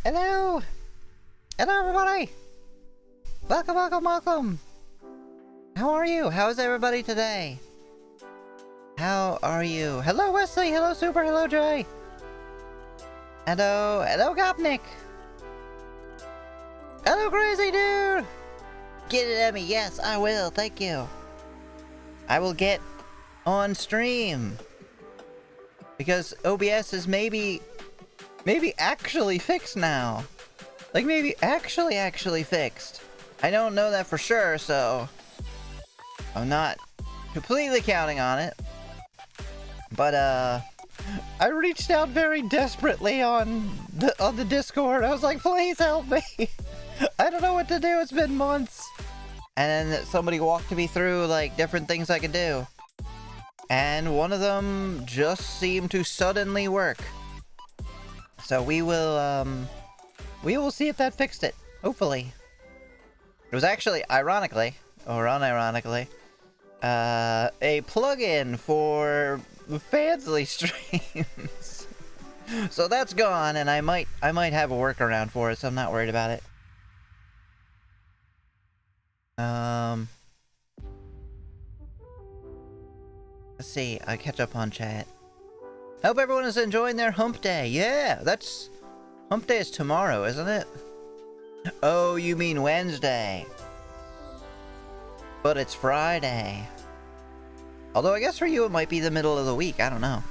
Hello! Hello, everybody! Welcome, welcome, welcome! How are you? How's everybody today? How are you? Hello, Wesley! Hello, Super! Hello, Joy! Hello, hello, Gopnik! Hello, Crazy Dude! Get it at me! Yes, I will! Thank you! I will get on stream! Because OBS is maybe actually fixed now. Like, maybe actually fixed. I don't know that for sure, so I'm not completely counting on it. But, I reached out very desperately on the Discord. I was like, please help me. I don't know what to do. It's been months. And then somebody walked me through, like, different things I could do. And one of them just seemed to suddenly work. So we will see if that fixed it. Hopefully. It was actually, ironically, or unironically, a plugin for Fansly streams. So that's gone, and I might have a workaround for it, so I'm not worried about it. Let's see, I catch up on chat. Hope everyone is enjoying their hump day. Yeah, that's... Hump day is tomorrow, isn't it? Oh, you mean Wednesday. But it's Friday. Although I guess for you it might be the middle of the week, I don't know.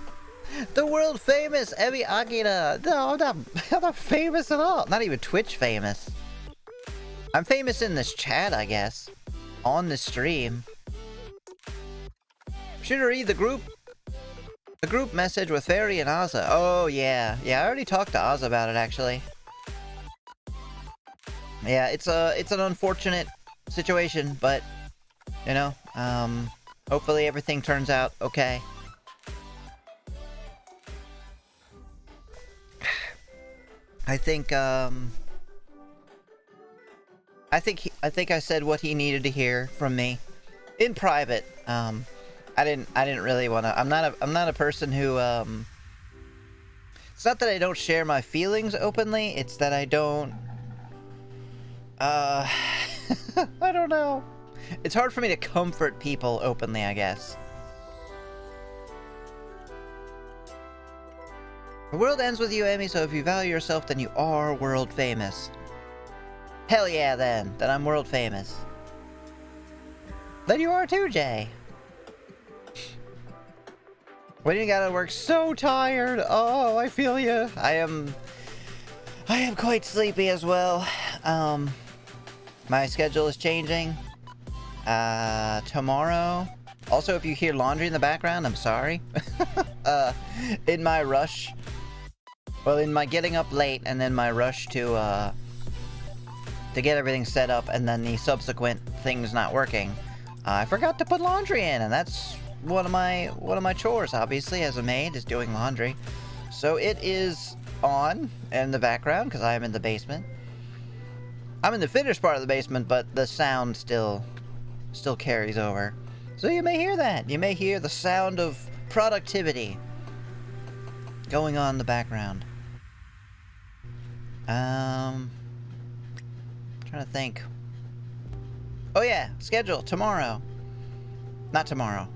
The world famous Ebi Akira! No, I'm not famous at all. Not even Twitch famous. I'm famous in this chat, I guess. On the stream. Should I read the group message with Fairy and Ozza? Oh, yeah. Yeah, I already talked to Ozza about it, actually. Yeah, it's an unfortunate situation, but, you know, hopefully everything turns out okay. I think I said what he needed to hear from me in private. I didn't really want to. I'm not a person who it's not that I don't share my feelings openly, it's that I don't I don't know. It's hard for me to comfort people openly, I guess. The world ends with you, Amy, so if you value yourself, then you are world famous. Hell yeah, then I'm world famous. Then you are too, Jay. When you gotta work so tired. Oh, I feel you. I am quite sleepy as well. My schedule is changing. Tomorrow. Also, if you hear laundry in the background, I'm sorry. In my rush. Well, in my getting up late and then my rush to get everything set up and then the subsequent things not working, I forgot to put laundry in, and that's one of my chores, obviously, as a maid, is doing laundry. So it is on in the background because I am in the basement. I'm in the finished part of the basement, but the sound still carries over. So you may hear that. You may hear the sound of productivity going on in the background. Trying to think. Oh yeah, schedule tomorrow. Not tomorrow.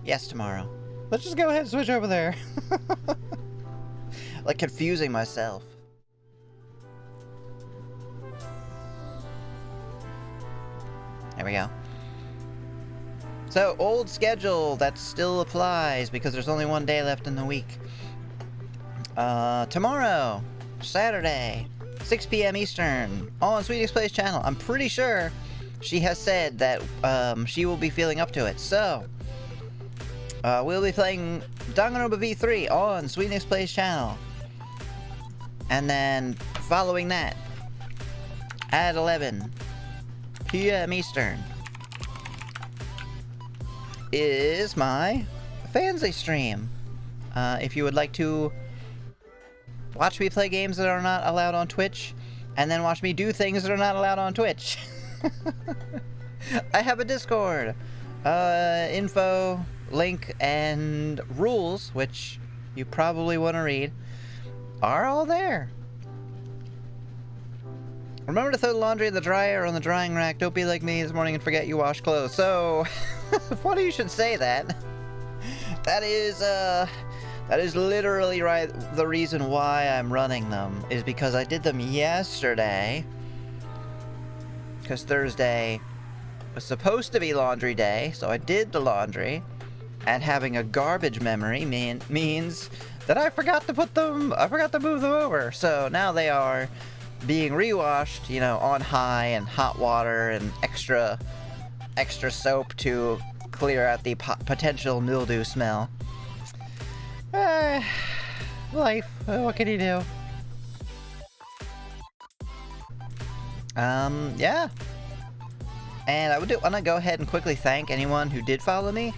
Yes, tomorrow. Let's just go ahead and switch over there. Like confusing myself. There we go. So, old schedule, that still applies because there's only one day left in the week. Tomorrow, Saturday, 6 p.m. Eastern, on Sweetest Plays channel. I'm pretty sure she has said that she will be feeling up to it. So, we'll be playing Danganronpa V3 on Sweetest Plays channel. And then, following that, at 11 p.m. Eastern, is my Fansly stream. If you would like to watch me play games that are not allowed on Twitch, and then watch me do things that are not allowed on Twitch. I have a Discord. Info, link, and rules, which you probably want to read, are all there. Remember to throw the laundry in the dryer or on the drying rack. Don't be like me this morning and forget you wash clothes. So, funny you should say that. That is literally right. The reason why I'm running them is because I did them yesterday. Because Thursday was supposed to be laundry day, so I did the laundry. And having a garbage memory means that I forgot to move them over. So now they are being rewashed, you know, on high and hot water and extra soap to clear out the potential mildew smell. Life. What can you do? Yeah. And I want to go ahead and quickly thank anyone who did follow me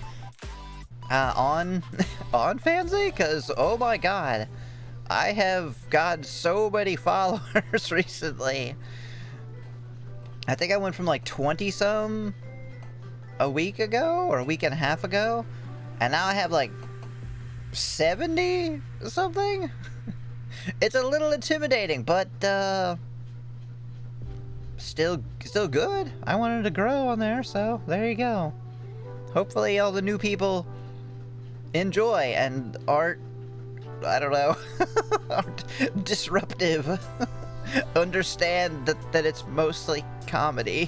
on Fansy, because oh my god, I have got so many followers recently. I think I went from like 20-some a week ago, or a week and a half ago, and now I have like 70 something. It's a little intimidating, but still good. I wanted to grow on there, so there you go. Hopefully all the new people enjoy and aren't, I don't know, aren't disruptive. Understand that it's mostly comedy.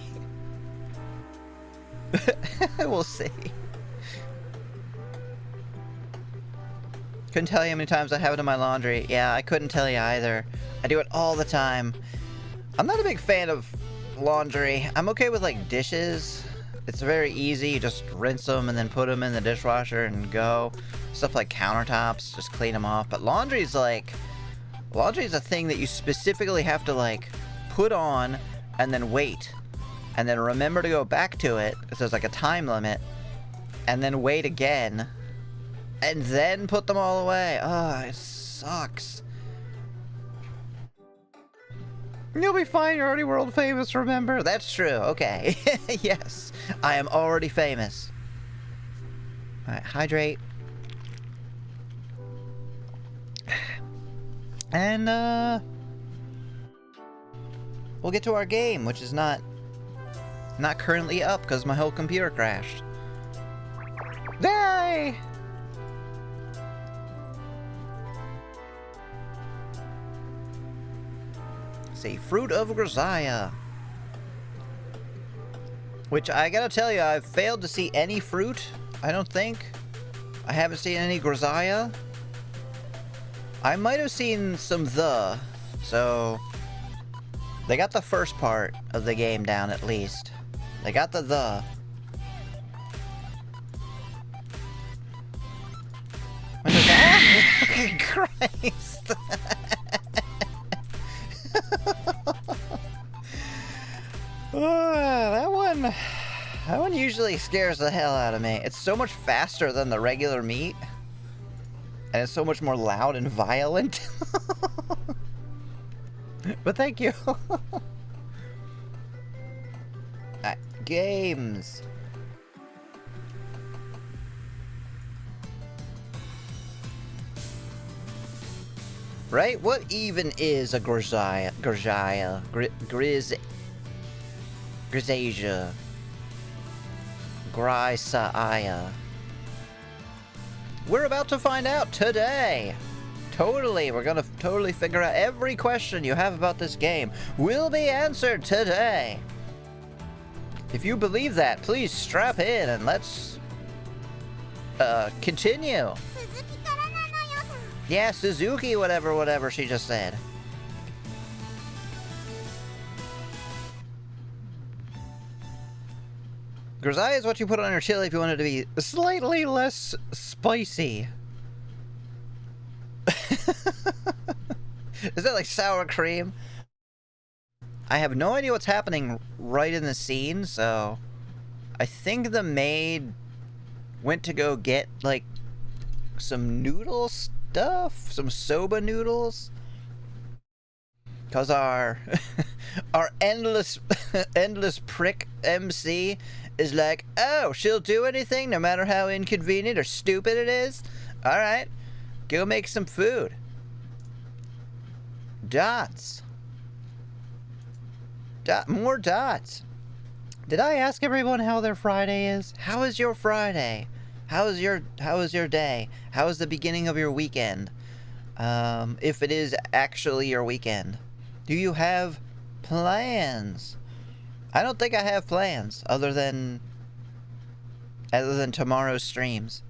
We'll see. Couldn't tell you how many times I have it in my laundry. Yeah, I couldn't tell you either. I do it all the time. I'm not a big fan of laundry. I'm okay with like dishes. It's very easy. You just rinse them and then put them in the dishwasher and go. Stuff like countertops, just clean them off. But laundry's a thing that you specifically have to like put on and then wait. And then remember to go back to it, because there's like a time limit. And then wait again. And then put them all away. Oh, it sucks. You'll be fine, you're already world famous, remember? That's true, okay. Yes, I am already famous. Alright, hydrate. And, we'll get to our game, which is not currently up, because my whole computer crashed. Yay! A fruit of Grisaia. Which I gotta tell you, I've failed to see any fruit. I don't think. I haven't seen any Grisaia. I might have seen some so they got the first part of the game down at least. They got the. Christ. That one usually scares the hell out of me. It's so much faster than the regular meat. And it's so much more loud and violent. But thank you. Alright, games. Right? What even is a Grisaia? Grisaia. Grisaia. We're about to find out today. Totally, we're gonna totally figure out every question you have about this game will be answered today. If you believe that, please strap in and let's continue. Yeah, Suzuki, whatever she just said. Grisaia is what you put on your chili if you want it to be slightly less spicy. Is that like sour cream? I have no idea what's happening right in the scene, so I think the maid went to go get like some noodle stuff, some soba noodles. Cause our endless prick MC is like, oh, she'll do anything no matter how inconvenient or stupid it is. All right, go make some food. Dots. more dots. Did I ask everyone how their Friday is? How is your Friday? How is your day? How is the beginning of your weekend? If it is actually your weekend. Do you have plans? I don't think I have plans other than tomorrow's streams.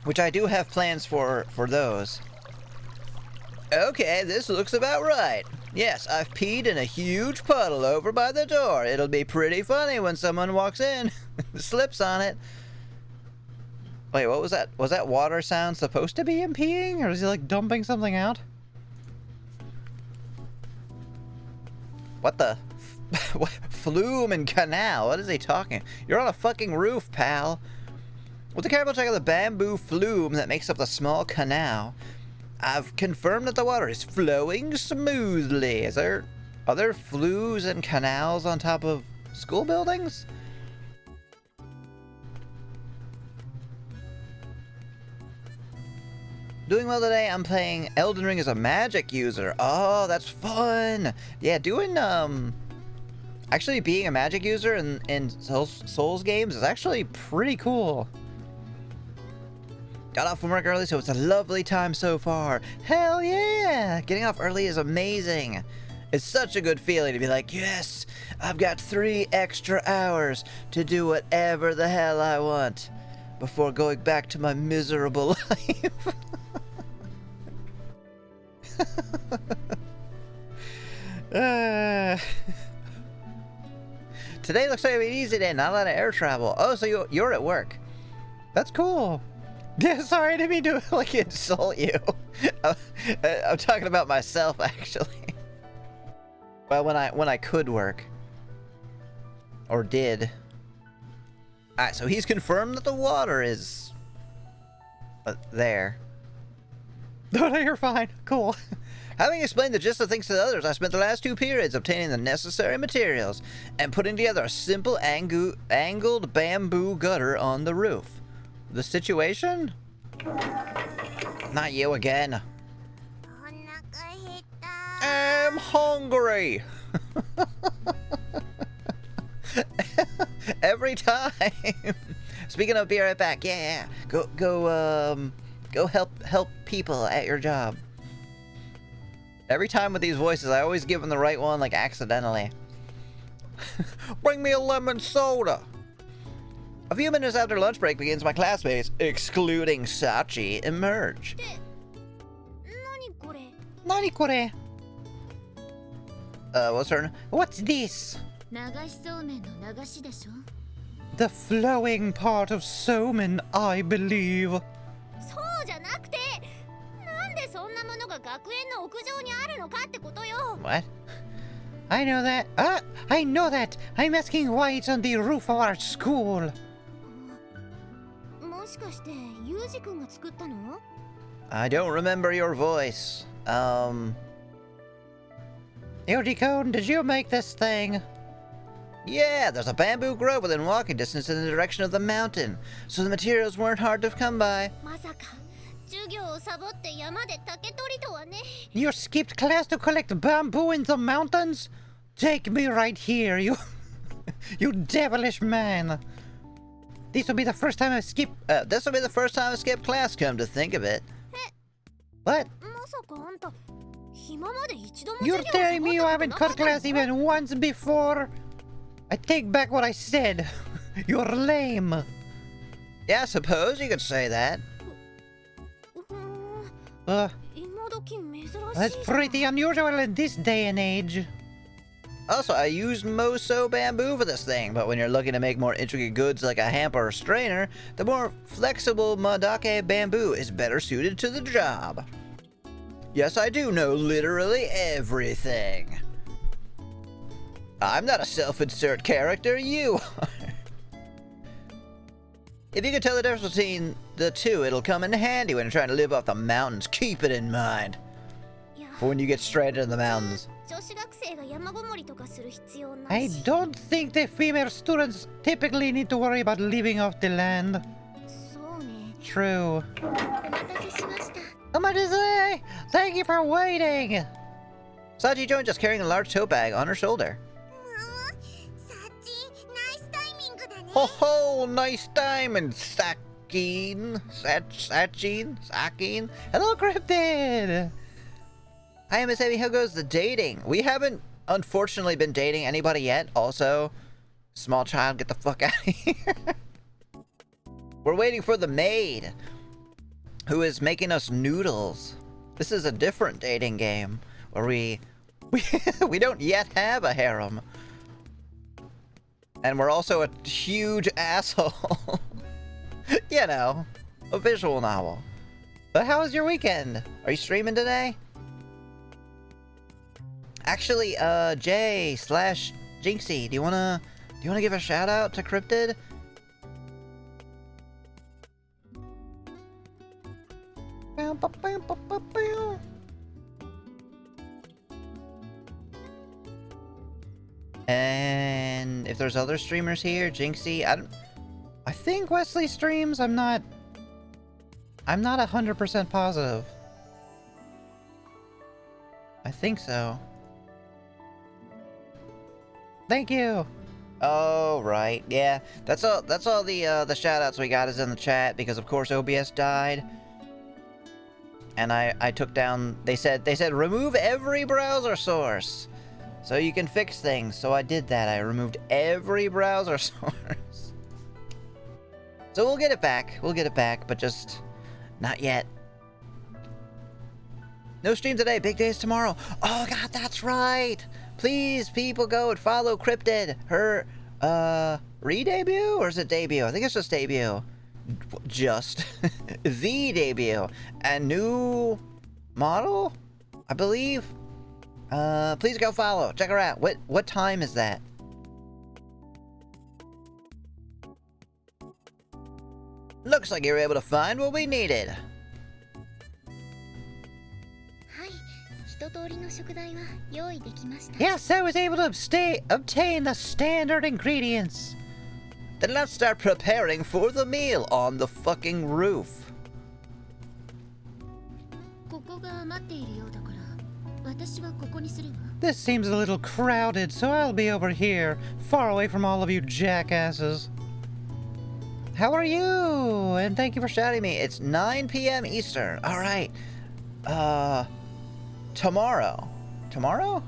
Which I do have plans for those. Okay, this looks about right. Yes, I've peed in a huge puddle over by the door. It'll be pretty funny when someone walks in, slips on it. Wait, what was that? Was that water sound supposed to be him peeing? Or is he like dumping something out? What the? Flume and canal? What is he talking? You're on a fucking roof, pal. With a careful check of the bamboo flume that makes up the small canal, I've confirmed that the water is flowing smoothly. Is there other flues and canals on top of school buildings? Doing well today. I'm playing Elden Ring as a magic user. Oh, that's fun. Yeah, doing actually being a magic user in Souls games is actually pretty cool. Got off from work early, so it's a lovely time so far. Hell yeah! Getting off early is amazing. It's such a good feeling to be like, yes, I've got 3 extra hours to do whatever the hell I want before going back to my miserable life. Today looks like an easy day, not a lot of air travel. Oh, so you're at work. That's cool. Yeah, sorry, I didn't mean to like insult you. I'm talking about myself, actually. Well, when I could work, or did. All right, so he's confirmed that the water is there. No, no, you're fine. Cool. Having explained the gist of things to others, I spent the last 2 periods obtaining the necessary materials and putting together a simple angled bamboo gutter on the roof. The situation? Not you again. I'm hungry. Every time. Speaking of, be right back. Yeah. Go help people at your job. Every time with these voices, I always give them the right one, like accidentally. Bring me a lemon soda. A few minutes after lunch break begins, my classmates, excluding Sachi, emerge. Nani kore? What's her name? What's this? The flowing part of somen, I believe. What? I know that. I know that. I'm asking why it's on the roof of our school. I don't remember your voice. Yuji-kun, did you make this thing? Yeah, there's a bamboo grove within walking distance in the direction of the mountain, so the materials weren't hard to come by. You skipped class to collect bamboo in the mountains? Take me right here, you you devilish man. This will be the first time I skip class, come to think of it. What? You're telling me you haven't cut class even once before? I take back what I said. You're lame. Yeah, I suppose you could say that. That's pretty unusual in this day and age. Also, I used Moso bamboo for this thing, but when you're looking to make more intricate goods like a hamper or strainer, the more flexible Madake bamboo is better suited to the job. Yes, I do know literally everything. I'm not a self-insert character, you are. If you can tell the difference between the two, it'll come in handy when you're trying to live off the mountains. Keep it in mind. For when you get straight into the mountains. I don't think the female students typically need to worry about living off the land. True. Omadizai! Thank you for waiting! Sachi joined us carrying a large tote bag on her shoulder. Ho ho! Nice diamond, Sakin! Sakin? Hello, Cryptid! Hi, Miss Amy, how goes the dating? We haven't, unfortunately, been dating anybody yet. Also, small child, get the fuck out of here. We're waiting for the maid, who is making us noodles. This is a different dating game, where we don't yet have a harem. And we're also a huge asshole. You know, a visual novel. But how was your weekend? Are you streaming today? Actually, Jay/Jinxie, do you wanna give a shout out to Cryptid? And if there's other streamers here, Jinxie, I think Wesley streams. I'm not 100% positive. I think so. Thank you. Oh, right. Yeah. That's all the shout outs we got is in the chat because of course OBS died. And I took down, they said remove every browser source so you can fix things. So I did that. I removed every browser source. So we'll get it back. We'll get it back, but just not yet. No stream today. Big days tomorrow. Oh god, that's right. Please, people, go and follow Cryptid. Her re-debut, or is it debut? I think it's just debut. Just the debut. A new model, I believe. Please go follow. Check her out. What time is that? Looks like you were able to find what we needed. Yes, I was able to obtain the standard ingredients. Then let's start preparing for the meal on the fucking roof. This seems a little crowded, so I'll be over here, far away from all of you jackasses. How are you? And thank you for shouting me. It's 9 p.m. Eastern. All right. Tomorrow. Tomorrow?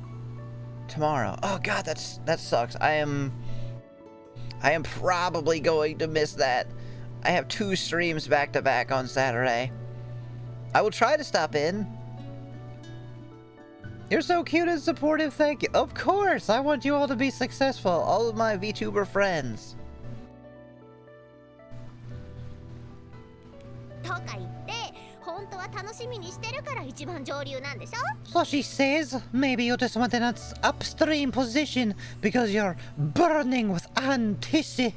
Tomorrow. Oh god, that sucks. I am probably going to miss that. I have 2 streams back to back on Saturday. I will try to stop in. You're so cute and supportive, thank you. Of course, I want you all to be successful. All of my VTuber friends. So she says, maybe you just want an upstream position because you're burning with anticipation.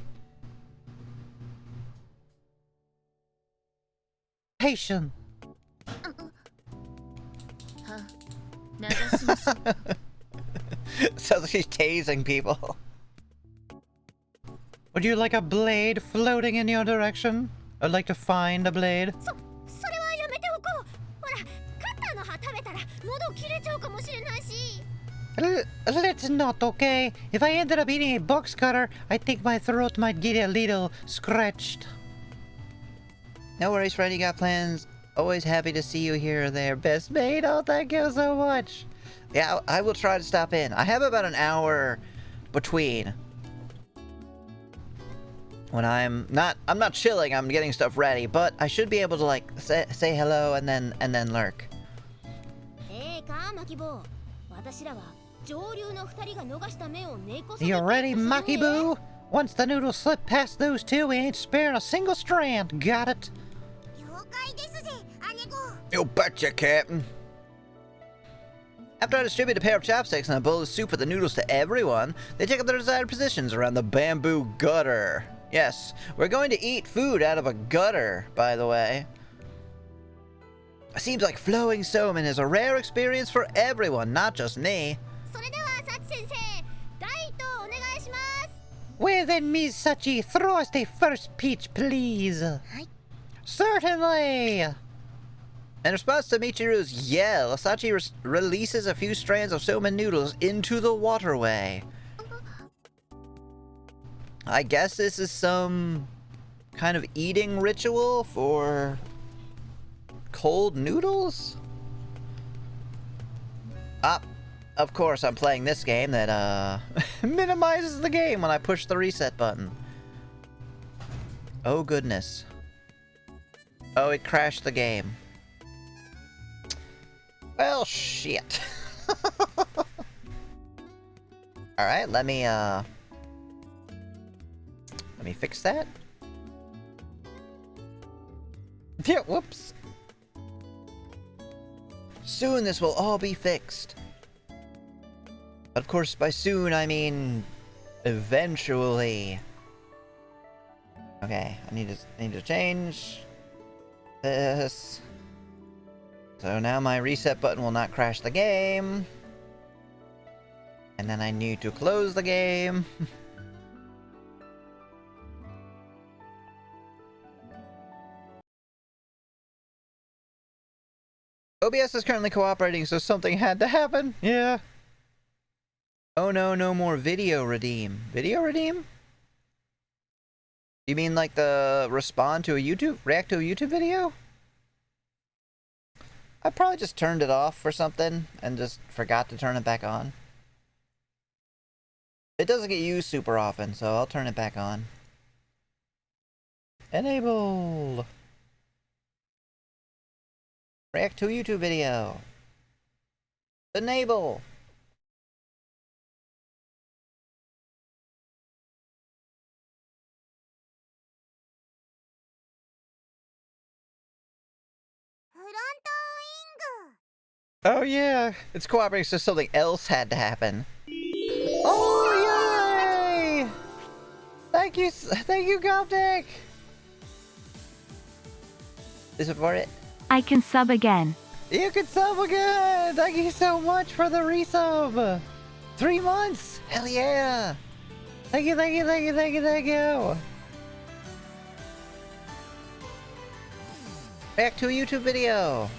So she's tasing people. Would you like a blade floating in your direction? I'd like to find a blade. Let's not, okay? If I ended up eating a box cutter, I think my throat might get a little scratched. No worries, friend. You got plans. Always happy to see you here or there. Best mate. Oh, thank you so much. Yeah, I will try to stop in. I have about an hour between when I'm not chilling. I'm getting stuff ready, but I should be able to like say hello and then lurk. You ready, Maki-Boo? Once the noodles slip past those 2, we ain't sparing a single strand. Got it? You betcha, Captain. After I distribute a pair of chopsticks and a bowl of soup with the noodles to everyone, they take up their desired positions around the bamboo gutter. Yes, we're going to eat food out of a gutter, by the way. It seems like flowing somen is a rare experience for everyone, not just me. Well then, Ms. Sachi, throw us the first peach, please. Certainly! In response to Michiru's yell, Asachi releases a few strands of somen noodles into the waterway. I guess this is some kind of eating ritual for cold noodles? Ah, of course I'm playing this game that minimizes the game when I push the reset button. Oh goodness. Oh, it crashed the game. Well, shit. Alright, let me fix that. Yeah, whoops. Soon this will all be fixed. Of course, by soon, I mean eventually. Okay, I need to change this. So now my reset button will not crash the game. And then I need to close the game. OBS is currently cooperating, so something had to happen. Yeah. Oh no, no more video redeem. Video redeem? You mean like the respond to a YouTube, react to a YouTube video? I probably just turned it off for something and just forgot to turn it back on. It doesn't get used super often, so I'll turn it back on. Enabled. React to a YouTube video. Enable. Oh yeah, it's cooperating, so something else had to happen. Oh yay! Thank you, Gopnik! Is it for it? I can sub again. You can sub again! Thank you so much for the resub! 3 months! Hell yeah! Thank you, thank you, thank you, thank you, thank you! Back to a YouTube video!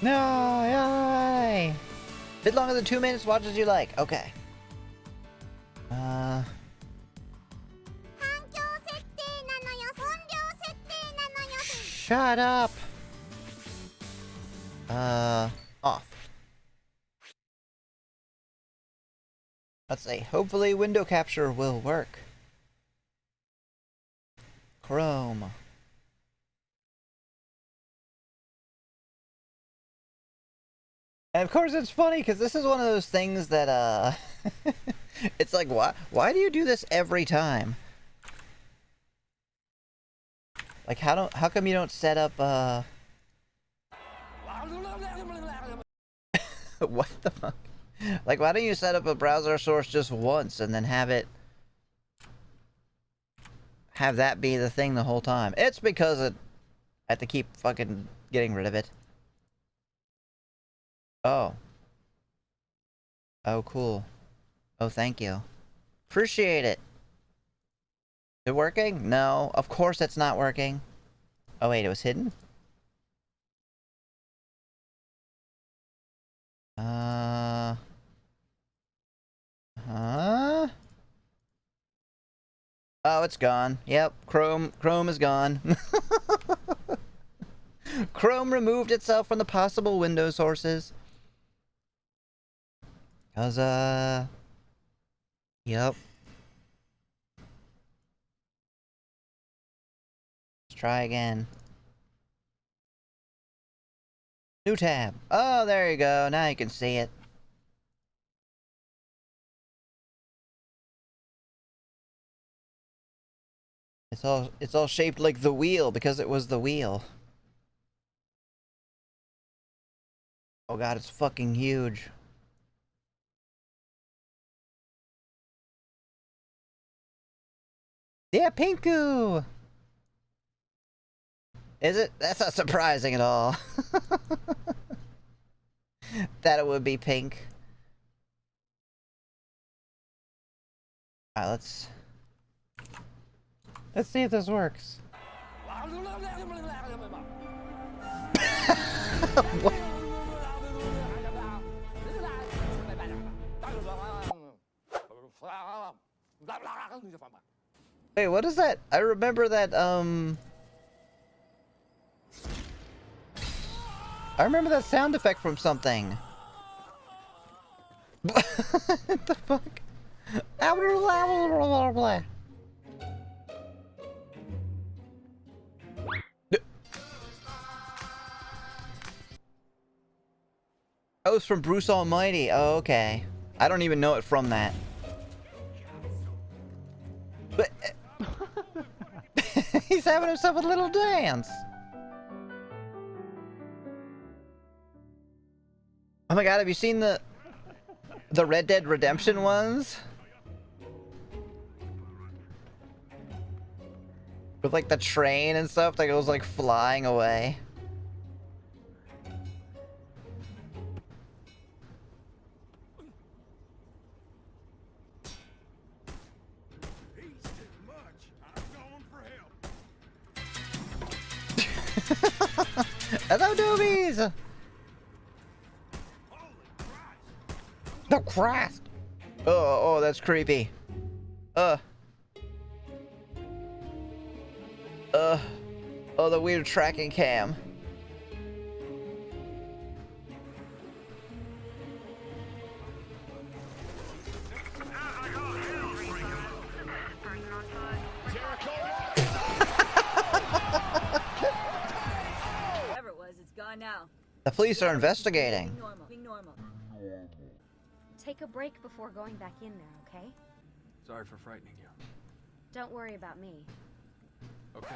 No, yay! Bit longer than 2 minutes, watch as you like. Okay. Shut up! Off. Let's see. Hopefully window capture will work. Chrome. And of course it's funny because this is one of those things that it's like, why do you do this every time? Like how come you don't set up what the fuck? Like why don't you set up a browser source just once and then have that be the thing the whole time? It's because I have to keep fucking getting rid of it. Oh. Oh, cool. Oh, thank you. Appreciate it. Is it working? No. Of course it's not working. Oh, wait, it was hidden? Huh? Oh, it's gone. Yep, Chrome is gone. Chrome removed itself from the possible window sources. Cause, yep. Let's try again. New tab. Oh, there you go. Now you can see it. It's all shaped like the wheel because it was the wheel. Oh god, it's fucking huge. Yeah, Pinku! Is it? That's not surprising at all. That it would be pink. Alright, let's... Let's see if this works. What? Hey, what is that? I remember that, I remember that sound effect from something. What the fuck? Oh, it's from Bruce Almighty. Oh, okay. I don't even know it from that. But he's having himself a little dance. Oh my god, have you seen the Red Dead Redemption ones? With like the train and stuff that goes like flying away. Hello, doobies! The Christ! Oh, that's creepy. Oh, the weird tracking cam. Whatever it was, it's gone now. The police are investigating. Being normal. Take a break before going back in there, okay? Sorry for frightening you. Don't worry about me. Okay.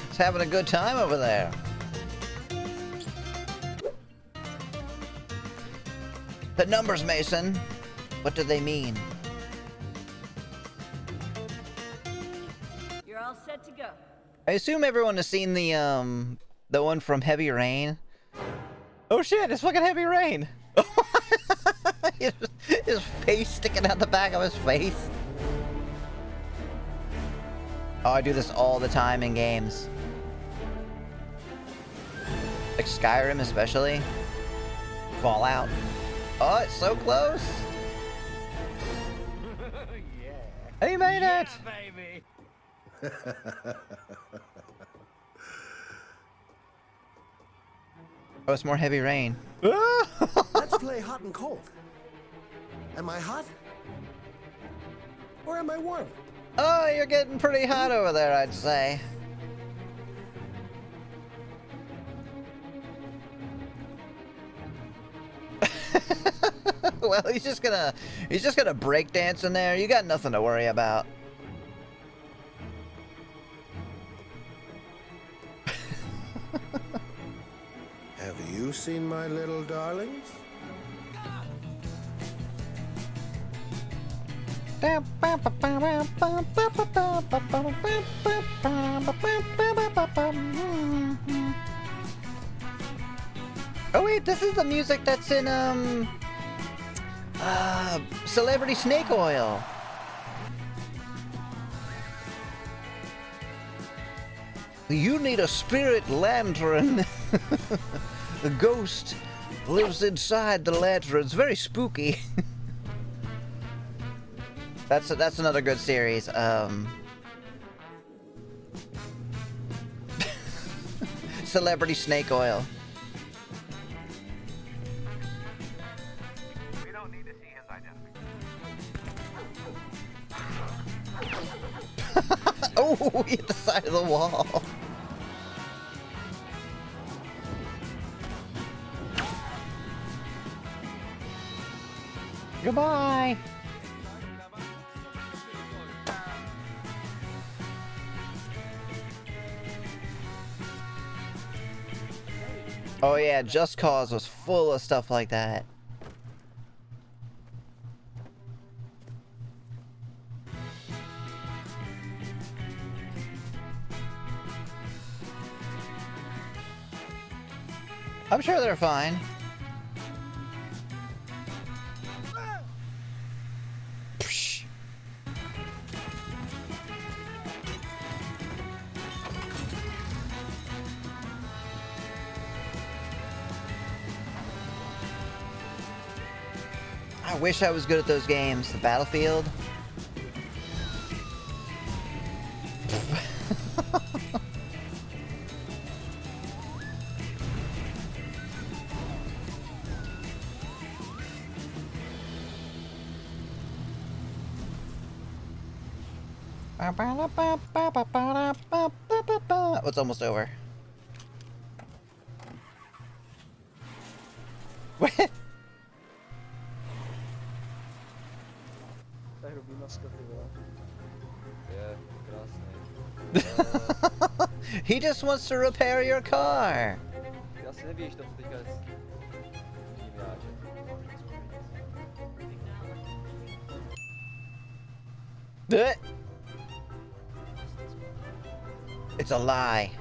He's having a good time over there. The numbers, Mason. What do they mean? You're all set to go. I assume everyone has seen the one from Heavy Rain. Oh shit, it's fucking Heavy Rain! His face sticking out the back of his face. Oh, I do this all the time in games. Like Skyrim especially. Fallout. Oh, it's so close! Yeah. He made it! Baby. Oh, it's more Heavy Rain. Let's play hot and cold. Am I hot? Or am I warm? Oh, you're getting pretty hot over there, I'd say. Well, he's just gonna break dance in there. You got nothing to worry about. Have you seen my little darlings? Oh wait, this is the music that's in Celebrity Snake Oil. You need a spirit lantern. The ghost lives inside the lantern. It's very spooky. That's another good series. Celebrity Snake Oil. We don't need to see his identity. Oh, he hit the side of the wall. Goodbye. Oh yeah, Just Cause was full of stuff like that. I'm sure they're fine. Psh. I wish I was good at those games. The Battlefield. Oh, it's almost over. What? He just wants to repair your car. It's a lie.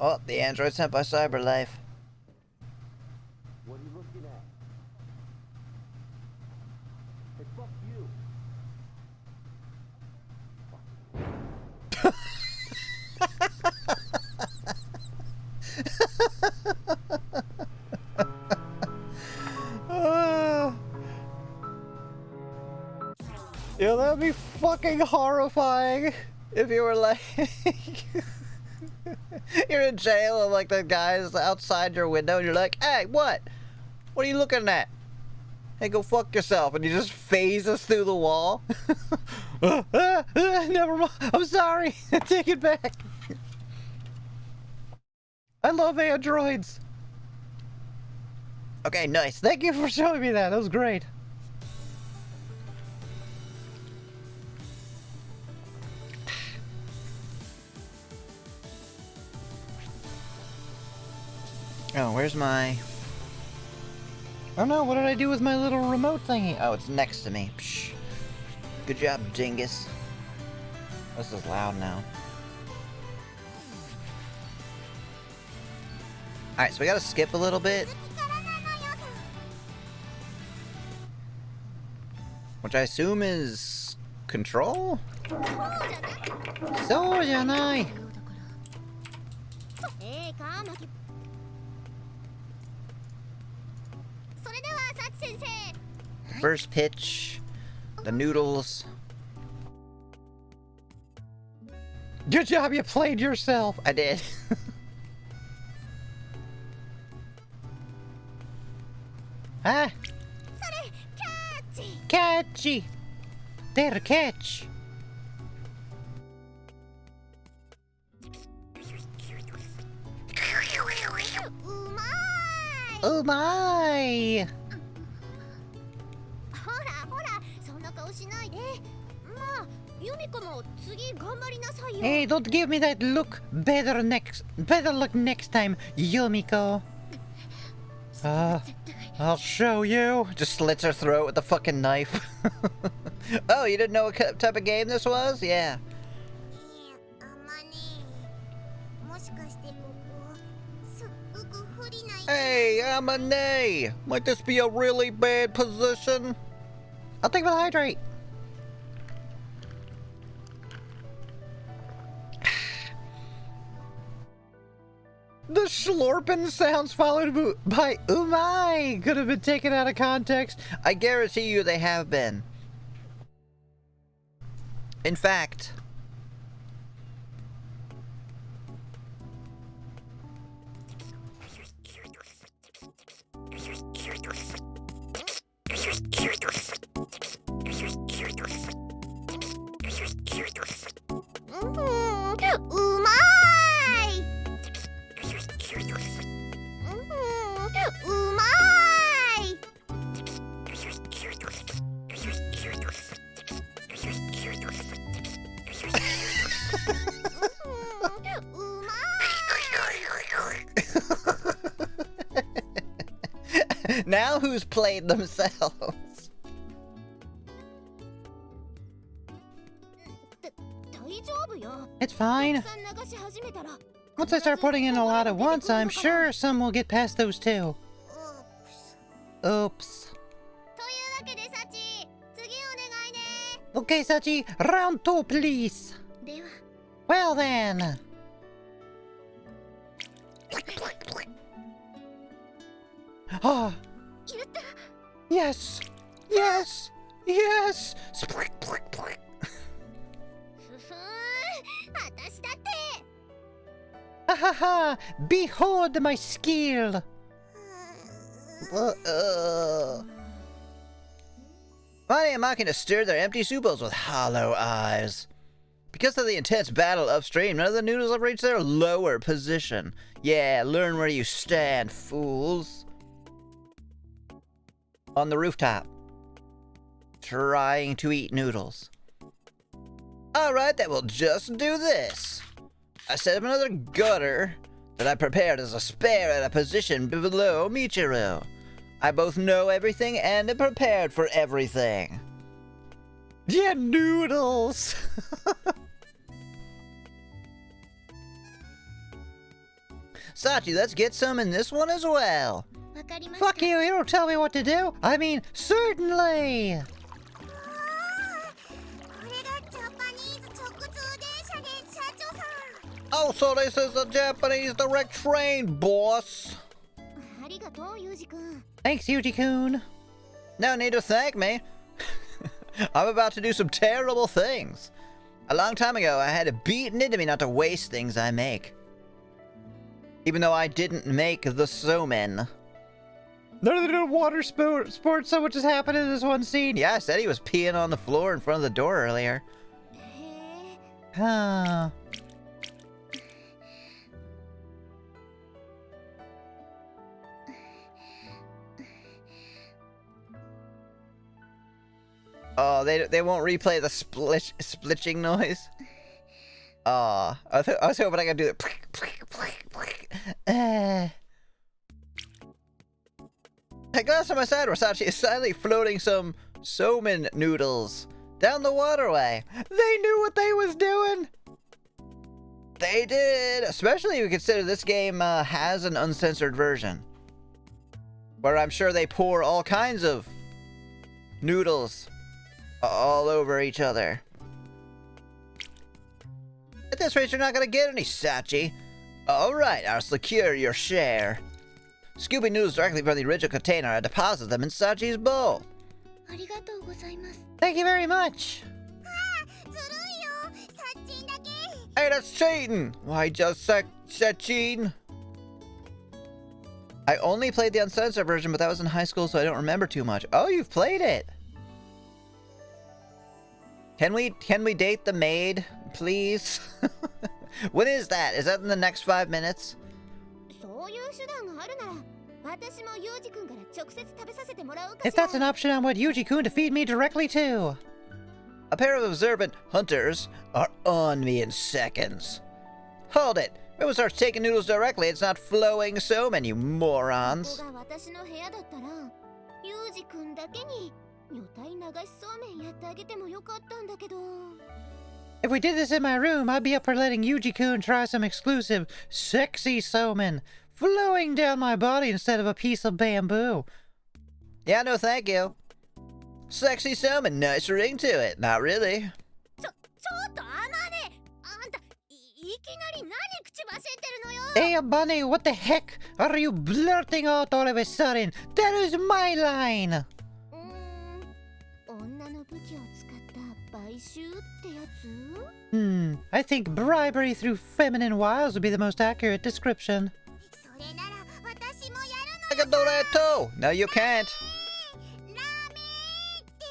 Oh, the android sent by CyberLife. What are you looking at? Hey, fuck you. Yeah, that'd be fucking horrifying if you were like you're in jail and like the guy's outside your window and you're like, hey, what are you looking at? Hey, go fuck yourself, and he just phases through the wall. Never mind, I'm sorry. Take it back. I love androids. Okay, nice. Thank you for showing me that. That was great. Oh, where's my... Oh no, what did I do with my little remote thingy? Oh, it's next to me. Psh. Good job, dingus. This is loud now. Alright, so we gotta skip a little bit. Which I assume is... control? So janai! First pitch, the noodles. Good job, you played yourself. I did. Huh? Catchy. There, catch. Oh my! Hey, don't give me that look. Better luck next time, Yumiko. I'll show you. Just slits her throat with the fucking knife. Oh, you didn't know what type of game this was? Yeah. Hey, Amane! Might this be a really bad position? I'll take the hydrate. The slurping sounds followed by umai could have been taken out of context. I guarantee you they have been. In fact... Now who's played themselves? It's fine. Once I start putting in a lot at once, I'm sure some will get past those too. Oops. Okay, Sachi, round 2, please. では Well then. Ah, 言った yes, yes, yes. ふふーん私だって Ahaha, behold my skill. Finally, I'm mocking to stir their empty soup bowls with hollow eyes. Because of the intense battle upstream, none of the noodles have reached their lower position. Yeah, learn where you stand, fools. On the rooftop. Trying to eat noodles. Alright, then we'll just do this. I set up another gutter that I prepared as a spare at a position below Michiru. I both know everything and am prepared for everything. Yeah, noodles! Sachi, let's get some in this one as well. わかりました Fuck you, you don't tell me what to do. I mean, certainly! これがジャパニーズ直通電車で社長さん Oh, so this is a Japanese direct train, boss. ありがとうユージくん Thanks, Yuji-kun. No need to thank me. I'm about to do some terrible things. A long time ago, I had it beaten into me not to waste things I make. Even though I didn't make the Somen. None of the water sports so much has happened in this one scene. Yeah, I said he was peeing on the floor in front of the door earlier. へえ Huh. Oh, they won't replay the splitching noise. Aw, I was hoping I could do the. I glanced on my side where Sachi is silently floating some somen noodles down the waterway. They knew what they was doing. They did, especially if you consider this game has an uncensored version, where I'm sure they pour all kinds of noodles all over each other. At this rate, you're not gonna get any, Sachi. Alright, I'll secure your share. Scooping noodles directly from the original container, I deposit them in Sachi's bowl. ありがとうございます Thank you very much. ずるいよサッチンだけ Hey, that's cheating! Why just said cheating? I only played the uncensored version, but that was in high school, so I don't remember too much. Oh, you've played it! Can we date the maid, please? When is that? Is that in the next 5 minutes? そういう手段があるなら私もユージくんから直接食べさせてもらうか If しら that's an option, I want Yuji-kun to feed me directly too. A pair of observant hunters are on me in seconds. Hold it! If it starts taking noodles directly, it's not flowing somen, you こ morons. こが私の部屋だったらユージくんだけに女体流しそうめんやってあげてもよかったんだけど If we did this in my room, I'd be up for letting Yuji-kun try some exclusive, sexy somen flowing down my body instead of a piece of bamboo. Yeah, no thank you. Sexy somen, nice ring to it. Not really. ちょっとあまねあんたいきなり何口走ってるのよ Hey, Bunny, what the heck are you blurting out all of a sudden? That is my line! 女の武器を使った買収ってやつ I think bribery through feminine wiles would be the most accurate description. それなら私もや I る can do that too! No, you can't. のラーメンって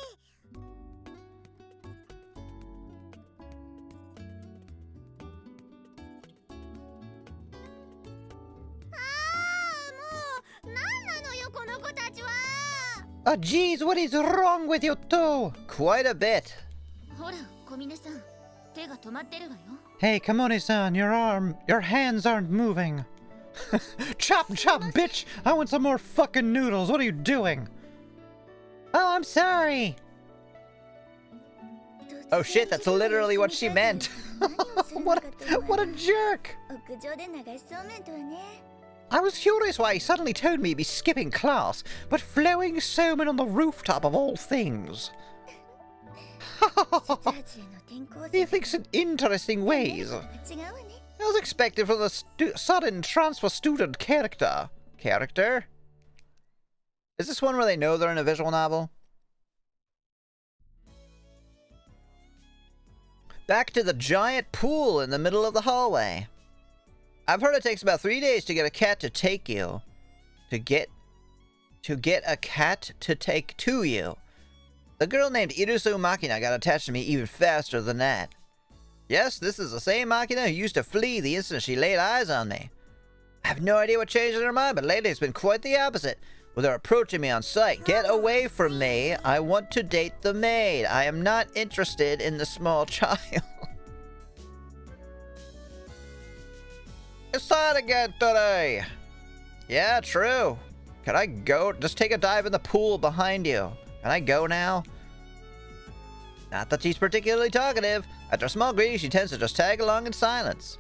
ああもう何なのよこの子たちは Oh, geez, what is wrong with you two? Quite a bit. ほら小峰さん手が止まってるわよ Hey, Kamone-san, your hands aren't moving. Chop, chop, bitch! I want some more fucking noodles. What are you doing? Oh, I'm sorry. Oh shit, that's literally what she meant. what a jerk. 屋上で流しそうめんとはね I was curious why he suddenly told me to be skipping class, but flowing somen on the rooftop of all things. He thinks in interesting ways. As expected from the sudden transfer student character. Character? Is this one where they know they're in a visual novel? Back to the giant pool in the middle of the hallway. I've heard it takes about 3 days to get a cat to take you. To get a cat to take to you. The girl named Irusu Makina got attached to me even faster than that. Yes, this is the same Makina who used to flee the instant she laid eyes on me. I have no idea what changed in her mind, but lately it's been quite the opposite. With her approaching me on sight. Get away from me. I want to date the maid. I am not interested in the small child. It's time again today. Yeah, true. Can I go? Just take a dive in the pool behind you. Can I go now? Not that she's particularly talkative. After a small greeting, she tends to just tag along in silence.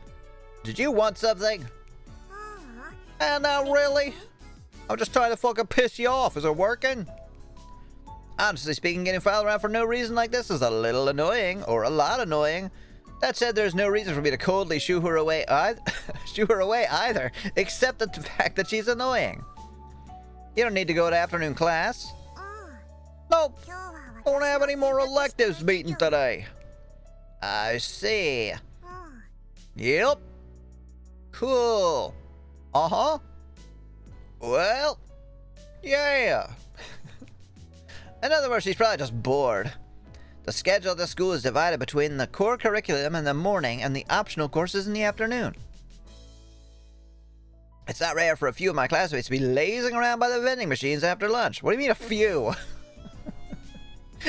Did you want something? And now, really? I'm just trying to fucking piss you off. Is it working? Honestly speaking, getting filed around for no reason like this is a little annoying, or a lot annoying. That said, there's no reason for me to coldly shoo her away either, except the fact that she's annoying. You don't need to go to afternoon class. Nope. Don't have any more electives meeting today. I see. Yep. Cool. Uh-huh. Well, yeah. In other words, she's probably just bored. The schedule of the school is divided between the core curriculum in the morning and the optional courses in the afternoon. It's not rare for a few of my classmates to be lazing around by the vending machines after lunch. What do you mean a few?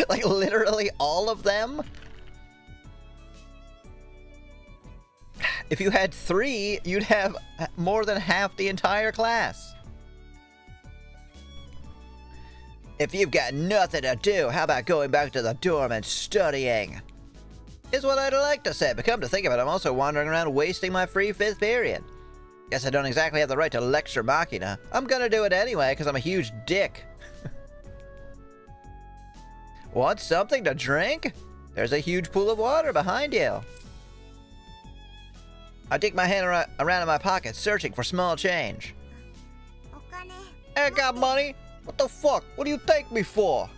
Like literally all of them? If you had 3, you'd have more than half the entire class. If you've got nothing to do, how about going back to the dorm and studying? Is what I'd like to say, but come to think of it, I'm also wandering around wasting my free 5th period. Guess I don't exactly have the right to lecture Machina. I'm gonna do it anyway, because I'm a huge dick. Want something to drink? There's a huge pool of water behind you. I dig my hand around in my pocket, searching for small change. I got money. What the fuck? What do you take me for?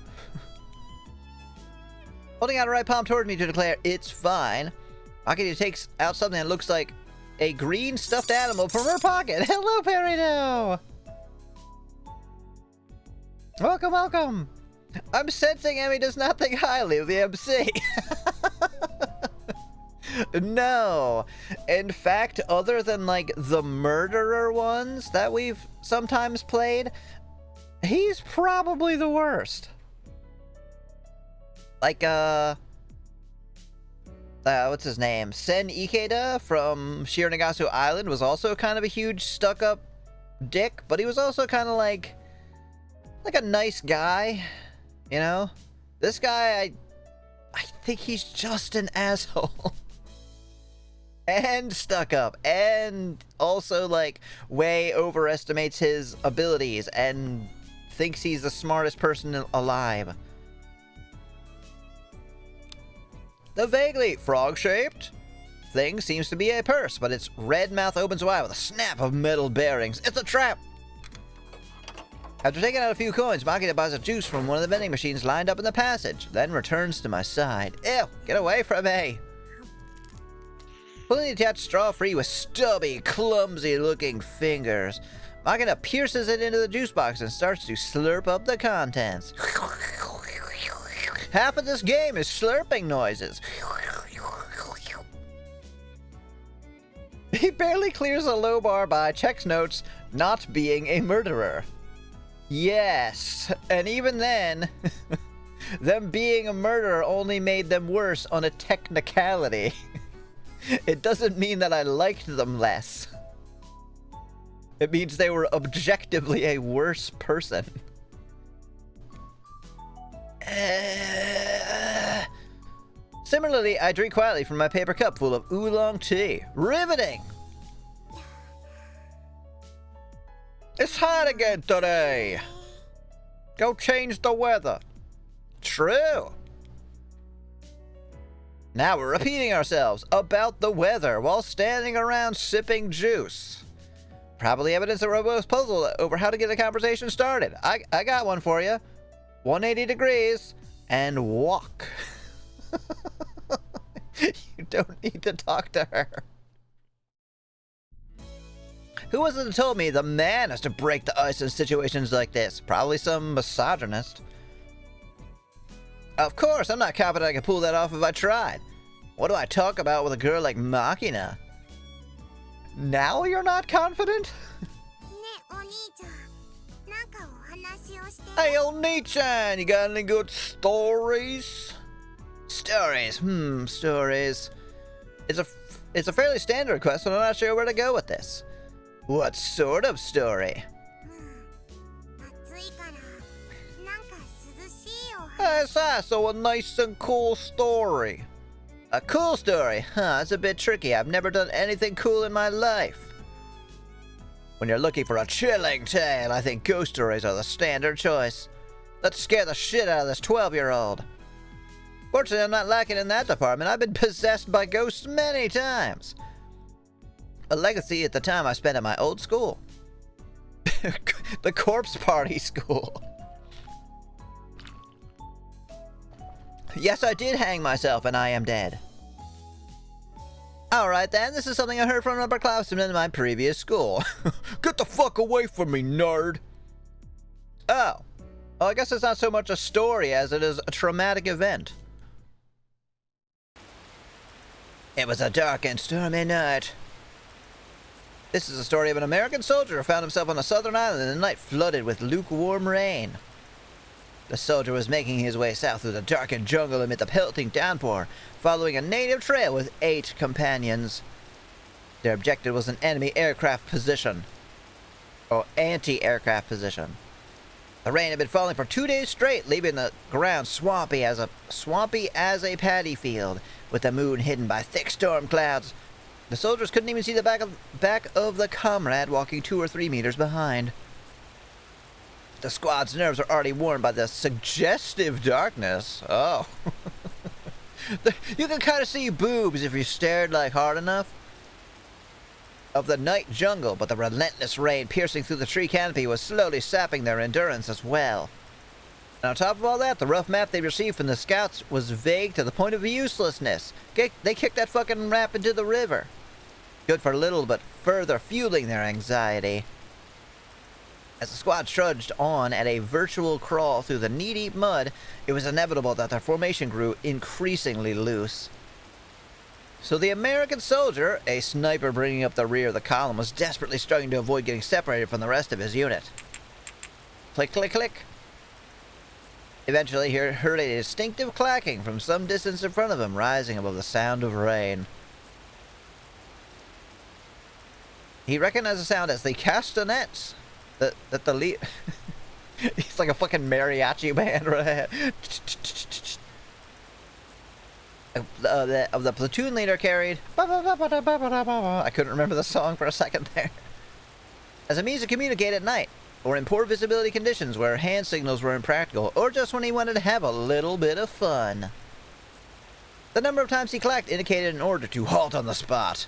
Holding out her right palm toward me to declare, it's fine. Akira takes out something that looks like a green stuffed animal from her pocket. Hello, Perino! Welcome, welcome. I'm sensing Emmy does not think highly of the MC. No. In fact, other than, like, the murderer ones that we've sometimes played, he's probably the worst. Like, what's his name? Sen Ikeda from Shiranagasu Island was also kind of a huge stuck-up dick, but he was also kind of like a nice guy, you know? This guy, I think he's just an asshole. And stuck up, and also, like, way overestimates his abilities and thinks he's the smartest person alive. The vaguely frog-shaped thing seems to be a purse, but its red mouth opens wide with a snap of metal bearings. It's a trap! After taking out a few coins, Makita buys a juice from one of the vending machines lined up in the passage, then returns to my side. Ew! Get away from me! Pulling the attached straw free with stubby, clumsy-looking fingers, Makina pierces it into the juice box and starts to slurp up the contents. Half of this game is slurping noises. He barely clears a low bar by, checks notes, not being a murderer. Yes, and even then, them being a murderer only made them worse on a technicality. It doesn't mean that I liked them less. It means they were objectively a worse person. Similarly, I drink quietly from my paper cup full of oolong tea. Riveting! It's hot again today! Go change the weather. True. Now we're repeating ourselves about the weather while standing around sipping juice. Probably evidence that we're both puzzled over how to get a conversation started. I got one for you. 180 degrees and walk. You don't need to talk to her. Who was it that told me the man has to break the ice in situations like this? Probably some misogynist. Of course, I'm not confident I could pull that off if I tried. What do I talk about with a girl like Machina? Now you're not confident? ねお兄ちゃんなんかお話をして Hey, old Nichan, you got any good stories? Stories, stories. It's a fairly standard request, but I'm not sure where to go with this. What sort of story? 暑いからなんか涼しいお So a nice and cool story. A cool story? Huh, that's a bit tricky. I've never done anything cool in my life. When you're looking for a chilling tale, I think ghost stories are the standard choice. Let's scare the shit out of this 12-year-old. Fortunately, I'm not lacking in that department. I've been possessed by ghosts many times. A legacy at the time I spent at my old school. The Corpse Party School. Yes, I did hang myself, and I am dead. Alright then, this is something I heard from an upperclassman in my previous school. Get the fuck away from me, nerd! Oh. Well, I guess it's not so much a story as it is a traumatic event. It was a dark and stormy night. This is the story of an American soldier who found himself on a southern island in the night flooded with lukewarm rain. The soldier was making his way south through the darkened jungle amid the pelting downpour, following a native trail with 8 companions. Their objective was an enemy aircraft position. Or anti-aircraft position. The rain had been falling for 2 days straight, leaving the ground swampy as a paddy field, with the moon hidden by thick storm clouds. The soldiers couldn't even see the back of the comrade walking 2 or 3 meters behind. The squad's nerves are already worn by the suggestive darkness. Oh. You can kind of see boobs if you stared like hard enough. Of the night jungle, but the relentless rain piercing through the tree canopy was slowly sapping their endurance as well. And on top of all that, the rough map they received from the scouts was vague to the point of uselessness. They kicked that fucking map into the river. Good for little, but further fueling their anxiety. As the squad trudged on at a virtual crawl through the knee-deep mud, it was inevitable that their formation grew increasingly loose. So the American soldier, a sniper bringing up the rear of the column, was desperately struggling to avoid getting separated from the rest of his unit. Click, click, click. Eventually, he heard a distinctive clacking from some distance in front of him, rising above the sound of rain. He recognized the sound as the castanets that the lead... It's like a fucking mariachi band right of the platoon leader carried. I couldn't remember the song for a second there. As a means to communicate at night, or in poor visibility conditions where hand signals were impractical, or just when he wanted to have a little bit of fun. The number of times he clacked indicated an order to halt on the spot.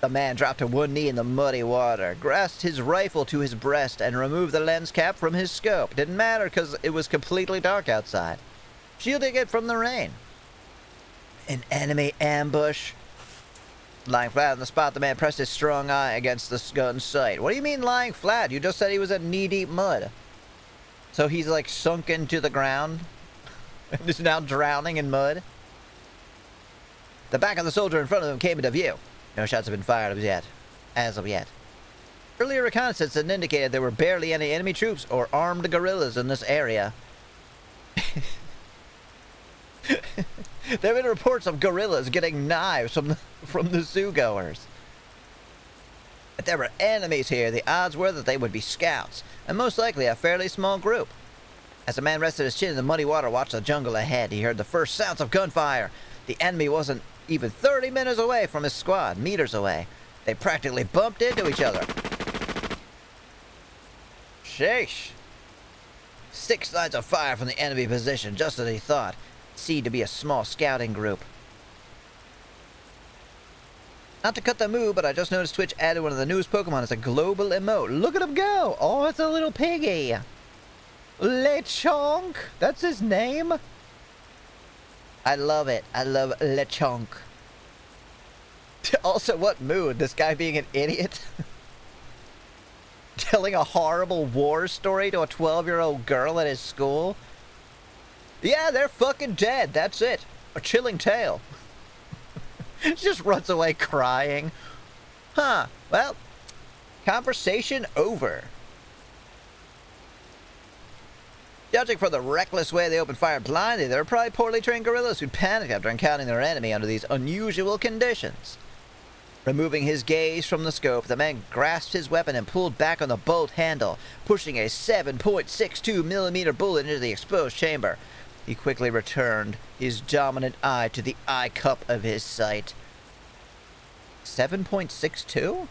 The man dropped to one knee in the muddy water, grasped his rifle to his breast, and removed the lens cap from his scope. Didn't matter because it was completely dark outside, shielding it from the rain. An enemy ambush. Lying flat on the spot, the man pressed his strong eye against the gun's sight. What do you mean lying flat? You just said he was in knee-deep mud. So he's like sunk into the ground and is now drowning in mud? The back of the soldier in front of him came into view. No shots have been fired as of yet. Earlier reconnaissance had indicated there were barely any enemy troops or armed guerrillas in this area. There have been reports of guerrillas getting knives from the zoo-goers. If there were enemies here, the odds were that they would be scouts, and most likely a fairly small group. As the man rested his chin in the muddy water, watched the jungle ahead, he heard the first sounds of gunfire. The enemy wasn't even 30 meters away from his squad, meters away. They practically bumped into each other. Sheesh. 6 lines of fire from the enemy position, just as he thought. seemed to be a small scouting group. Not to cut the mood, but I just noticed Twitch added one of the newest Pokemon as a global emote. Look at him go! Oh, it's a little piggy! Lechonk! That's his name? I love it. I love Lechonk. Also, what mood? This guy being an idiot? Telling a horrible war story to a 12-year-old girl at his school? Yeah, they're fucking dead. That's it. A chilling tale. She just runs away crying. Huh. Well, conversation over. Judging from the reckless way they opened fire blindly, they were probably poorly trained guerrillas who'd panic after encountering their enemy under these unusual conditions. Removing his gaze from the scope, the man grasped his weapon and pulled back on the bolt handle, pushing a 7.62mm bullet into the exposed chamber. He quickly returned his dominant eye to the eye cup of his sight. 7.62?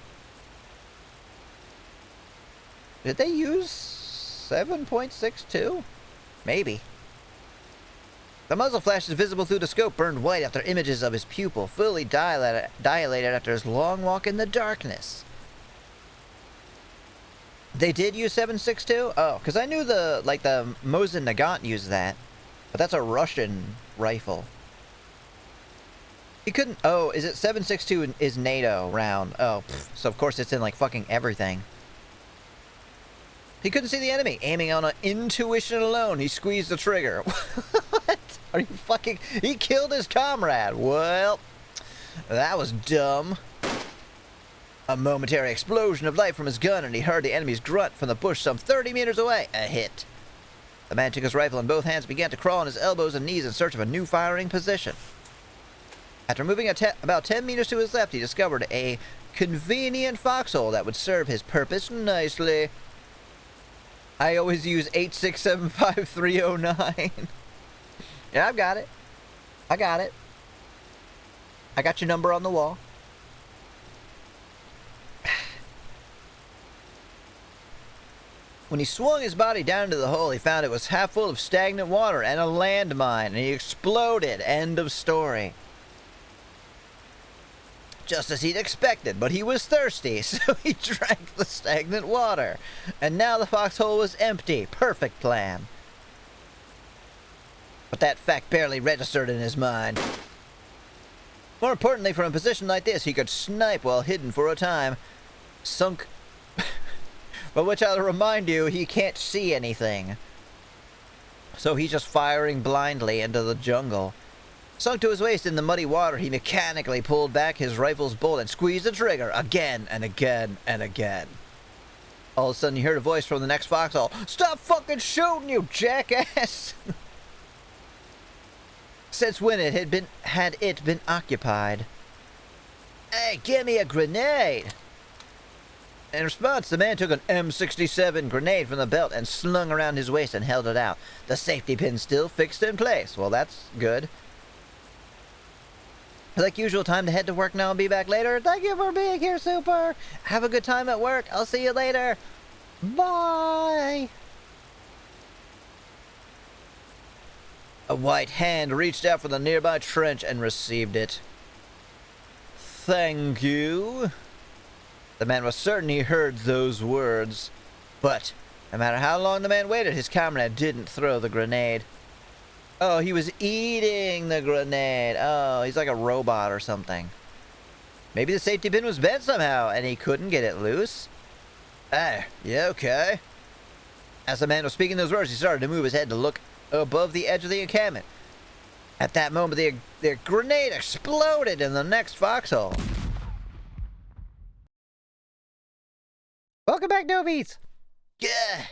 Did they use 7.62? Maybe. The muzzle flashes visible through the scope burned white after images of his pupil, fully dilated after his long walk in the darkness. They did use 7.62? Oh, because I knew the Mosin Nagant used that. But that's a Russian rifle. He couldn't... Oh, is it 7.62 is NATO round? Oh, so of course it's in, like, fucking everything. He couldn't see the enemy. Aiming on an intuition alone, he squeezed the trigger. What? Are you fucking... He killed his comrade. Well, that was dumb. A momentary explosion of light from his gun, and he heard the enemy's grunt from the bush some 30 meters away. A hit. The man took his rifle in both hands and began to crawl on his elbows and knees in search of a new firing position. After moving about 10 meters to his left, he discovered a convenient foxhole that would serve his purpose nicely. I always use 8675309. Yeah, I've got it. I got it. I got your number on the wall. When he swung his body down into the hole, he found it was half full of stagnant water and a landmine, and he exploded. End of story. Just as he'd expected, but he was thirsty, so he drank the stagnant water. And now the foxhole was empty. Perfect plan. But that fact barely registered in his mind. More importantly, from a position like this, he could snipe while hidden for a time. Sunk... But which I'll remind you, he can't see anything. So he's just firing blindly into the jungle. Sunk to his waist in the muddy water, he mechanically pulled back his rifle's bolt and squeezed the trigger again and again and again. All of a sudden you heard a voice from the next foxhole. Stop fucking shooting, you jackass! Since when had it been occupied? Hey, give me a grenade! In response, the man took an M67 grenade from the belt and slung around his waist and held it out. The safety pin still fixed in place. Well, that's good. Like usual, time to head to work now and be back later. Thank you for being here, Super. Have a good time at work. I'll see you later. Bye. A white hand reached out from the nearby trench and received it. Thank you. The man was certain he heard those words. But, no matter how long the man waited, his comrade didn't throw the grenade. Oh, he was eating the grenade. Oh, he's like a robot or something. Maybe the safety pin was bent somehow, and he couldn't get it loose. Hey, yeah, okay. As the man was speaking those words, he started to move his head to look above the edge of the encampment. At that moment, the grenade exploded in the next foxhole. Welcome back, Novies! Yeah!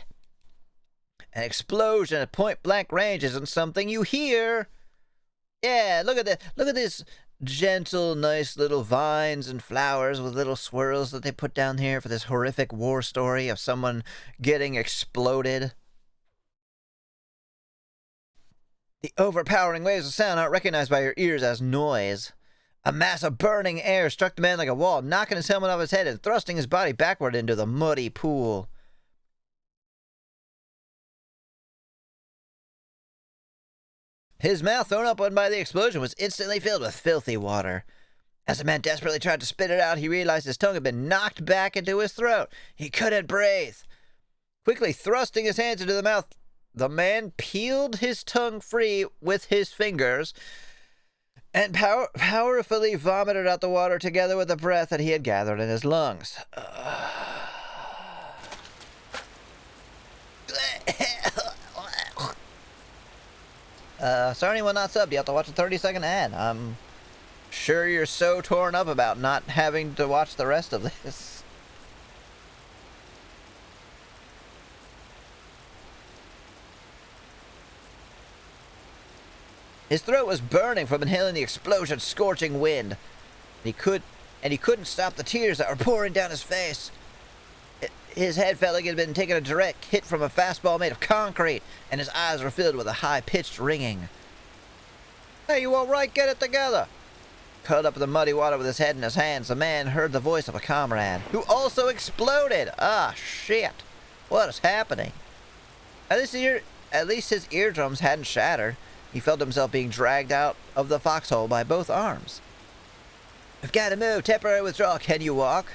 An explosion at point-blank range isn't something you hear. Yeah, look at that. Look at this gentle, nice little vines and flowers with little swirls that they put down here for this horrific war story of someone getting exploded. The overpowering waves of sound aren't recognized by your ears as noise. A mass of burning air struck the man like a wall, knocking his helmet off his head and thrusting his body backward into the muddy pool. His mouth, thrown open by the explosion, was instantly filled with filthy water. As the man desperately tried to spit it out, he realized his tongue had been knocked back into his throat. He couldn't breathe. Quickly thrusting his hands into the mouth, the man peeled his tongue free with his fingers and powerfully vomited out the water together with the breath that he had gathered in his lungs. Sorry anyone not subbed. You have to watch a 30-second ad. I'm sure you're so torn up about not having to watch the rest of this. His throat was burning from inhaling the explosion's scorching wind. He couldn't stop the tears that were pouring down his face. His head felt like it had been taking a direct hit from a fastball made of concrete, and his eyes were filled with a high-pitched ringing. Hey, you all right? Get it together! Curled up in the muddy water with his head in his hands, the man heard the voice of a comrade, who also exploded! Ah, shit! What is happening? At least his eardrums hadn't shattered. He felt himself being dragged out of the foxhole by both arms. I've got to move. Temporary withdrawal. Can you walk?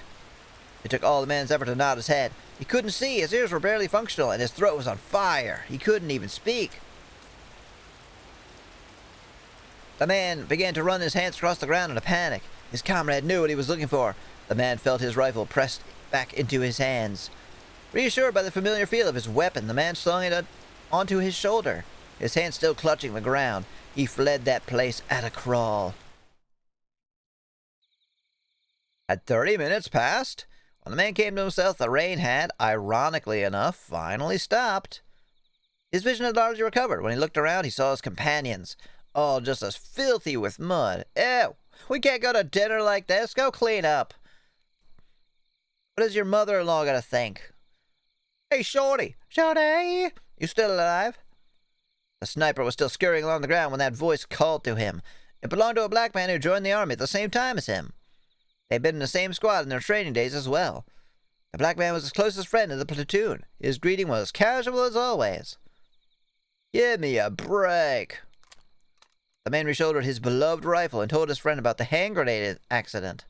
It took all the man's effort to nod his head. He couldn't see. His ears were barely functional, and his throat was on fire. He couldn't even speak. The man began to run his hands across the ground in a panic. His comrade knew what he was looking for. The man felt his rifle pressed back into his hands. Reassured by the familiar feel of his weapon, the man slung it onto his shoulder. His hand still clutching the ground, he fled that place at a crawl. Had 30 minutes passed? When the man came to himself, the rain had, ironically enough, finally stopped. His vision had largely recovered. When he looked around, he saw his companions, all just as filthy with mud. Ew! We can't go to dinner like this. Go clean up. What does your mother-in-law gotta think? Hey, Shorty! Shorty! You still alive? The sniper was still scurrying along the ground when that voice called to him. It belonged to a black man who joined the army at the same time as him. They'd been in the same squad in their training days as well. The black man was his closest friend in the platoon. His greeting was as casual as always. Give me a break. The man reshouldered his beloved rifle and told his friend about the hand grenade accident.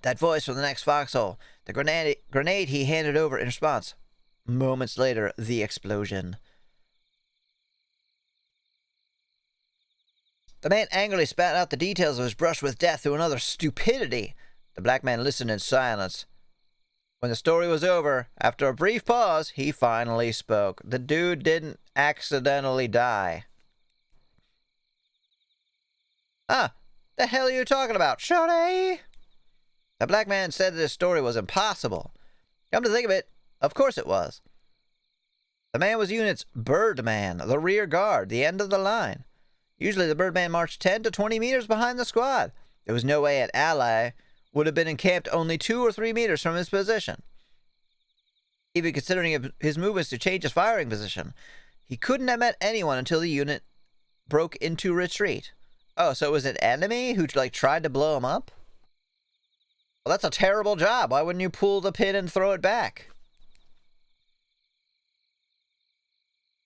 That voice from the next foxhole. The grenade he handed over in response. Moments later, the explosion. The man angrily spat out the details of his brush with death through another stupidity. The black man listened in silence. When the story was over, after a brief pause, he finally spoke. The dude didn't accidentally die. Ah, the hell are you talking about, Shorty? The black man said that his story was impossible. Come to think of it, of course it was. The man was unit's Birdman, the rear guard, the end of the line. Usually the Birdman marched 10 to 20 meters behind the squad. There was no way an ally would have been encamped only 2 or 3 meters from his position. Even considering his movements to change his firing position, he couldn't have met anyone until the unit broke into retreat. Oh, so it was an enemy who tried to blow him up? Well, that's a terrible job. Why wouldn't you pull the pin and throw it back?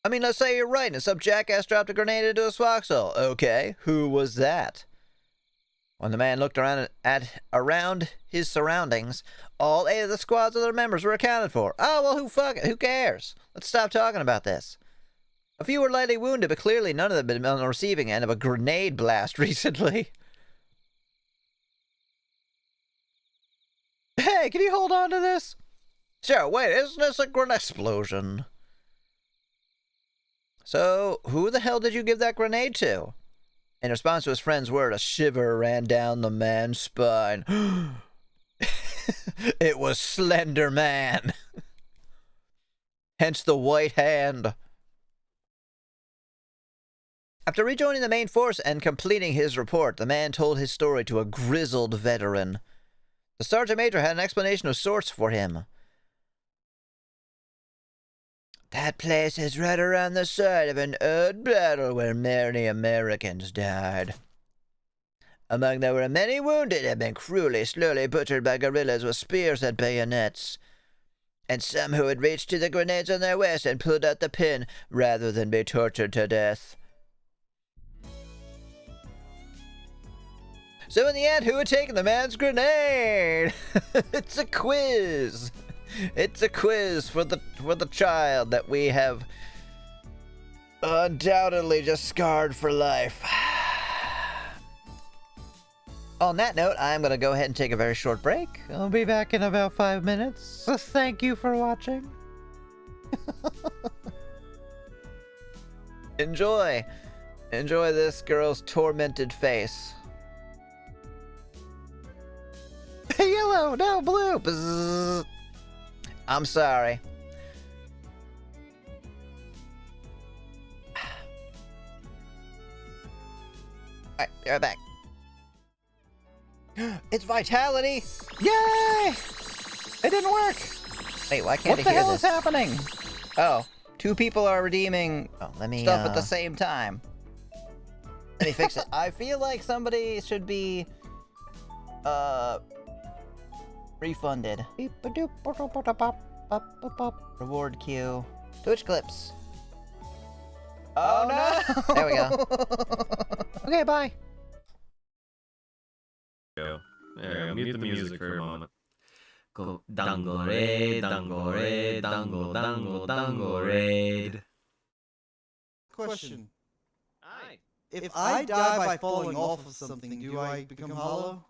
I mean, let's say you're right and some jackass dropped a grenade into a foxhole. Okay, who was that? When the man looked around his surroundings, all 8 of the squad's other members were accounted for. Oh, well, who cares? Let's stop talking about this. A few were lightly wounded, but clearly none of them had been on the receiving end of a grenade blast recently. Hey, can you hold on to this? Sure, wait, isn't this a grenade explosion? So, who the hell did you give that grenade to? In response to his friend's word, a shiver ran down the man's spine. It was Slender Man. Hence the white hand. After rejoining the main force and completing his report, the man told his story to a grizzled veteran. The sergeant major had an explanation of sorts for him. That place is right around the site of an old battle where many Americans died. Among them were many wounded and been cruelly, slowly butchered by guerrillas with spears and bayonets, and some who had reached to the grenades on their waist and pulled out the pin rather than be tortured to death. So in the end, who had taken the man's grenade? It's a quiz. It's a quiz for the child that we have undoubtedly just scarred for life. On that note, I'm gonna go ahead and take a very short break. I'll be back in about 5 minutes. Thank you for watching. Enjoy this girl's tormented face. Yellow, no, blue. Bzzz. I'm sorry. Alright, be right back. It's vitality! Yay! It didn't work! Wait, why can't I hear this? What the hell is happening? Oh, 2 people are redeeming stuff at the same time. Let me fix it. I feel like somebody should be refunded. Reward queue. Twitch clips. Oh no! There we go. Okay, bye. There, mute the music for a moment. Go dango raid, dango raid, dango dango dango raid. Question. Aye. If I die by falling off of something, do I become hollow?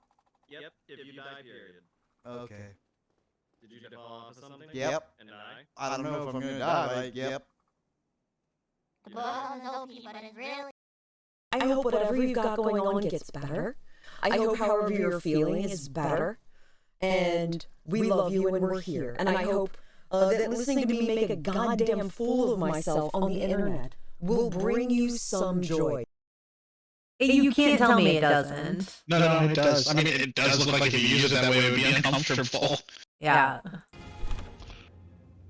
Yep, if you die, period. Okay. Did you fall off of something? Yep. And die? I don't know if I'm gonna die, but yep. I hope whatever you've got going on gets better. I hope however you're feeling is better. And we love you and we're here. And I hope that listening to me make a goddamn fool of myself on the internet will bring you some joy. You can't tell me it doesn't. No, it does. I mean, it does look like if you use it that way, it would be uncomfortable. Yeah.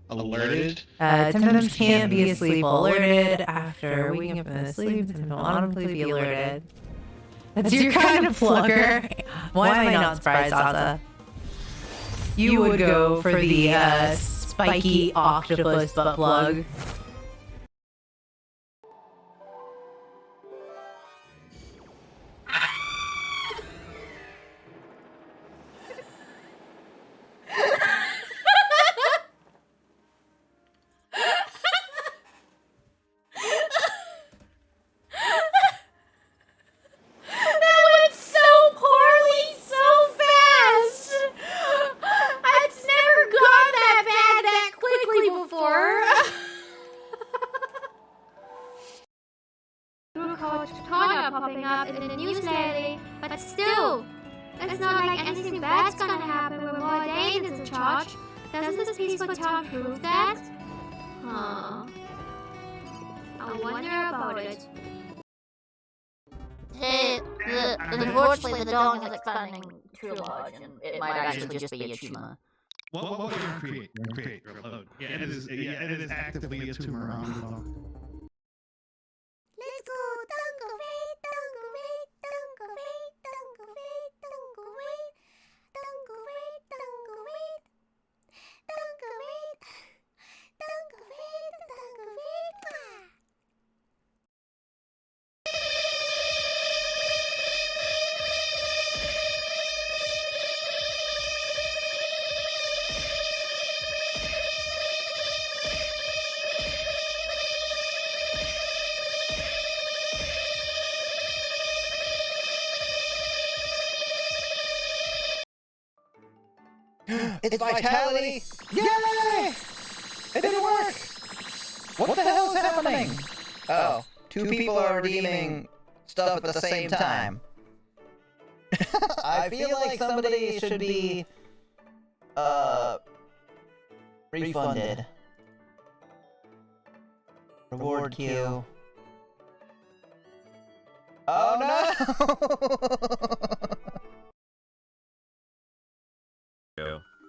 Alerted? Tempems can't be asleep while alerted. After waking up in a sleep, Tempems will automatically be alerted. That's your kind of plugger. Why am I not surprised, Asa? You would go for the spiky octopus butt plug. popping up in the news lately, but still, it's not like anything bad's gonna happen when Mordain is in charge. Doesn't this peaceful town prove that? Huh. I wonder about it. Unfortunately, the dog is expanding too large, and it might actually just be a tumor. What are you gonna create? You're gonna create reload. Yeah, it is actively a tumor on the dog. Let's go, Dango Raid, Dango Raid, Dango Raid, Dango Raid, Dango Raid, Dango Raid, Dango Raid, Dango Raid, Dango Raid, Dango Raid. It's vitality! Yay! It didn't work! What the hell is happening? Oh, two people are redeeming stuff at the same time. I feel like somebody should be, refunded. Reward queue. Oh no!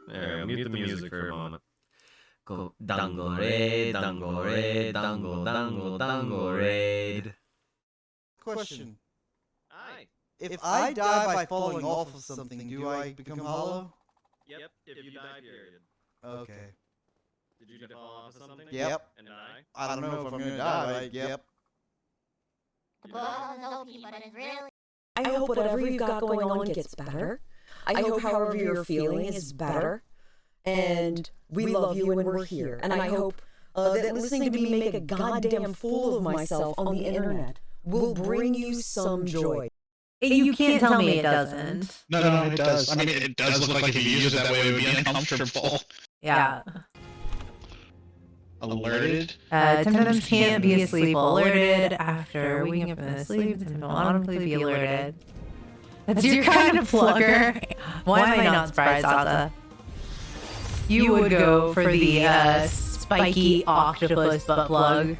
There, mute the music for a moment. Go dango raid, dango raid, dango dango dango raid. Question. Aye. If I die by falling off of something, do I become hollow? Yep, if you die, period. Okay. Did you fall off of something? Yep. And die? I don't know if I'm gonna die, but yep. The ball is OP, but it's really I hope whatever you've got going on gets better. I hope however you're feeling is better. And we love you and we're here. And I hope that listening to me make a goddamn fool of myself on the internet will bring you some joy. You can't tell me it doesn't. No, it does. I mean, it does look like if you use it that way, it would be uncomfortable. Yeah. Alerted? Tempems can't be asleep while alerted. After waking up in a sleep, Tempems will automatically be alerted. That's your kind of plugger. Why am I not surprised, Asa? You would go for the spiky octopus butt plug.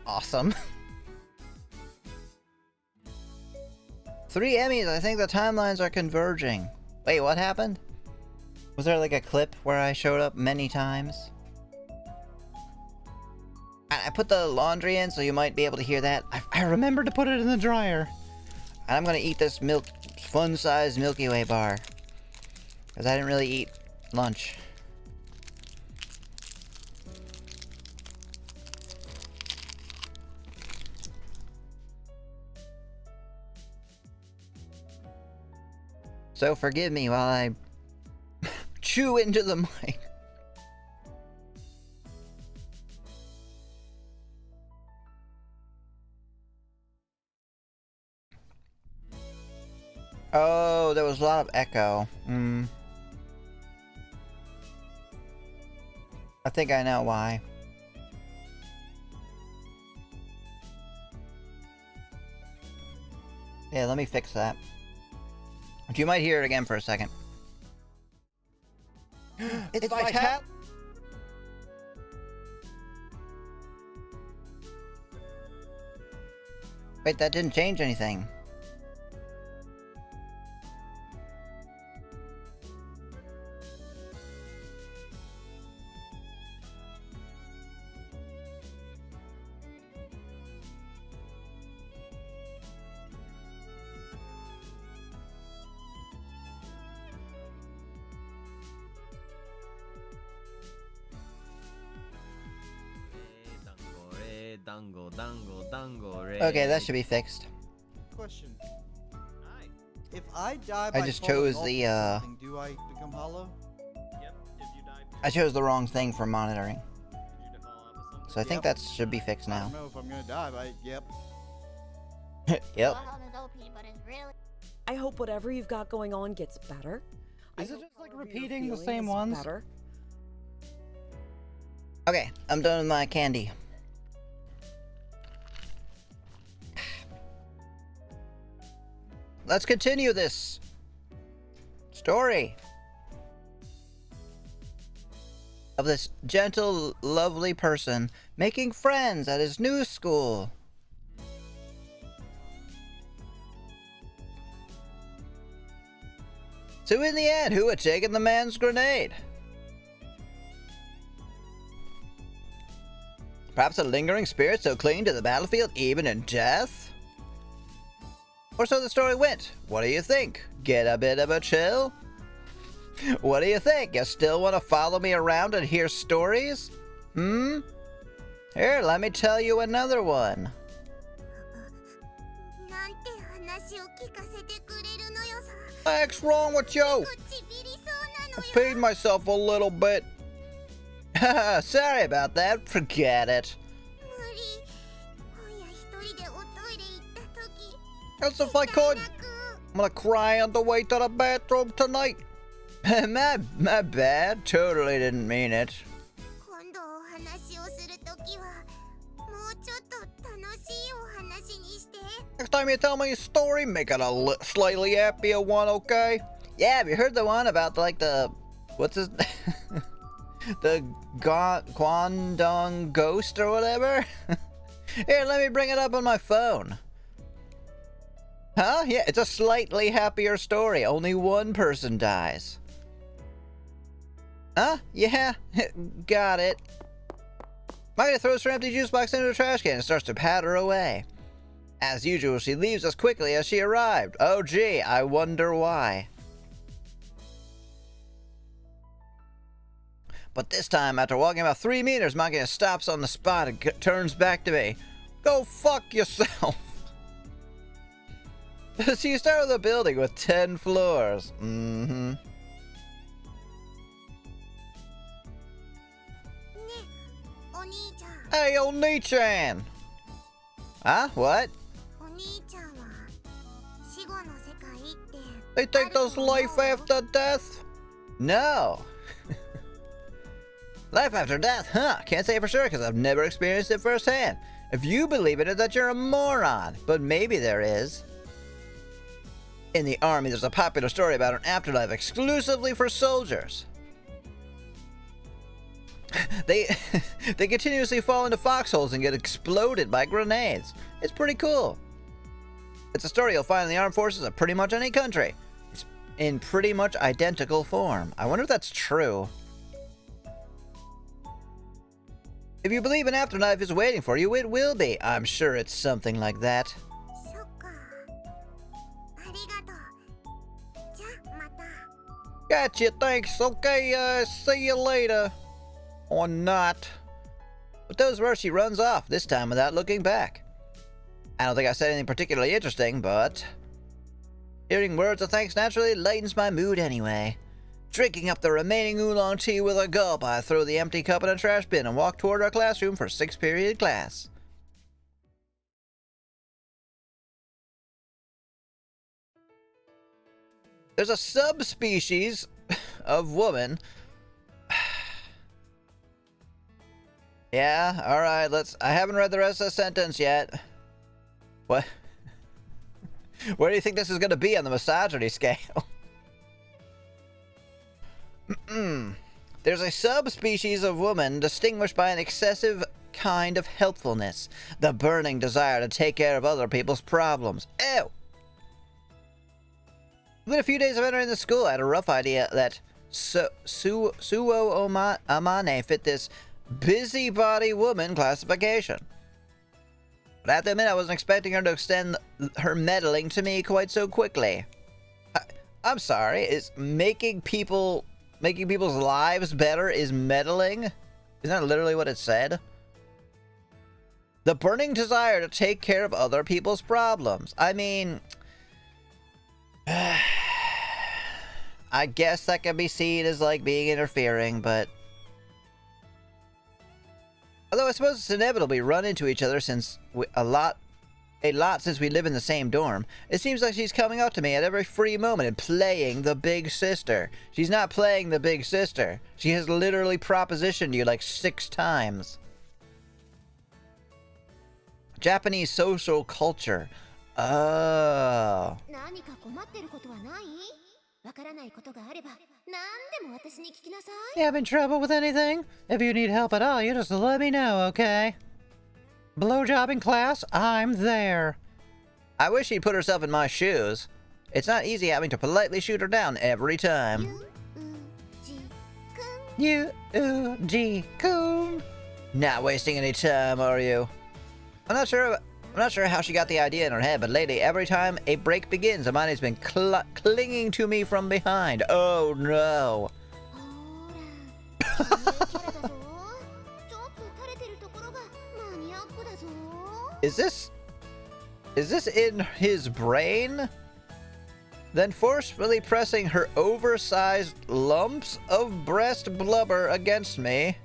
Awesome. 3 Emmys. I think the timelines are converging. Wait, what happened? Was there like a clip where I showed up many times? I put the laundry in, so you might be able to hear that. I remembered to put it in the dryer. And I'm gonna eat this fun-sized Milky Way bar. Because I didn't really eat lunch. So forgive me while I chew into the mic. Oh, there was a lot of echo. I think I know why. Yeah, let me fix that. You might hear it again for a second. It's Vital. Wait, that didn't change anything. Okay, that should be fixed. Question. If I die by I just falling chose off the of something, do I become hollow? Yep, if you die. I chose the wrong thing for monitoring. So I think Yep. that should be fixed I now. don't know if I'm gonna die, but yep. Yep. I hope whatever you've got going on gets better. Is I it hope just like however you're repeating the feeling same is ones? better. Okay, I'm done with my candy. Let's continue this story of this gentle, lovely person making friends at his new school. So in the end, who had taken the man's grenade? Perhaps a lingering spirit so clinging to the battlefield even in death? Or so the story went. What do you think? Get a bit of a chill? What do you think? You still want to follow me around and hear stories? Here, let me tell you another one. What's wrong with you? I peed myself a little bit. Sorry about that. Forget it. As if I could. I'm gonna cry on the way to the bathroom tonight. my bad. Totally didn't mean it. Next time you tell me a story, make it a slightly happier one, okay? Yeah, have you heard the one about what's his the Guangdong ghost or whatever? Here, let me bring it up on my phone. Huh? Yeah, it's a slightly happier story. Only one person dies. Huh? Yeah, got it. Maggie throws her empty juice box into the trash can and starts to patter away. As usual, she leaves as quickly as she arrived. Oh gee, I wonder why. But this time, after walking about 3 meters, Makina stops on the spot and turns back to me. Go fuck yourself. So you start with a building with 10 floors. Mm-hmm. Hey, Oni-chan! Huh? What? They think there's life after death? No. Life after death? Huh. Can't say for sure because I've never experienced it firsthand. If you believe in it, that you're a moron. But maybe there is. In the army, there's a popular story about an afterlife exclusively for soldiers. They continuously fall into foxholes and get exploded by grenades. It's pretty cool. It's a story you'll find in the armed forces of pretty much any country. It's in pretty much identical form. I wonder if that's true. If you believe an afterlife is waiting for you, it will be. I'm sure it's something like that. Gotcha, thanks. Okay, see you later. Or not. With those words, she runs off, this time without looking back. I don't think I said anything particularly interesting, but hearing words of thanks naturally lightens my mood anyway. Drinking up the remaining oolong tea with a gulp, I throw the empty cup in a trash bin and walk toward our classroom for 6th period class. There's a subspecies of woman. Yeah, alright, I haven't read the rest of the sentence yet. What? Where do you think this is going to be on the misogyny scale? There's a subspecies of woman distinguished by an excessive kind of helpfulness, the burning desire to take care of other people's problems. Ew! Within a few days of entering the school, I had a rough idea that Suo Amane fit this busybody woman classification. But I have to admit, I wasn't expecting her to extend her meddling to me quite so quickly. I'm sorry, is making people's lives better is meddling? Isn't that literally what it said? The burning desire to take care of other people's problems. I mean, I guess that can be seen as like being interfering, but although I suppose it's inevitable we run into each other since a lot since we live in the same dorm. It seems like she's coming up to me at every free moment and playing the big sister. She's not playing the big sister. She has literally propositioned you like 6 times. Japanese social culture. Oh. You having trouble with anything? If you need help at all, you just let me know, okay? Blowjob in class? I'm there. I wish she'd put herself in my shoes. It's not easy having to politely shoot her down every time. Coon. Not wasting any time, are you? I'm not sure how she got the idea in her head, but lately, every time a break begins, Amani's been clinging to me from behind. Oh no. Is this in his brain? Then forcefully pressing her oversized lumps of breast blubber against me,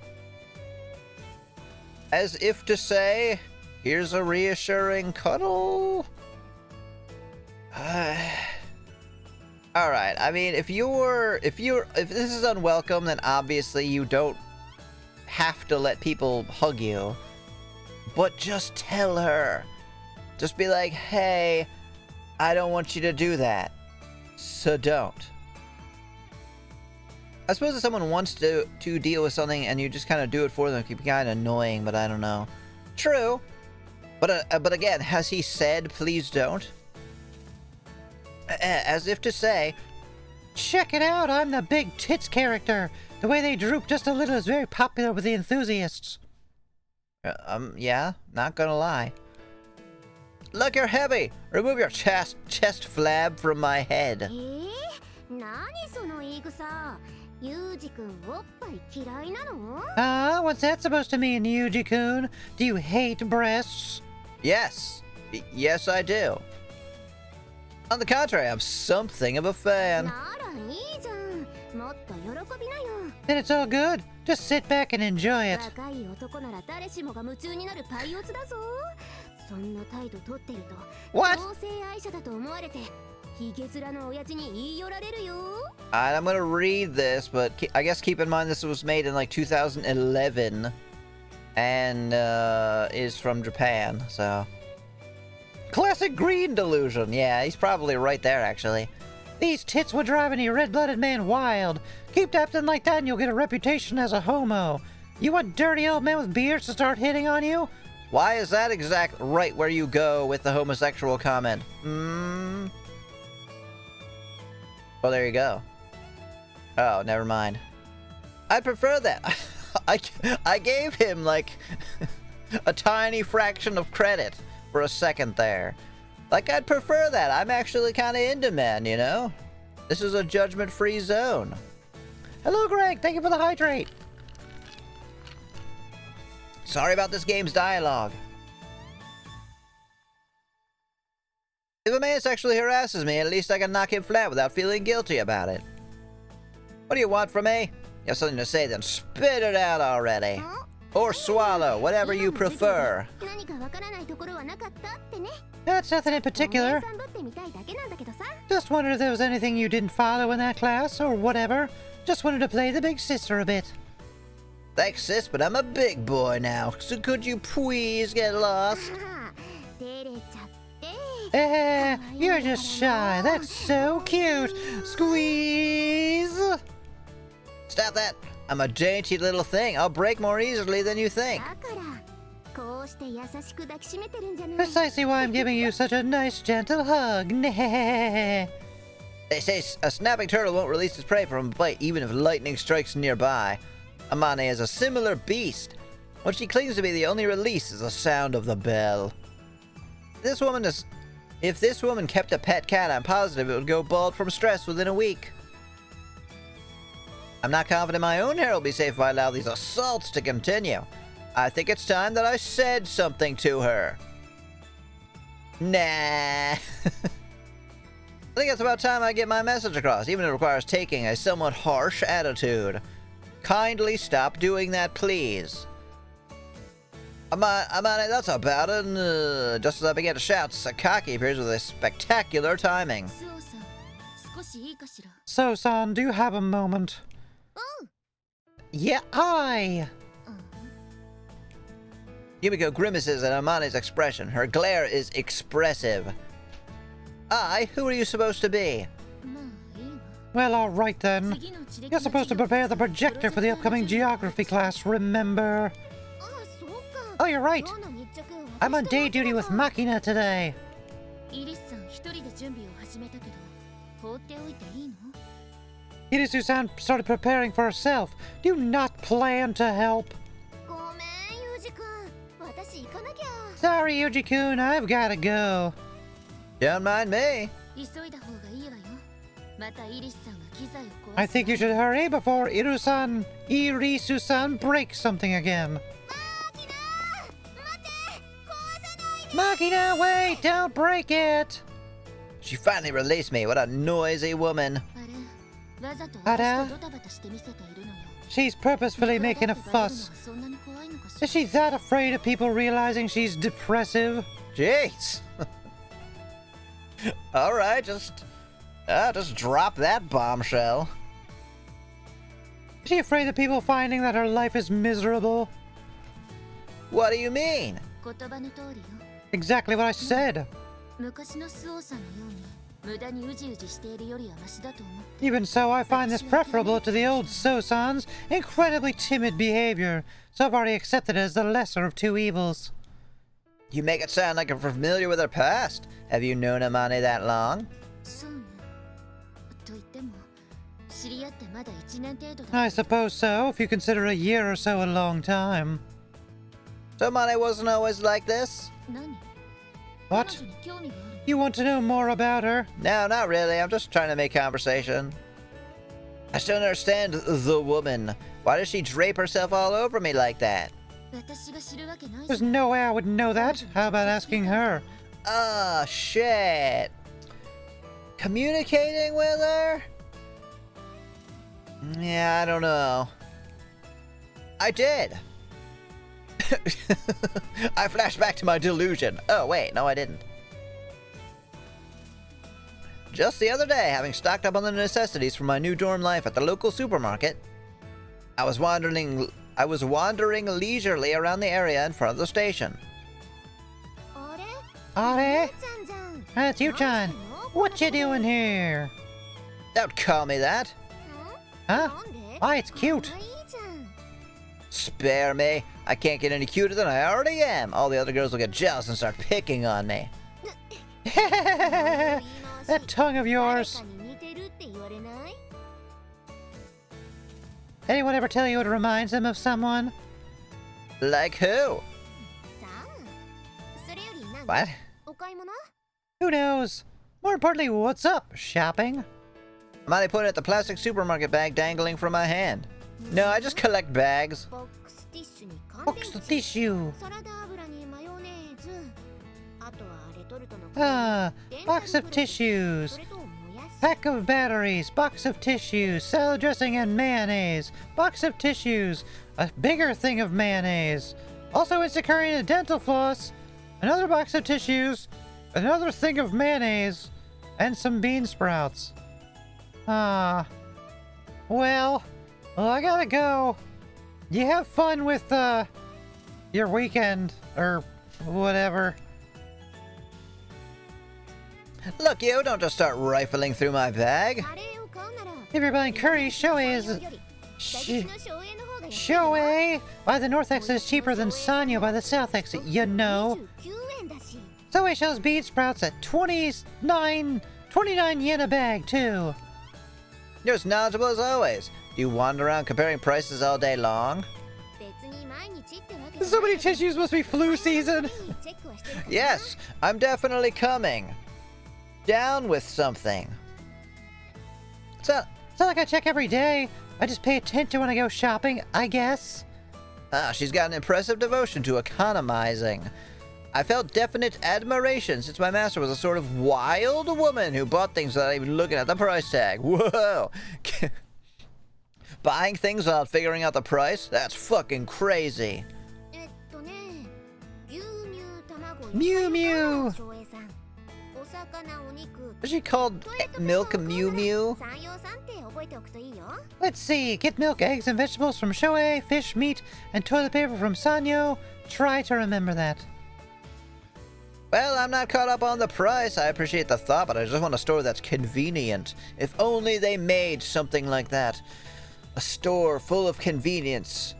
as if to say, here's a reassuring cuddle. Alright, I mean, if this is unwelcome, then obviously you don't have to let people hug you. But just tell her. Just be like, hey, I don't want you to do that. So don't. I suppose if someone wants to deal with something and you just kind of do it for them, it can be kind of annoying, but I don't know. True. But again, has he said, please don't? As if to say, check it out, I'm the big tits character. The way they droop just a little is very popular with the enthusiasts. Yeah, not gonna lie. Look, you're heavy! Remove your chest flab from my head. 何その言い草。ユージ君おっぱい嫌いなの？ What's that supposed to mean, Yuji-kun? Do you hate breasts? Yes. Yes, I do. On the contrary, I'm something of a fan. ならいいじゃん。もっと喜びなよ。 Then it's all good. Just sit back and enjoy it. 若い男なら誰しもが夢中になるパイオツだぞ。そんな態度取ってると What? 同性愛者だと思われてヒゲ面の親父に言い寄られるよ。 Alright, I'm gonna read this, but I guess keep in mind this was made in like 2011 and is from Japan, so. Classic green delusion. Yeah, he's probably right there, actually. These tits would drive any red-blooded man wild. Keep acting like that and you'll get a reputation as a homo. You want dirty old men with beards to start hitting on you? Why is that exact right where you go with the homosexual comment? Well, there you go. Oh, never mind. I'd prefer that. I gave him, like, a tiny fraction of credit for a second there. Like, I'd prefer that. I'm actually kind of into men, you know? This is a judgment-free zone. Hello, Greg. Thank you for the hydrate. Sorry about this game's dialogue. If a man sexually harasses me, at least I can knock him flat without feeling guilty about it. What do you want from me? You have something to say, then spit it out already. Or swallow, whatever you prefer. That's nothing in particular. Just wondered if there was anything you didn't follow in that class, or whatever. Just wanted to play the big sister a bit. Thanks, sis, but I'm a big boy now, so could you please get lost? You're just shy. That's so cute. Squeeze! Stop that. I'm a dainty little thing. I'll break more easily than you think. Precisely why I'm giving you such a nice, gentle hug. They say a snapping turtle won't release its prey from a bite even if lightning strikes nearby. Amane is a similar beast. What she claims to be the only release is the sound of the bell. If this woman kept a pet cat, I'm positive it would go bald from stress within a week. I'm not confident my own hair will be safe if I allow these assaults to continue. I think it's time that I said something to her. Nah. I think it's about time I get my message across, even if it requires taking a somewhat harsh attitude. Kindly stop doing that, please. Amane, that's about it. Just as I began to shout, Sakaki appears with a spectacular timing. So-san, do you have a moment? Yeah, Yumiko grimaces at Amane's expression. Her glare is expressive. Who are you supposed to be? Well, alright then. You're supposed to prepare the projector for the upcoming geography class, remember? Oh, you're right. I'm on day duty with Makina today. Irisu-san started preparing for herself. Do you not plan to help? Sorry, Yuji-kun, I've gotta go. Don't mind me. I think you should hurry before Irisu-san breaks something again. Makina, wait! Don't break it! She finally released me. What a noisy woman. Ada? She's purposefully making a fuss. Is she that afraid of people realizing she's depressive? Jeez. Alright, just drop that bombshell. Is she afraid of people finding that her life is miserable? What do you mean? Exactly what I said. Even so, I find this preferable to the old So-san's incredibly timid behavior, so I've already accepted it as the lesser of two evils. You make it sound like you're familiar with her past. Have you known Amane that long? I suppose so, if you consider a year or so a long time. So Amane wasn't always like this? What? You want to know more about her? No, not really. I'm just trying to make conversation. I still don't understand the woman. Why does she drape herself all over me like that? There's no way I would know that. How about asking her? Ah, shit. Communicating with her? Yeah, I don't know. I did. I flashed back to my delusion. Oh, wait, no, I didn't. Just the other day, having stocked up on the necessities for my new dorm life at the local supermarket, I was wandering leisurely around the area in front of the station. Are? That's you, Chan. What you doing here? Don't call me that. Huh? Why, it's cute. Spare me. I can't get any cuter than I already am. All the other girls will get jealous and start picking on me. That tongue of yours. Anyone ever tell you it reminds them of someone? Like who? What? Who knows? More importantly, what's up? Shopping? I'm only pointing at the plastic supermarket bag dangling from my hand. No, I just collect bags. Box of tissue. Box of tissues. Pack of batteries. Box of tissues. Salad dressing and mayonnaise. Box of tissues. A bigger thing of mayonnaise. Also instant curry and dental floss. Another box of tissues. Another thing of mayonnaise. And some bean sprouts. Well, I gotta go. You have fun with, your weekend, or whatever. Look, you don't just start rifling through my bag. If you're buying curry, Shoei is... Shoei? By the north exit is cheaper than Sanyo by the south exit, you know. Zoe sells bean sprouts at 29 yen a bag, too. You're as knowledgeable as always. Do you wander around comparing prices all day long? So many tissues must be flu season. Yes, I'm definitely coming. Down with something. It's not like I check every day. I just pay attention when I go shopping, I guess. She's got an impressive devotion to economizing. I felt definite admiration since my master was a sort of wild woman who bought things without even looking at the price tag. Whoa! Buying things without figuring out the price? That's fucking crazy. Mew Mew! Is she called Milk Mew Mew? Let's see. Get milk, eggs, and vegetables from Shoei, fish, meat, and toilet paper from Sanyo. Try to remember that. Well, I'm not caught up on the price. I appreciate the thought, but I just want a store that's convenient. If only they made something like that. A store full of convenience.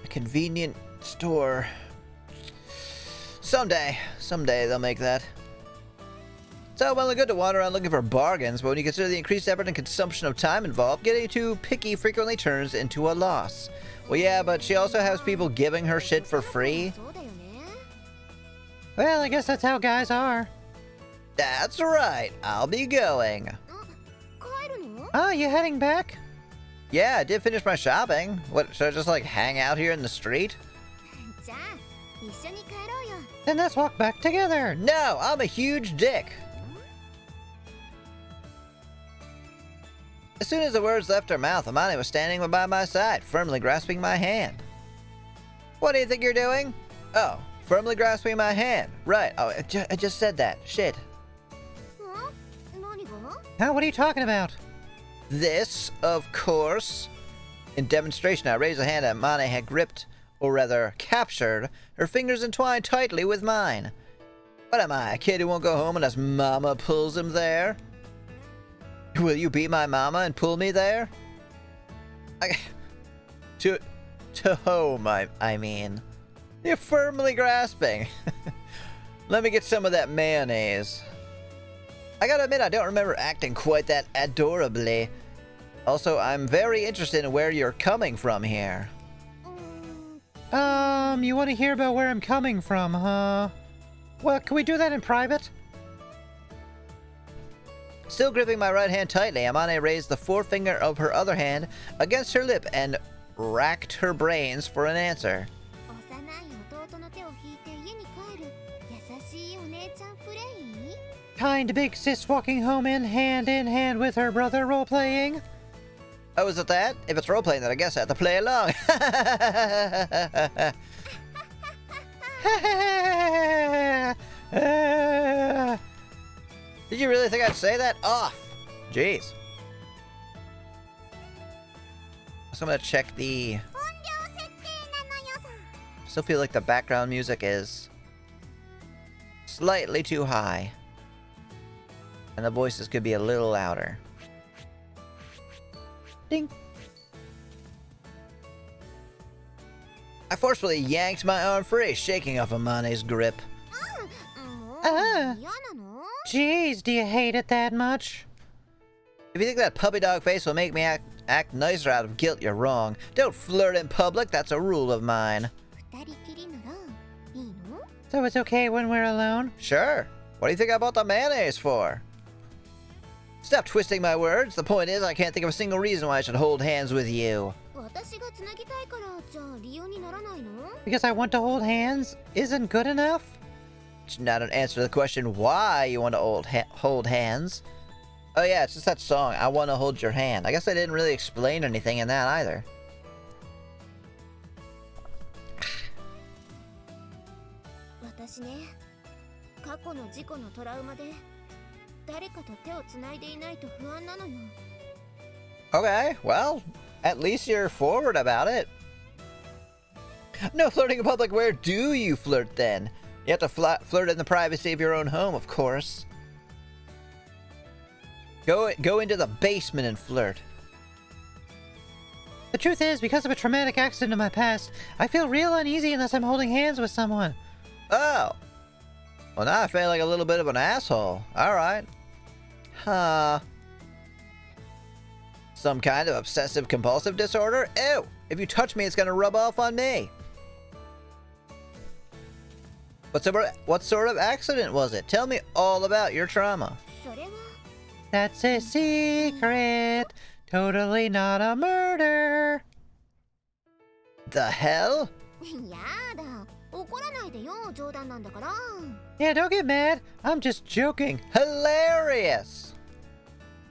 A convenient store. Someday they'll make that. It's all well and good to wander around looking for bargains, but when you consider the increased effort and consumption of time involved, getting too picky frequently turns into a loss. Well, yeah, but she also has people giving her shit for free. Well, I guess that's how guys are. That's right. I'll be going. Oh, you heading back? Yeah, I did finish my shopping. What, should I just, like, hang out here in the street? Then let's walk back together. No, I'm a huge dick. As soon as the words left her mouth, Amane was standing by my side, firmly grasping my hand. What do you think you're doing? Oh, firmly grasping my hand. Right, oh, I just said that. Shit. Huh? What are you talking about? This, of course. In demonstration, I raised a hand that Amane had gripped, or rather, captured, her fingers entwined tightly with mine. What am I, a kid who won't go home unless Mama pulls him there? Will you be my mama and pull me there? To home, I mean. You're firmly grasping. Let me get some of that mayonnaise. I gotta admit, I don't remember acting quite that adorably. Also, I'm very interested in where you're coming from here. You want to hear about where I'm coming from, huh? Well, can we do that in private? Still gripping my right hand tightly, Amane raised the forefinger of her other hand against her lip and racked her brains for an answer. Kind big sis walking home in hand with her brother role-playing? Oh, is it that? If it's role-playing, then I guess I have to play along. Did you really think I'd say that? Off! Jeez. So I'm gonna check the... Still feel like the background music is slightly too high. And the voices could be a little louder. Ding! I forcefully yanked my arm free, shaking off Amane's grip. Jeez, do you hate it that much? If you think that puppy dog face will make me act nicer out of guilt, you're wrong. Don't flirt in public, that's a rule of mine. So it's okay when we're alone? Sure. What do you think I bought the mayonnaise for? Stop twisting my words. The point is, I can't think of a single reason why I should hold hands with you. Because I want to hold hands isn't good enough? It's not an answer to the question why you want to hold hands. Oh yeah, it's just that song, I Want to Hold Your Hand. I guess I didn't really explain anything in that either. Okay, well, at least you're forward about it. No flirting in public, where do you flirt then? You have to flirt in the privacy of your own home, of course. Go into the basement and flirt. The truth is, because of a traumatic accident in my past, I feel real uneasy unless I'm holding hands with someone. Oh. Well, now I feel like a little bit of an asshole. Alright. Huh. Some kind of obsessive-compulsive disorder? Ew! If you touch me, it's gonna rub off on me. What sort of accident was it? Tell me all about your trauma. That's a secret. Totally not a murder. The hell? Yeah, don't get mad. I'm just joking. Hilarious!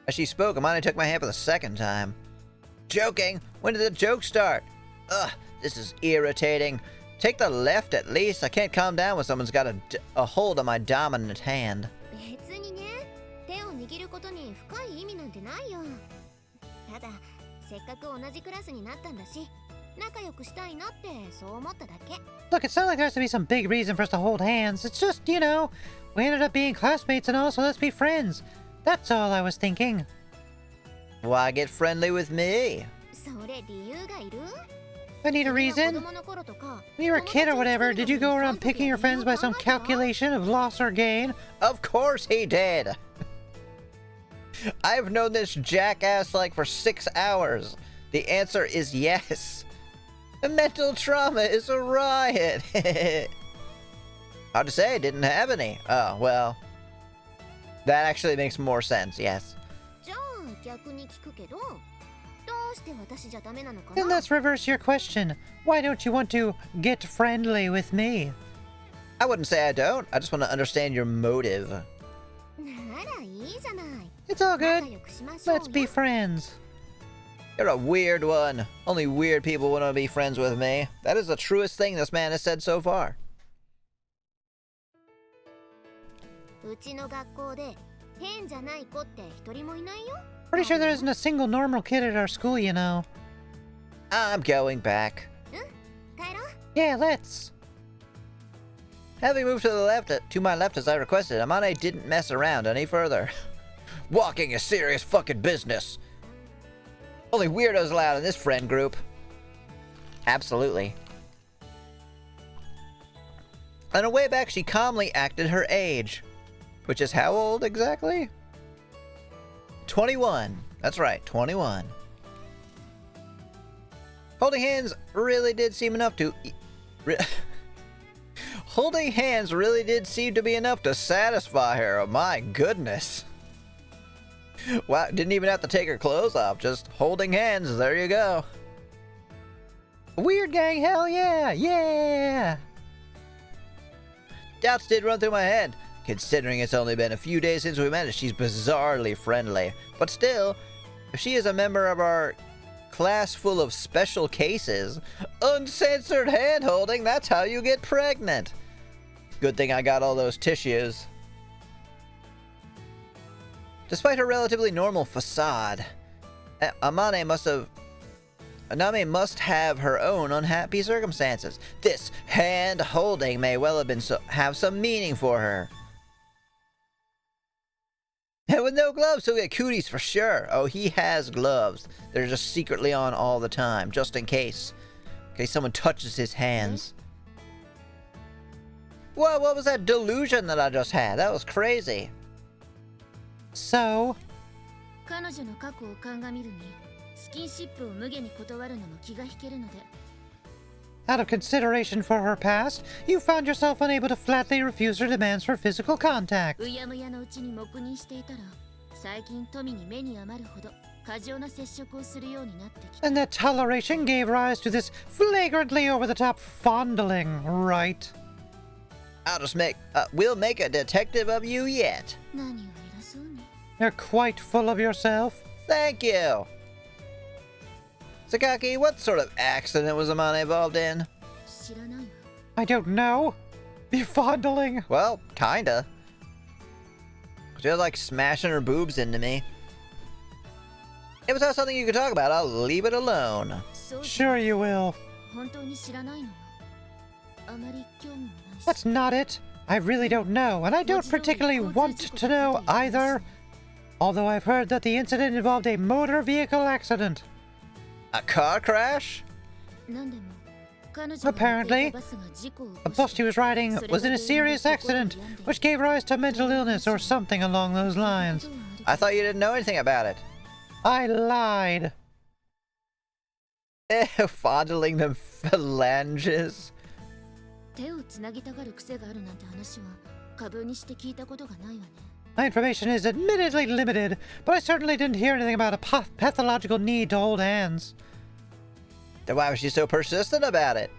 As she spoke, Amani took my hand for the second time. Joking? When did the joke start? Ugh, this is irritating. Take the left at least. I can't calm down when someone's got a hold on my dominant hand. Look, it's not like there has to be some big reason for us to hold hands. It's just, you know, we ended up being classmates and all, so let's be friends. That's all I was thinking. Why get friendly with me? I need a reason. When you were a kid or whatever, did you go around picking your friends by some calculation of loss or gain? Of course he did! I've known this jackass like for 6 hours. The answer is yes. The mental trauma is a riot. Hard to say, I didn't have any. Oh, well. That actually makes more sense, yes. Then let's reverse your question. Why don't you want to get friendly with me? I wouldn't say I don't. I just want to understand your motive. It's all good. Let's be friends. You're a weird one. Only weird people want to be friends with me. That is the truest thing this man has said so far. Pretty sure there isn't a single normal kid at our school, you know. I'm going back. Yeah, let's. Having moved to the left, to my left as I requested, Amane didn't mess around any further. Walking is serious fucking business. Only weirdos allowed in this friend group. Absolutely. On her way back, she calmly acted her age. Which is how old exactly? 21. That's right, 21. Holding hands really did seem enough to... Holding hands really did seem to be enough to satisfy her. Oh my goodness. Wow, didn't even have to take her clothes off. Just holding hands. There you go. Weird gang, hell yeah. Yeah. Doubts did run through my head. Considering it's only been a few days since we met, she's bizarrely friendly. But still, if she is a member of our class full of special cases, uncensored hand-holding, that's how you get pregnant. Good thing I got all those tissues. Despite her relatively normal facade, Amane must have her own unhappy circumstances. This hand-holding may well have some meaning for her. And with no gloves, he'll get cooties for sure. Oh, he has gloves. They're just secretly on all the time, just in case. In case someone touches his hands. Whoa, what was that delusion that I just had? That was crazy. So? Out of consideration for her past, you found yourself unable to flatly refuse her demands for physical contact. And that toleration gave rise to this flagrantly over-the-top fondling, right? We'll make a detective of you yet. You're quite full of yourself. Thank you. Sakaki, what sort of accident was Amane involved in? I don't know. You fondling? Well, kinda. She was like smashing her boobs into me. If it's not something you can talk about, I'll leave it alone. Sure you will. That's not it. I really don't know, and I don't particularly want to know either. Although I've heard that the incident involved a motor vehicle accident. A car crash? Apparently, a bus she was riding was in a serious accident, which gave rise to mental illness or something along those lines. I thought you didn't know anything about it. I lied. Fondling them phalanges. My information is admittedly limited, but I certainly didn't hear anything about a pathological need to hold hands. Then why was she so persistent about it?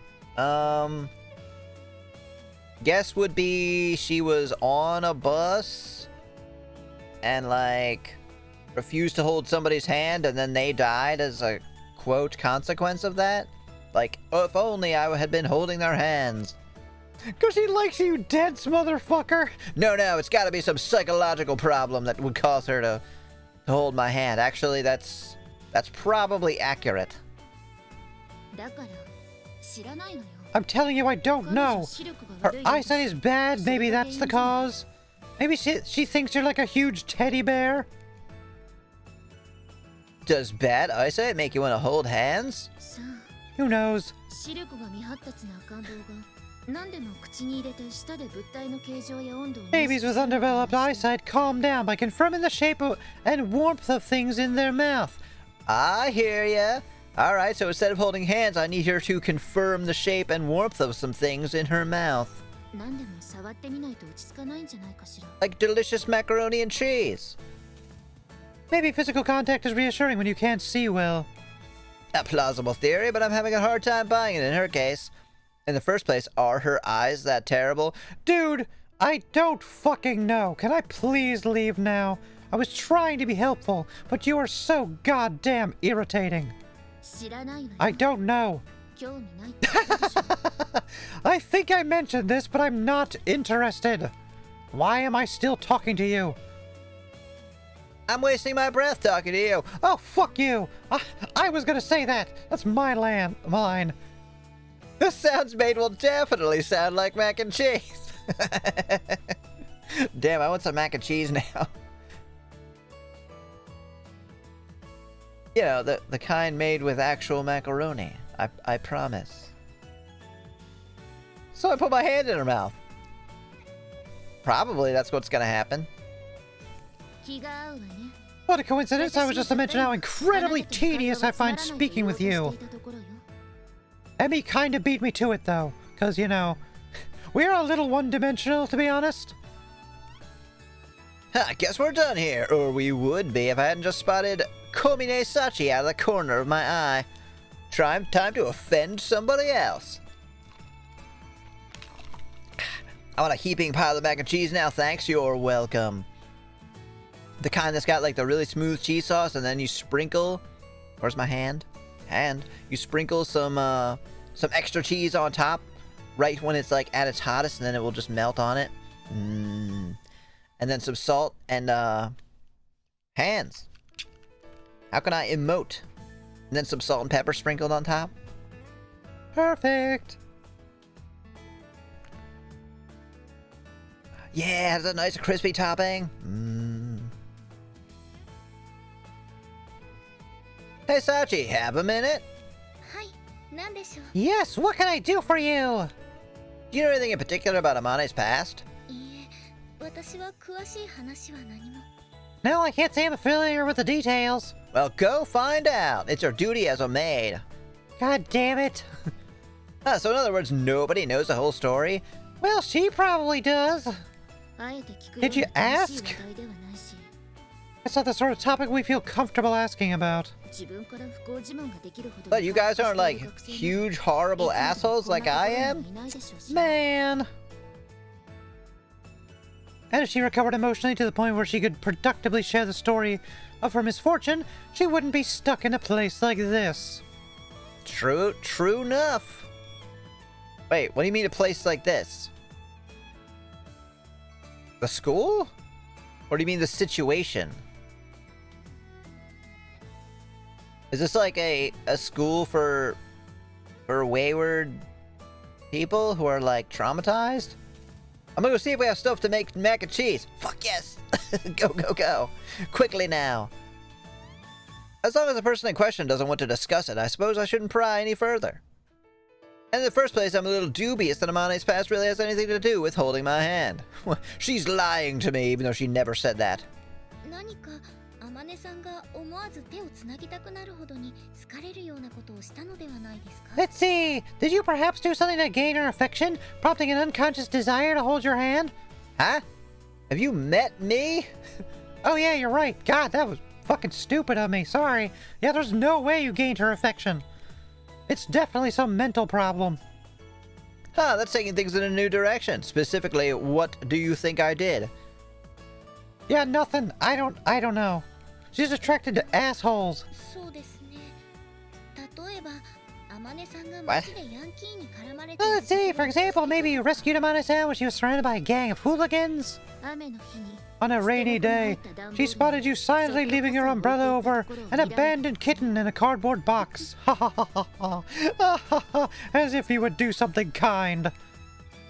Guess would be she was on a bus and, like, refused to hold somebody's hand and then they died as a, quote, consequence of that? Like, oh, if only I had been holding their hands. 'Cause he likes you, dense motherfucker. No, it's gotta be some psychological problem that would cause her to hold my hand. Actually, that's probably accurate. I'm telling you, I don't know. Her eyesight is bad, maybe that's the cause. Maybe she thinks you're like a huge teddy bear. Does bad eyesight make you want to hold hands? Who knows? Babies with undeveloped eyesight calm down by confirming the shape and warmth of things in their mouth. I hear ya. Alright, so instead of holding hands, I need her to confirm the shape and warmth of some things in her mouth. Like delicious macaroni and cheese. Maybe physical contact is reassuring when you can't see well. A plausible theory, but I'm having a hard time buying it in her case. In the first place, are her eyes that terrible? Dude, I don't fucking know. Can I please leave now? I was trying to be helpful, but you are so goddamn irritating. I don't know. I think I mentioned this, but I'm not interested. Why am I still talking to you? I'm wasting my breath talking to you. Oh, fuck you. I was gonna say that. That's mine. The sounds made will definitely sound like mac and cheese. Damn, I want some mac and cheese now. You know, the kind made with actual macaroni. I promise. So I put my hand in her mouth. Probably that's what's gonna happen. What a coincidence. I was just to mention how incredibly tedious I find speaking with you. Emmy kinda beat me to it though, 'cause, you know, we're a little one-dimensional, to be honest. I guess we're done here, or we would be if I hadn't just spotted Komine Sachi out of the corner of my eye. Time to offend somebody else. I want a heaping pile of mac and cheese now, thanks. You're welcome. The kind that's got like the really smooth cheese sauce, and then you sprinkle. Where's my hand? You sprinkle some extra cheese on top, right when it's like at its hottest, and then it will just melt on it. And then some salt and hands. How can I emote? And then some salt and pepper sprinkled on top. Perfect. Yeah, it's a nice crispy topping. Hey, Sachi, have a minute? Yes, what can I do for you? Do you know anything in particular about Amane's past? No, I can't say I'm familiar with the details. Well, go find out. It's your duty as a maid. God damn it. So in other words, nobody knows the whole story? Well, she probably does. Did you ask? That's not the sort of topic we feel comfortable asking about. But you guys aren't like huge, horrible assholes like I am? Man. And if she recovered emotionally to the point where she could productively share the story of her misfortune, she wouldn't be stuck in a place like this. True enough. Wait, what do you mean a place like this? The school? Or do you mean the situation? Is this like a school for wayward people who are like traumatized? I'm gonna go see if we have stuff to make mac and cheese. Fuck yes! Go. Quickly now. As long as the person in question doesn't want to discuss it, I suppose I shouldn't pry any further. And in the first place, I'm a little dubious that Amane's past really has anything to do with holding my hand. She's lying to me, even though she never said that. Let's see. Did you perhaps do something to gain her affection, prompting an unconscious desire to hold your hand? Huh? Have you met me? Oh yeah, you're right. God, that was fucking stupid of me. Sorry. Yeah, there's no way you gained her affection. It's definitely some mental problem. That's taking things in a new direction. Specifically, what do you think I did? Yeah, nothing. I don't know. She's attracted to assholes. What? Well, let's see. For example, maybe you rescued Amane-san when she was surrounded by a gang of hooligans. On a rainy day, she spotted you silently leaving your umbrella over an abandoned kitten in a cardboard box. Ha ha ha ha ha. As if you would do something kind.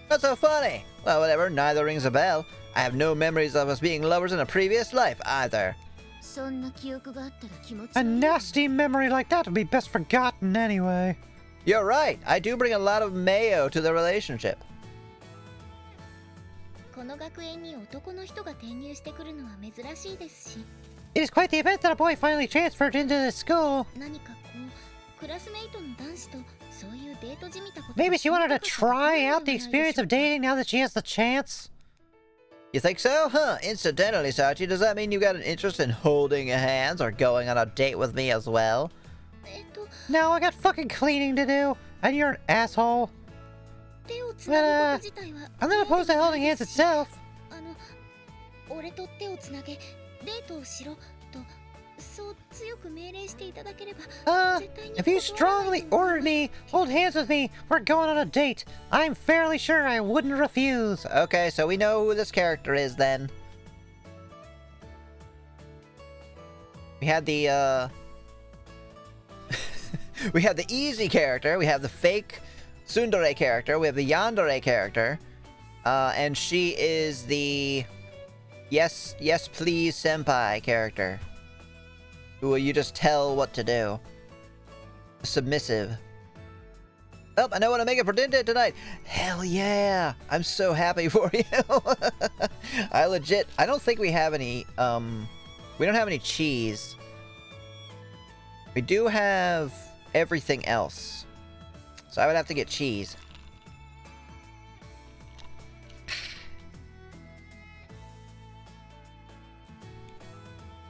That's so funny. Well, whatever. Neither rings a bell. I have no memories of us being lovers in a previous life, either. A nasty memory like that would be best forgotten anyway. You're right. I do bring a lot of mayo to the relationship. It is quite the event that a boy finally transferred into the school. Maybe she wanted to try out the experience of dating now that she has the chance. You think so? Incidentally, Sachi, does that mean you got an interest in holding hands or going on a date with me as well? No, I got fucking cleaning to do, and you're an asshole. But, I'm not opposed to holding hands itself. If you strongly ordered me, hold hands with me, we're going on a date. I'm fairly sure I wouldn't refuse. Okay, so we know who this character is then. We had the, we have the easy character, we have the fake tsundere character, we have the yandere character, and she is the yes please senpai character, who you just tell what to do. Submissive. Oh, I know what I'm making for dinner tonight. Hell yeah! I'm so happy for you. I don't think we have any, we don't have any cheese. We do have everything else. So I would have to get cheese.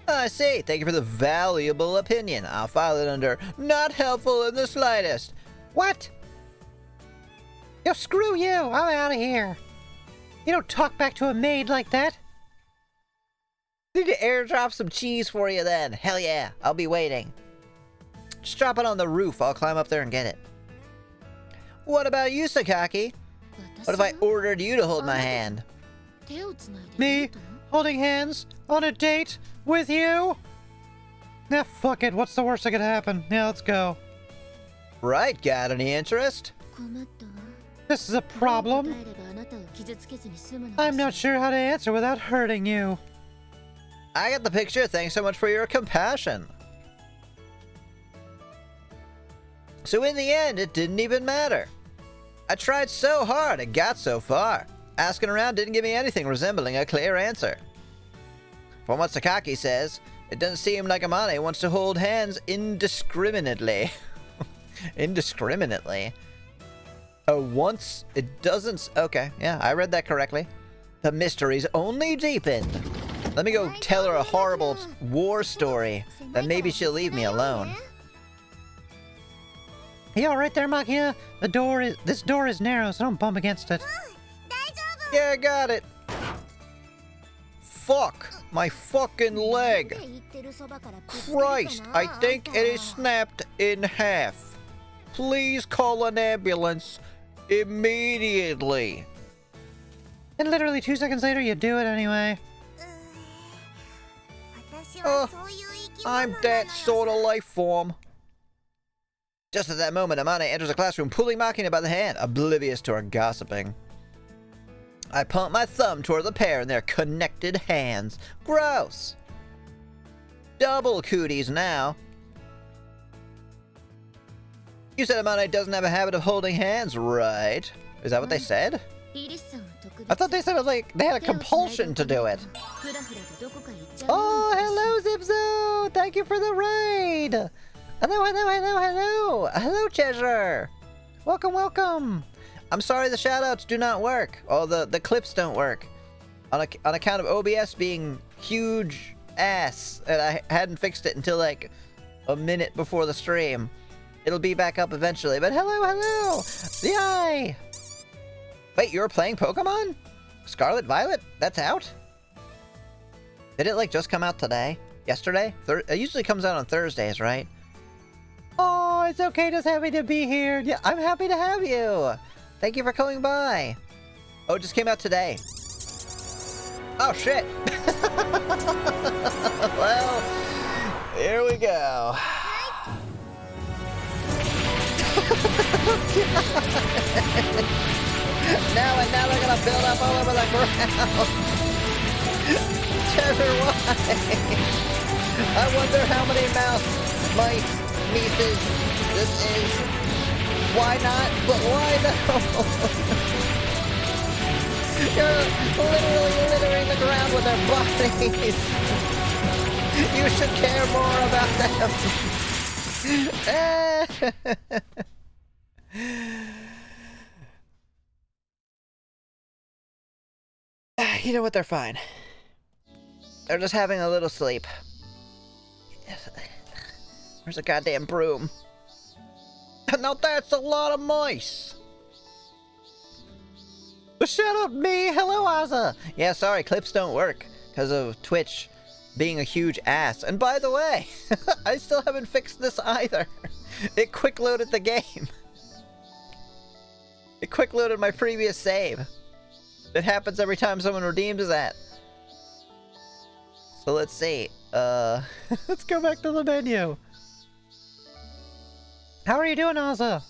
I see. Thank you for the valuable opinion. I'll file it under not helpful in the slightest. What? Yo, screw you! I'm out of here. You don't talk back to a maid like that. Need to airdrop some cheese for you then. Hell yeah, I'll be waiting. Just drop it on the roof. I'll climb up there and get it. What about you, Sakaki? What if I ordered you to hold my hand? Me? Holding hands? On a date? With you? Nah, fuck it. What's the worst that could happen? Yeah, let's go. Right, got any interest? This is a problem. I'm not sure how to answer without hurting you. I got the picture. Thanks so much for your compassion. So in the end, it didn't even matter. I tried so hard and got so far. Asking around didn't give me anything resembling a clear answer. From what Sakaki says, it doesn't seem like Amane wants to hold hands indiscriminately. Indiscriminately? Oh, once it doesn't... Okay, yeah, I read that correctly. The mystery's only deepened. Let me go tell her a horrible war story. Then maybe she'll leave me alone. You all right there, Machina? This door is narrow, so don't bump against it. Yeah, I got it. Fuck. My fucking leg. Christ, I think it is snapped in half. Please call an ambulance immediately. And literally 2 seconds later, you do it anyway. I'm that sort of life form. Just at that moment, Amane enters the classroom, pulling Machina by the hand, oblivious to her gossiping. I pump my thumb toward the pair in their connected hands. Gross! Double cooties now. You said Amane doesn't have a habit of holding hands, right? Is that what they said? I thought they said like they had a compulsion to do it. Oh, hello, Zipzo! Thank you for the raid! Hello, hello, hello, hello! Hello, Cheshire! Welcome, welcome! I'm sorry the shoutouts do not work. Oh, the clips don't work. On account of OBS being huge ass, and I hadn't fixed it until like a minute before the stream. It'll be back up eventually, but hello, hello! Yay! Wait, you were playing Pokemon? Scarlet Violet? That's out? Did it like just come out today? Yesterday? It usually comes out on Thursdays, right? Oh, it's okay, just happy to be here. Yeah, I'm happy to have you. Thank you for coming by. Oh, it just came out today. Oh, shit. Well, here we go. Now they're gonna build up all over the ground. Trevor, why? I wonder how many mice, Mises this is. Why not? But why no? You're literally littering the ground with their bodies. You should care more about them. You know what? They're fine. They're just having a little sleep. Where's a goddamn broom? Now that's a lot of mice! Shut up, me! Hello, Azza! Yeah, sorry, clips don't work because of Twitch being a huge ass. And by the way, I still haven't fixed this either. It quick loaded the game. It quick loaded my previous save. It happens every time someone redeems that. So let's see. Let's go back to the menu. How are you doing, Azza?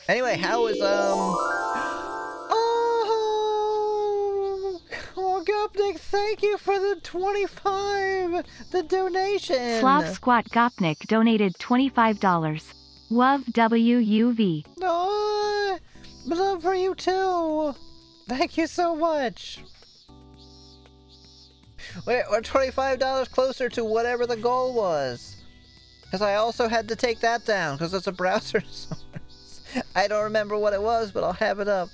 Anyway, how is, Oh, Gopnik, thank you for the 25! The donation! Slav Squat Gopnik donated $25. WUV WUV. Oh, love for you too! Thank you so much! We're $25 closer to whatever the goal was. Because I also had to take that down, because it's a browser source. I don't remember what it was, but I'll have it up.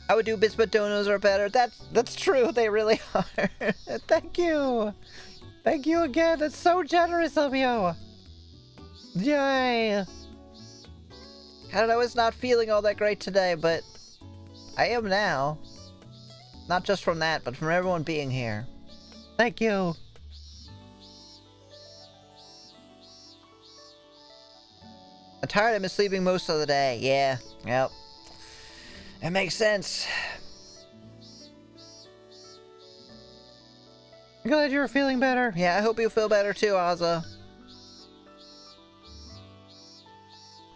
I would do bits, but donos are better. That's true. They really are. Thank you. Thank you again. That's so generous of you. Yay. I don't know. I was not feeling all that great today, but I am now. Not just from that, but from everyone being here. Thank you. I'm tired. I've been sleeping most of the day. Yeah. Yep. It makes sense. I'm glad you're feeling better. Yeah, I hope you feel better too, Ozza.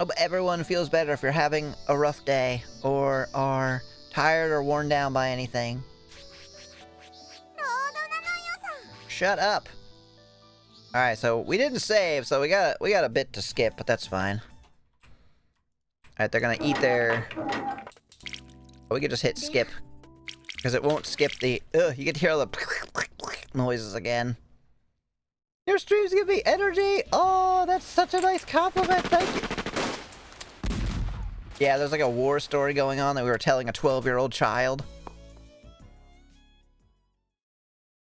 Hope everyone feels better if you're having a rough day or are tired or worn down by anything. Shut up. Alright, so we didn't save, so we got a bit to skip, but that's fine. Alright, they're gonna eat their... We could just hit skip. Because it won't skip the... Ugh, you get to hear all the noises again. Your streams give me energy! Oh, that's such a nice compliment, thank you! Yeah, there's like a war story going on that we were telling a 12-year-old child.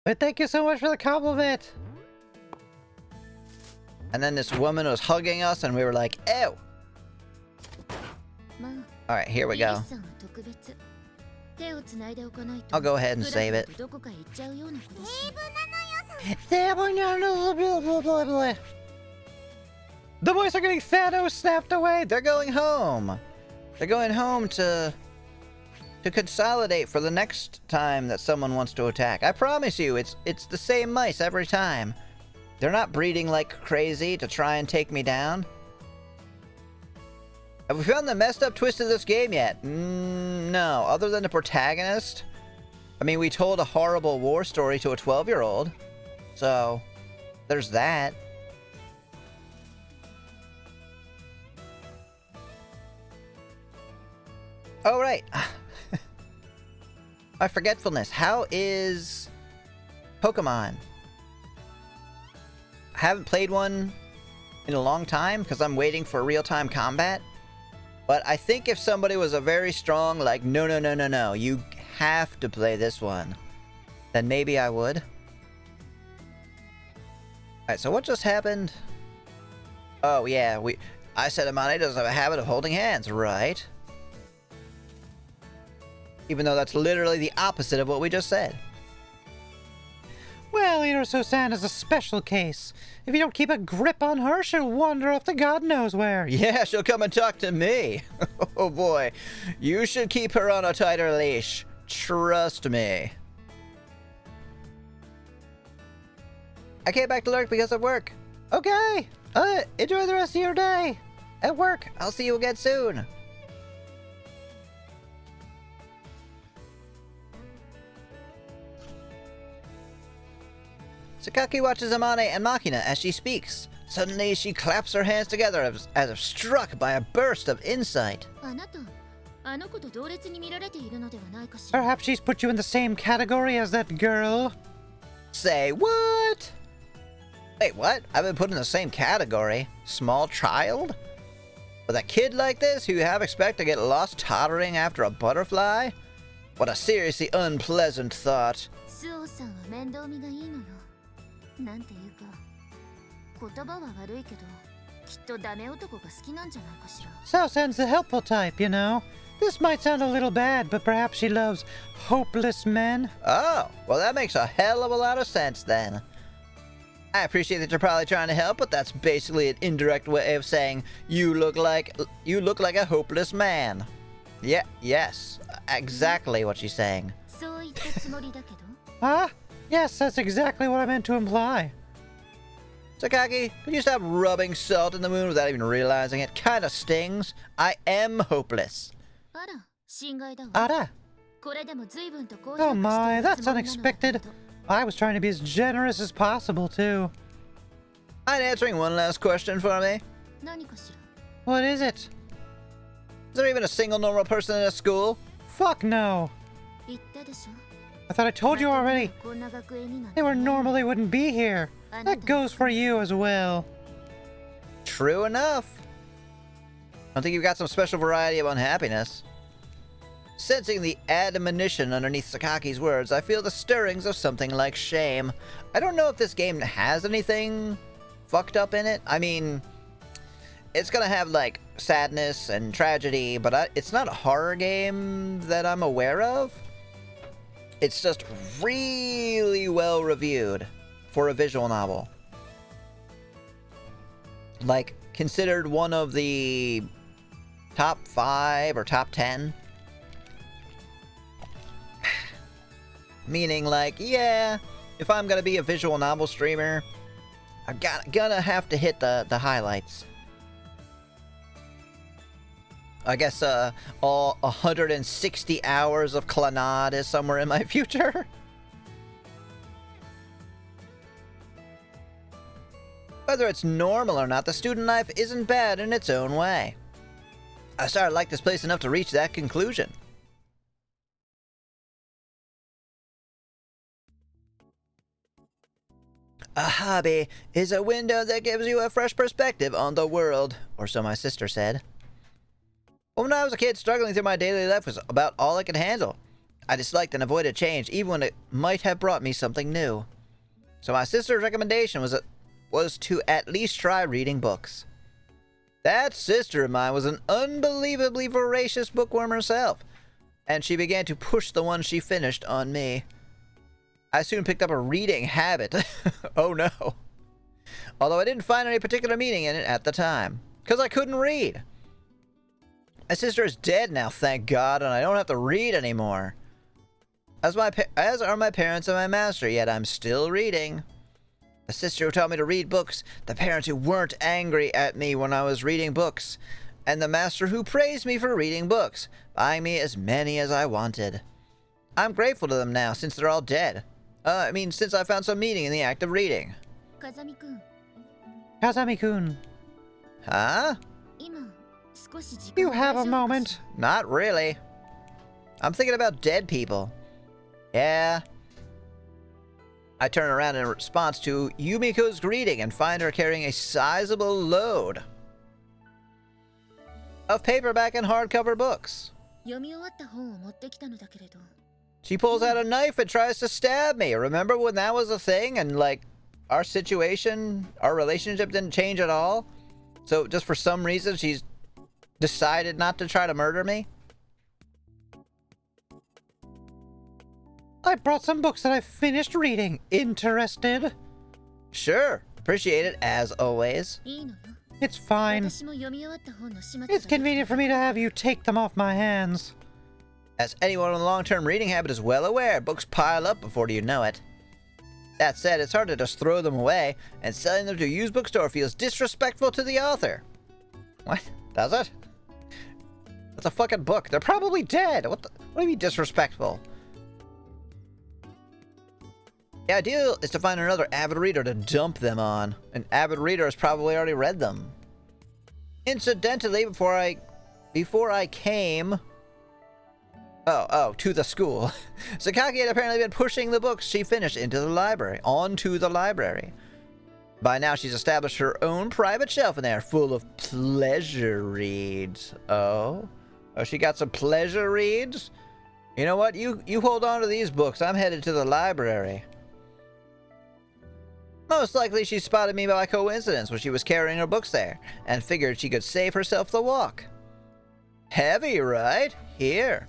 But thank you so much for the compliment! And then this woman was hugging us and we were like, ew! Alright, here we go. I'll go ahead and save it. The boys are getting Thanos snapped away! They're going home! They're going home to consolidate for the next time that someone wants to attack. I promise you, it's the same mice every time. They're not breeding like crazy to try and take me down. Have we found the messed up twist of this game yet? No, other than the protagonist. I mean, we told a horrible war story to a 12-year-old. So, there's that. Oh, right. My forgetfulness. How is Pokemon? I haven't played one in a long time because I'm waiting for real-time combat. But I think if somebody was a very strong, like, no, you have to play this one, then maybe I would. Alright, so what just happened? Oh, yeah, I said Amane doesn't have a habit of holding hands, right? Even though that's literally the opposite of what we just said. Well, Iro-Susan is a special case. If you don't keep a grip on her, she'll wander off to God knows where. Yeah, she'll come and talk to me. Oh boy, you should keep her on a tighter leash. Trust me. I came back to lurk because of work. Okay, enjoy the rest of your day. At work, I'll see you again soon. Sakaki watches Amane and Makina as she speaks. Suddenly, she claps her hands together as if struck by a burst of insight. Perhaps she's put you in the same category as that girl. Say what? Wait, what? I've been put in the same category? Small child? With a kid like this who you half expect to get lost tottering after a butterfly? What a seriously unpleasant thought. Sao-san's the helpful type, you know. This might sound a little bad, but perhaps she loves hopeless men. Oh, well that makes a hell of a lot of sense then. I appreciate that you're probably trying to help, but that's basically an indirect way of saying you look like a hopeless man. Yeah, yes, exactly what she's saying. Huh? Yes, that's exactly what I meant to imply. Sakaki, could you stop rubbing salt in the wound without even realizing it? Kinda stings. I am hopeless. Ara? Oh my, that's unexpected. I was trying to be as generous as possible, too. Mind answering one last question for me? What is it? Is there even a single normal person in a school? Fuck no. I thought I told you already. They were normal, they wouldn't be here. That goes for you as well. True enough. I think you've got some special variety of unhappiness. Sensing the admonition underneath Sakaki's words, I feel the stirrings of something like shame. I don't know if this game has anything fucked up in it. I mean, it's gonna have, like, sadness and tragedy, but it's not a horror game that I'm aware of. It's just really well reviewed for a visual novel. Like, considered one of the top 5 or top 10. Meaning, like, yeah, if I'm gonna be a visual novel streamer, I'm gonna have to hit the highlights. I guess all 160 hours of Clannad is somewhere in my future. Whether it's normal or not, the student life isn't bad in its own way. I started to like this place enough to reach that conclusion. A hobby is a window that gives you a fresh perspective on the world, or so my sister said. When I was a kid, struggling through my daily life was about all I could handle. I disliked and avoided change, even when it might have brought me something new. So my sister's recommendation was to at least try reading books. That sister of mine was an unbelievably voracious bookworm herself, and she began to push the one she finished on me. I soon picked up a reading habit. Oh no. Although I didn't find any particular meaning in it at the time, because I couldn't read. My sister is dead now, thank God, and I don't have to read anymore. As are my parents and my master, yet I'm still reading. The sister who taught me to read books, the parents who weren't angry at me when I was reading books, and the master who praised me for reading books, buying me as many as I wanted. I'm grateful to them now, since they're all dead. Since I found some meaning in the act of reading. Kazami-kun. Huh? You have a moment? Not really. I'm thinking about dead people. Yeah. I turn around in response to Yumiko's greeting and find her carrying a sizable load of paperback and hardcover books. She pulls out a knife and tries to stab me. Remember when that was a thing and, like, our relationship didn't change at all? So just for some reason she's decided not to try to murder me? I brought some books that I've finished reading. Interested? Sure. Appreciate it, as always. It's fine. It's convenient for me to have you take them off my hands. As anyone with a long-term reading habit is well aware, books pile up before you know it. That said, it's hard to just throw them away, and selling them to a used bookstore feels disrespectful to the author. What? Does it? That's a fucking book. They're probably dead. What do you mean disrespectful? The ideal is to find another avid reader to dump them on. An avid reader has probably already read them. Incidentally, before I came to the school, Sakaki had apparently been pushing the books she finished onto the library. By now, she's established her own private shelf in there, full of pleasure reads. Oh, she got some pleasure reads? You know what? You hold on to these books. I'm headed to the library. Most likely she spotted me by coincidence when she was carrying her books there, and figured she could save herself the walk. Heavy, right? Here.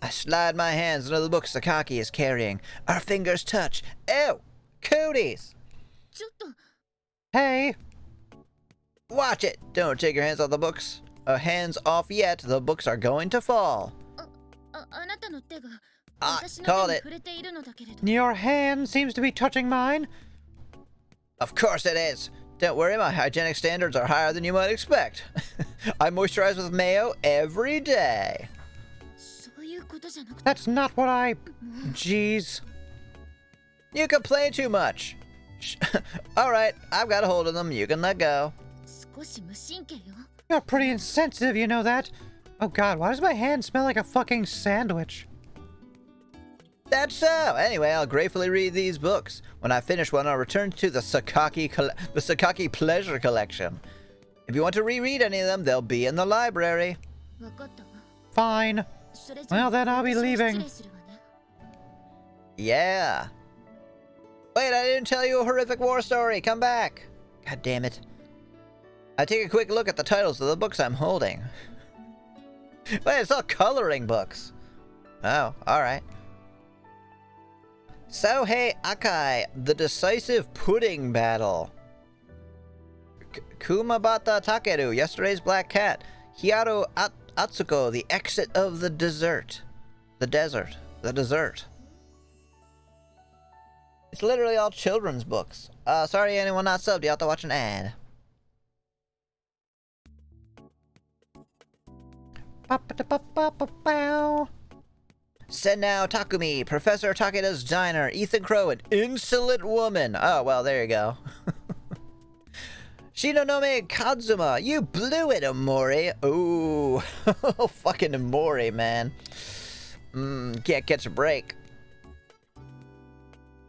I slide my hands into the books Sakaki is carrying. Our fingers touch. Ew! Cooties! Hey! Watch it! Don't take your hands off the books. Hands off yet. The books are going to fall. Called it. Your hand seems to be touching mine. Of course it is. Don't worry, my hygienic standards are higher than you might expect. I moisturize with mayo every day. That's not what I... Jeez. You complain too much. Alright, I've got a hold of them. You can let go. You're pretty insensitive, you know that? Oh god, why does my hand smell like a fucking sandwich? That's so. Anyway, I'll gratefully read these books. When I finish one, I'll return to the Sakaki Pleasure Collection. If you want to reread any of them, they'll be in the library. Fine. Well, then I'll be leaving. Yeah. Wait, I didn't tell you a horrific war story. Come back. God damn it. I take a quick look at the titles of the books I'm holding. Wait, it's all coloring books. Oh, alright. Sohei Akai, the decisive pudding battle. Kumabata Takeru, yesterday's black cat. Hiaro Atsuko, the exit of the desert. The desert. It's literally all children's books. Sorry anyone not subbed, you have to watch an ad. Send now Takumi, Professor Takeda's diner, Ethan Crow, an insolent woman. Oh, well, there you go. Shinonome Kazuma, you blew it, Omori. Ooh, fucking Omori, man. Can't catch a break.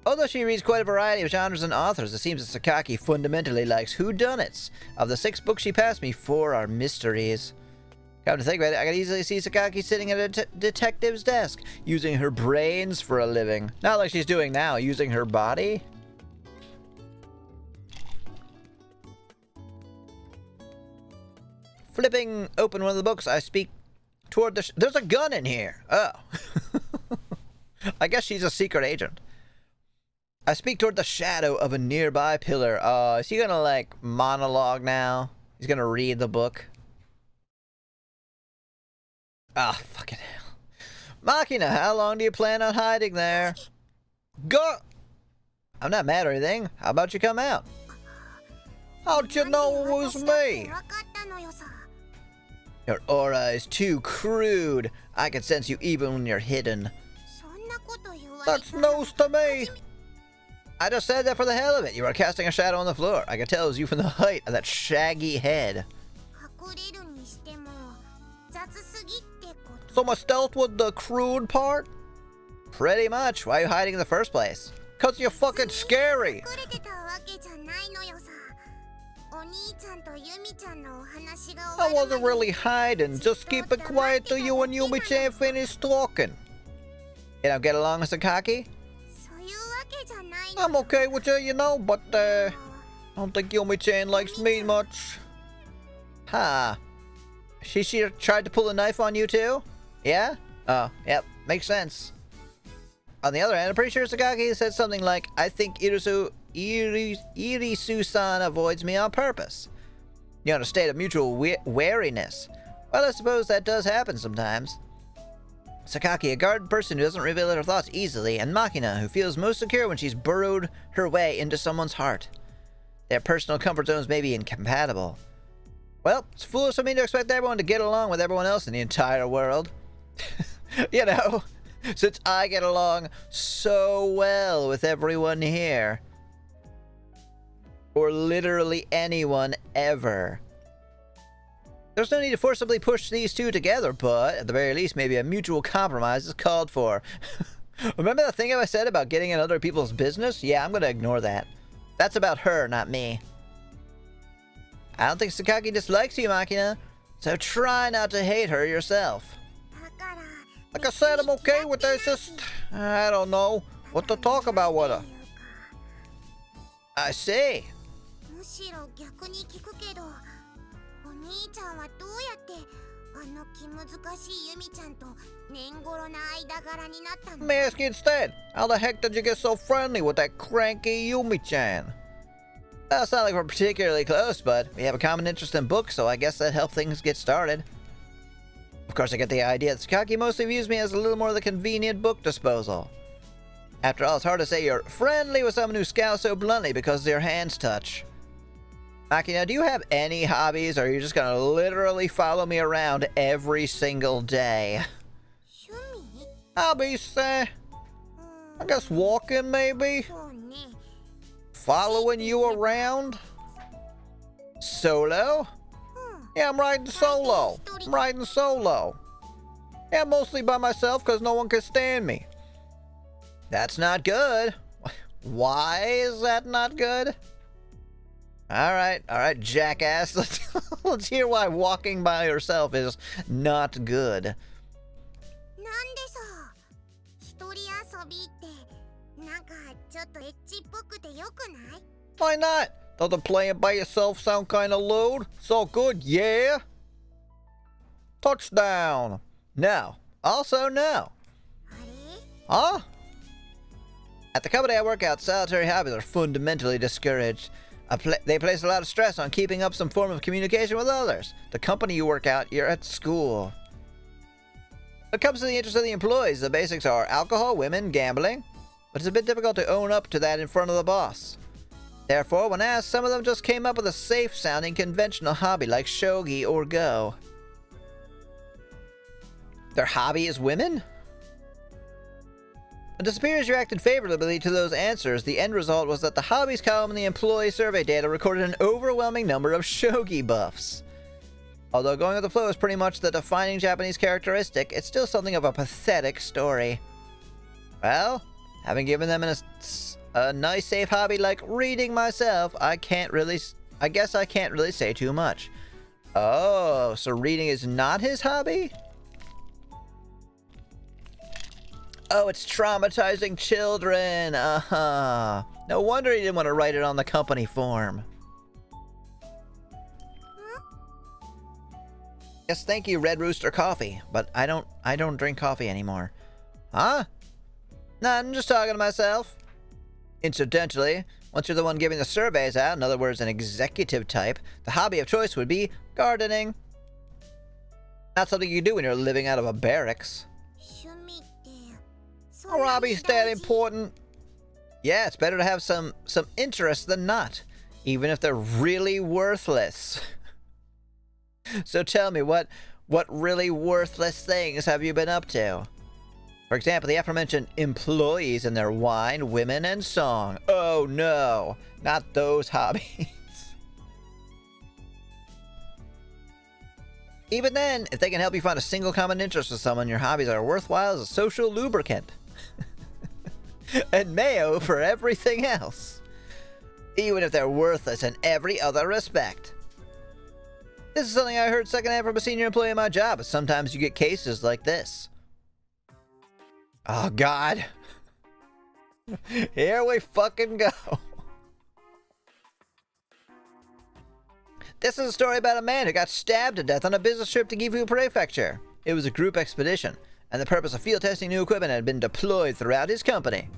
Although she reads quite a variety of genres and authors, it seems that Sakaki fundamentally likes whodunits. Of the 6 books she passed me, 4 are mysteries. Come to think about it, I could easily see Sakaki sitting at a detective's desk, using her brains for a living. Not like she's doing now, using her body. Flipping open one of the books, I speak toward the... There's a gun in here! Oh. I guess she's a secret agent. I speak toward the shadow of a nearby pillar. Is he gonna, like, monologue now? He's gonna read the book? Ah, fucking hell. Machina, how long do you plan on hiding there? Go! I'm not mad or anything. How about you come out? How'd you know it was me? Your aura is too crude. I can sense you even when you're hidden. That's news to me. I just said that for the hell of it. You are casting a shadow on the floor. I can tell it was you from the height of that shaggy head. So my stealth was the crude part? Pretty much. Why are you hiding in the first place? 'Cause you're fucking scary. I wasn't really hiding. Just keep it quiet till you and Yumi-chan finish talking. You don't get along with Sakaki? I'm okay with you, you know, but I don't think Yumi-chan likes me much. Huh. She tried to pull a knife on you too? Yeah? Oh, yep. Makes sense. On the other hand, I'm pretty sure Sakaki said something like, I think Irisu-san avoids me on purpose. You're in a state of mutual wariness. Well, I suppose that does happen sometimes. Sakaki, a guarded person who doesn't reveal her thoughts easily, and Machina, who feels most secure when she's burrowed her way into someone's heart. Their personal comfort zones may be incompatible. Well, it's foolish of me to expect everyone to get along with everyone else in the entire world. You know, since I get along so well with everyone here. Or literally anyone ever. There's no need to forcibly push these two together, but at the very least, maybe a mutual compromise is called for. Remember that thing I said about getting in other people's business? Yeah, I'm gonna ignore that. That's about her, not me. I don't think Sakaki dislikes you, Machina, so try not to hate her yourself. Like I said, I'm okay with this, just... I don't know what to talk about with her. I see. Let me ask you instead, how the heck did you get so friendly with that cranky Yumi-chan? Well, it's not like we're particularly close, but we have a common interest in books, so I guess that helped things get started. Of course, I get the idea that Sakaki mostly views me as a little more of the convenient book disposal. After all, it's hard to say you're friendly with someone who scowls so bluntly because their hands touch. Machina, do you have any hobbies, or are you just gonna literally follow me around every single day? Hobbies, I guess walking, maybe? Following you around? Solo? Yeah, I'm riding solo. Yeah, mostly by myself because no one can stand me. That's not good. Why is that not good? Alright, jackass. Let's hear why walking by yourself is not good. Why not? Doesn't playing by yourself sound kinda lewd? It's all good, yeah? Touchdown! No. Also no. Huh? At the company I work at, solitary hobbies are fundamentally discouraged. They place a lot of stress on keeping up some form of communication with others. The company you work at, you're at school. When it comes to the interests of the employees, the basics are alcohol, women, gambling. But it's a bit difficult to own up to that in front of the boss. Therefore, when asked, some of them just came up with a safe-sounding conventional hobby like shogi or go. Their hobby is women? When the superiors reacted favorably to those answers, the end result was that the hobbies column in the employee survey data recorded an overwhelming number of shogi buffs. Although going with the flow is pretty much the defining Japanese characteristic, it's still something of a pathetic story. Well, having given them a nice safe hobby like reading myself, I guess I can't really say too much. Oh, so reading is not his hobby? Oh, it's traumatizing children. No wonder he didn't want to write it on the company form. Yes, thank you, Red Rooster Coffee, but I don't drink coffee anymore. Huh? Nothing, just talking to myself. Incidentally, once you're the one giving the surveys out, in other words, an executive type, the hobby of choice would be gardening. Not something you do when you're living out of a barracks. Are hobbies that important? Yeah, it's better to have some interest than not, even if they're really worthless. So tell me, what really worthless things have you been up to? For example, the aforementioned employees and their wine, women, and song. Oh no, not those hobbies. Even then, if they can help you find a single common interest with someone, your hobbies are worthwhile as a social lubricant. And mayo for everything else. Even if they're worthless in every other respect. This is something I heard secondhand from a senior employee in my job, but sometimes you get cases like this. Oh, God. Here we fucking go. This is a story about a man who got stabbed to death on a business trip to Gifu Prefecture. It was a group expedition, and the purpose of field testing new equipment had been deployed throughout his company.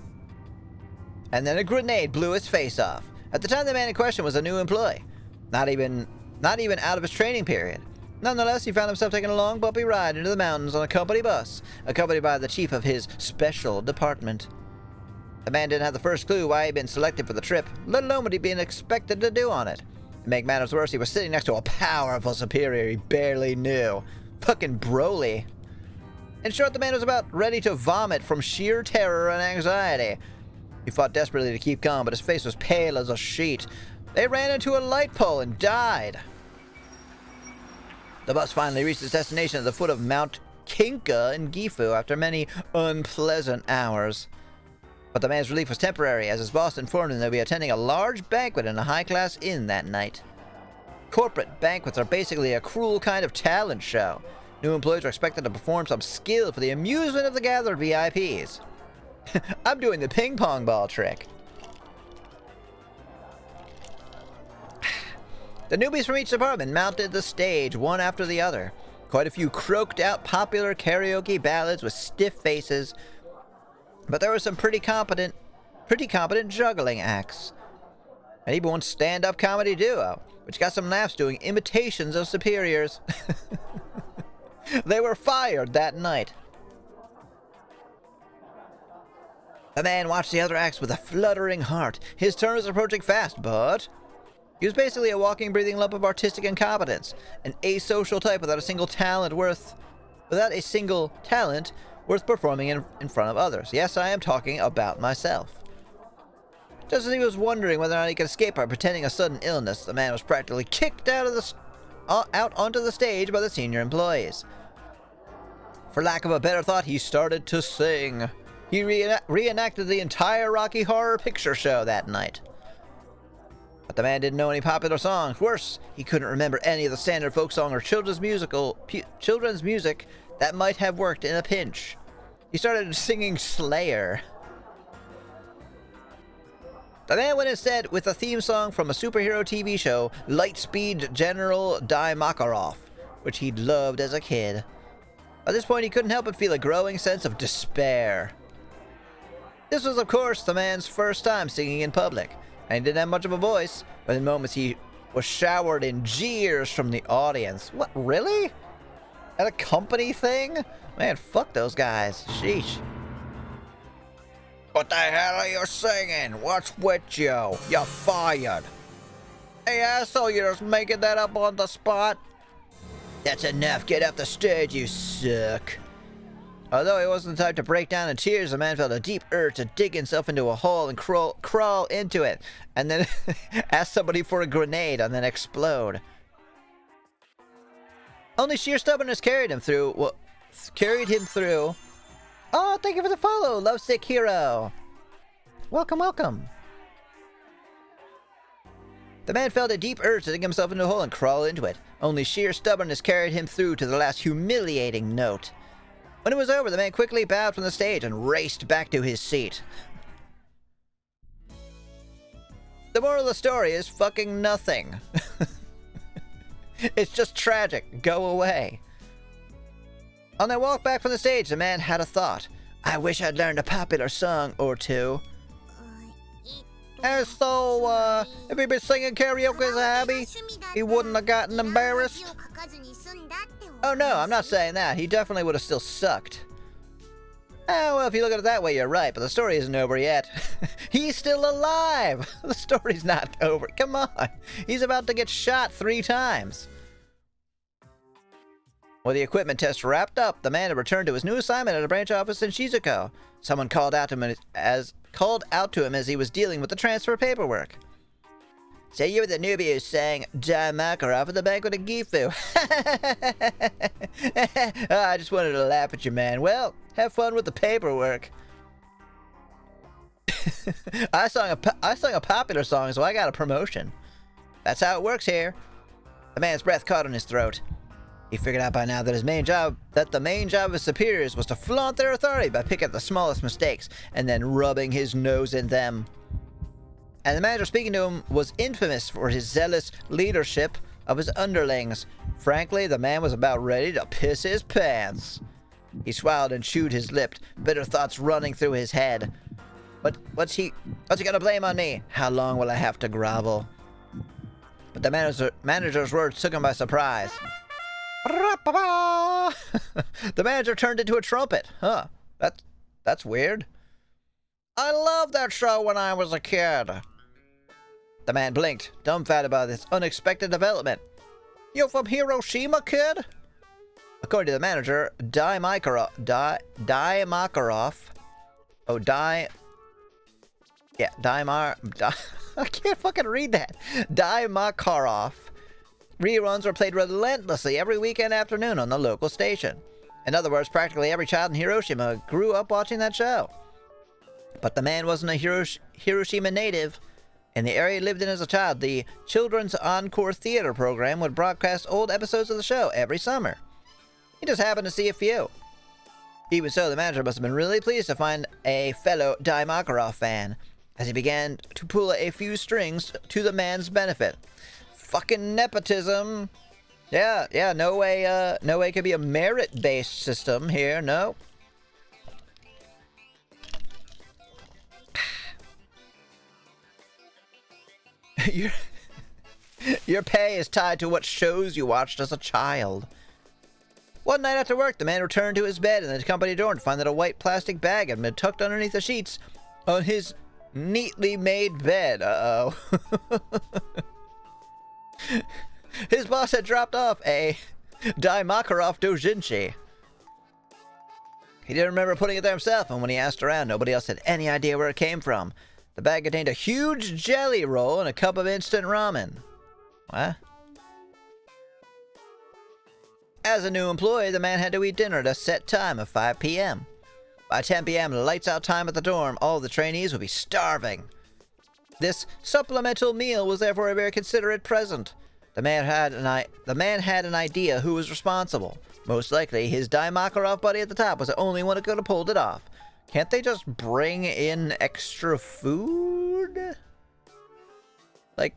And then a grenade blew his face off. At the time, the man in question was a new employee. Not even out of his training period. Nonetheless, he found himself taking a long, bumpy ride into the mountains on a company bus, accompanied by the chief of his special department. The man didn't have the first clue why he'd been selected for the trip, let alone what he'd been expected to do on it. To make matters worse, he was sitting next to a powerful superior he barely knew. Fucking Broly. In short, the man was about ready to vomit from sheer terror and anxiety. He fought desperately to keep calm, but his face was pale as a sheet. They ran into a light pole and died. The bus finally reached its destination at the foot of Mount Kinka in Gifu after many unpleasant hours. But the man's relief was temporary, as his boss informed him they'll be attending a large banquet in a high-class inn that night. Corporate banquets are basically a cruel kind of talent show. New employees are expected to perform some skill for the amusement of the gathered VIPs. I'm doing the ping-pong ball trick. The newbies from each department mounted the stage one after the other. Quite a few croaked-out popular karaoke ballads with stiff faces. But there were some pretty competent juggling acts. And even one stand-up comedy duo, which got some laughs doing imitations of superiors. They were fired that night. The man watched the other acts with a fluttering heart. His turn was approaching fast, but he was basically a walking, breathing lump of artistic incompetence, an asocial type without a single talent worth performing in front of others. Yes, I am talking about myself. Just as he was wondering whether or not he could escape by pretending a sudden illness, the man was practically kicked out onto the stage by the senior employees. For lack of a better thought, he started to sing. He reenacted the entire Rocky Horror Picture Show that night. But the man didn't know any popular songs. Worse, he couldn't remember any of the standard folk song or children's music that might have worked in a pinch. He started singing Slayer. The man went instead with a theme song from a superhero TV show, Lightspeed General Di Makarov, which he'd loved as a kid. At this point, he couldn't help but feel a growing sense of despair. This was, of course, the man's first time singing in public, and he didn't have much of a voice, but in moments he was showered in jeers from the audience. What, really? At a company thing? Man, fuck those guys. Sheesh. What the hell are you singing? What's with you? You're fired. Hey, asshole, you're just making that up on the spot? That's enough. Get off the stage, you suck. Although he wasn't the type to break down in tears, the man felt a deep urge to dig himself into a hole and crawl into it, and then ask somebody for a grenade and then explode. Only sheer stubbornness carried him through. Oh, thank you for the follow, lovesick hero. Welcome, welcome. The man felt a deep urge to dig himself into a hole and crawl into it. Only sheer stubbornness carried him through to the last humiliating note. When it was over, the man quickly bowed from the stage and raced back to his seat. The moral of the story is fucking nothing. It's just tragic. Go away. On their walk back from the stage, the man had a thought. I wish I'd learned a popular song or two. And so, if he'd been singing karaoke as a hobby, he wouldn't have gotten embarrassed. Oh no, I'm not saying that. He definitely would have still sucked. Oh, well, if you look at it that way, you're right, but the story isn't over yet. He's still alive! The story's not over. Come on. He's about to get shot 3 times. With the equipment test wrapped up, the man had returned to his new assignment at a branch office in Shizuko. Someone called out to him as he was dealing with the transfer paperwork. So you were the newbie who sang Di Makarov at the banquet at Gifu. Oh, I just wanted to laugh at you, man. Well, have fun with the paperwork. I sung a popular song, so I got a promotion. That's how it works here. The man's breath caught in his throat. He figured out by now that the main job of his superiors was to flaunt their authority by picking up the smallest mistakes and then rubbing his nose in them. And the manager speaking to him was infamous for his zealous leadership of his underlings. Frankly, the man was about ready to piss his pants. He swallowed and chewed his lip, bitter thoughts running through his head. What's he gonna blame on me? How long will I have to grovel? But the manager's words took him by surprise. The manager turned into a trumpet. Huh. That's weird. I loved that show when I was a kid. The man blinked, dumbfounded by this unexpected development. You from Hiroshima, kid? According to the manager, Di Makarov. I can't fucking read that. Di Makarov. Reruns were played relentlessly every weekend afternoon on the local station. In other words, practically every child in Hiroshima grew up watching that show. But the man wasn't a Hiroshima native. In the area he lived in as a child, the Children's Encore Theater program would broadcast old episodes of the show every summer. He just happened to see a few. Even so, the manager must have been really pleased to find a fellow Di Makarov fan, as he began to pull a few strings to the man's benefit. Fucking nepotism. Yeah, no way it could be a merit-based system here, no. Your pay is tied to what shows you watched as a child. One night after work, the man returned to his bed in the company dorm to find that a white plastic bag had been tucked underneath the sheets on his neatly made bed. Uh-oh. His boss had dropped off a Di Makarov doujinshi. He didn't remember putting it there himself, and when he asked around, nobody else had any idea where it came from. The bag contained a huge jelly roll and a cup of instant ramen. What? As a new employee, the man had to eat dinner at a set time of 5 p.m. By 10 p.m., lights out time at the dorm, all the trainees would be starving. This supplemental meal was therefore a very considerate present. The man had an idea who was responsible. Most likely, his Di Makarov buddy at the top was the only one who could have pulled it off. Can't they just bring in extra food? Like,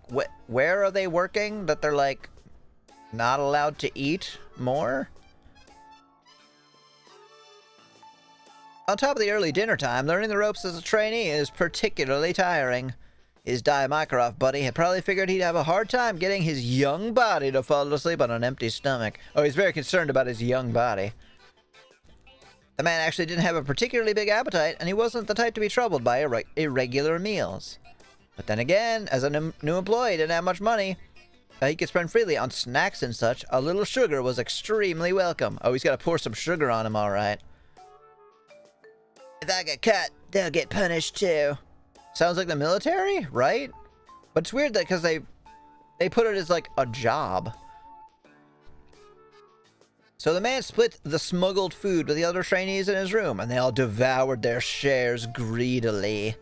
where are they working that they're, like, not allowed to eat more? On top of the early dinner time, learning the ropes as a trainee is particularly tiring. His Dai Makarov buddy had probably figured he'd have a hard time getting his young body to fall asleep on an empty stomach. Oh, he's very concerned about his young body. The man actually didn't have a particularly big appetite, and he wasn't the type to be troubled by irregular meals. But then again, as a new employee, he didn't have much money. He could spend freely on snacks and such. A little sugar was extremely welcome. Oh, he's got to pour some sugar on him, all right. If I get cut, they'll get punished too. Sounds like the military, right? But it's weird that because they put it as like a job. So the man split the smuggled food with the other trainees in his room, and they all devoured their shares greedily.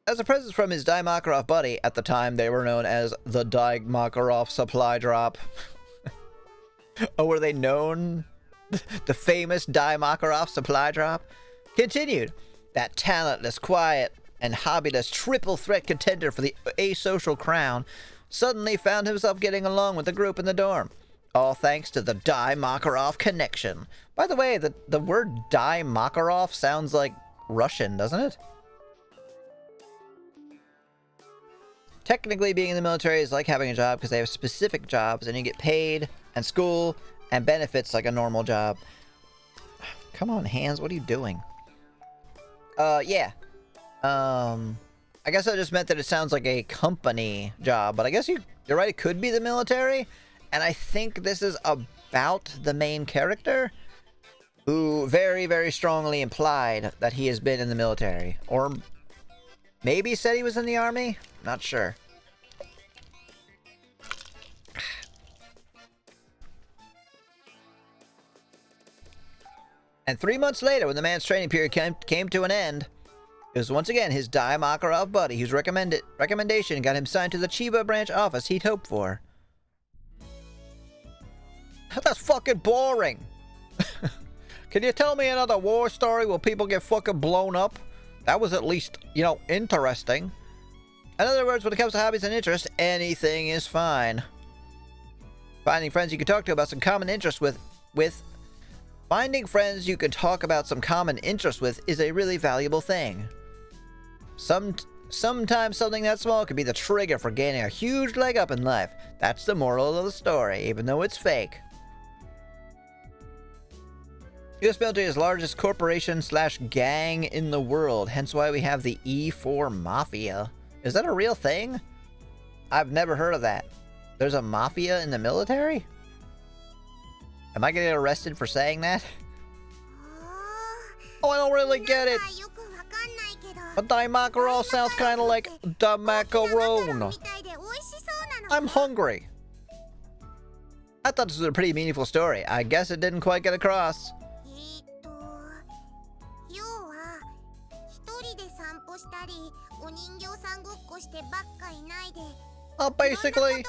As a present from his Dai Makarov buddy, at the time they were known as the Dai Makarov Supply Drop. Oh, were they known? The famous Dai Makarov Supply Drop? Continued. That talentless, quiet, and hobbyless triple threat contender for the asocial crown suddenly found himself getting along with the group in the dorm. All thanks to the Dai Makarov connection. By the way, the word Dai Makarov sounds like Russian, doesn't it? Technically, being in the military is like having a job because they have specific jobs and you get paid and school and benefits like a normal job. Come on, Hands, what are you doing? Yeah. I guess I just meant that it sounds like a company job, but I guess you're right, it could be the military. And I think this is about the main character, who very, very strongly implied that he has been in the military. Or maybe said he was in the army? Not sure. And 3 months later, when the man's training period came to an end, it was once again his Dai Makarov buddy whose recommendation got him signed to the Chiba branch office he'd hoped for. That's fucking boring. Can you tell me another war story where people get fucking blown up? That was at least, you know, interesting. In other words, when it comes to hobbies and interests, anything is fine. Finding friends you can talk to about some common interest with Finding friends you can talk about some common interest with is a really valuable thing. Sometimes something that small can be the trigger for gaining a huge leg up in life. That's the moral of the story, even though it's fake. U.S. military is the largest corporation / gang in the world, hence why we have the E4 Mafia. Is that a real thing? I've never heard of that. There's a mafia in the military? Am I getting arrested for saying that? Oh, I don't really get it. But Dai Makarov sounds kind of like the macaron. I'm hungry. I thought this was a pretty meaningful story. I guess it didn't quite get across. Oh, basically,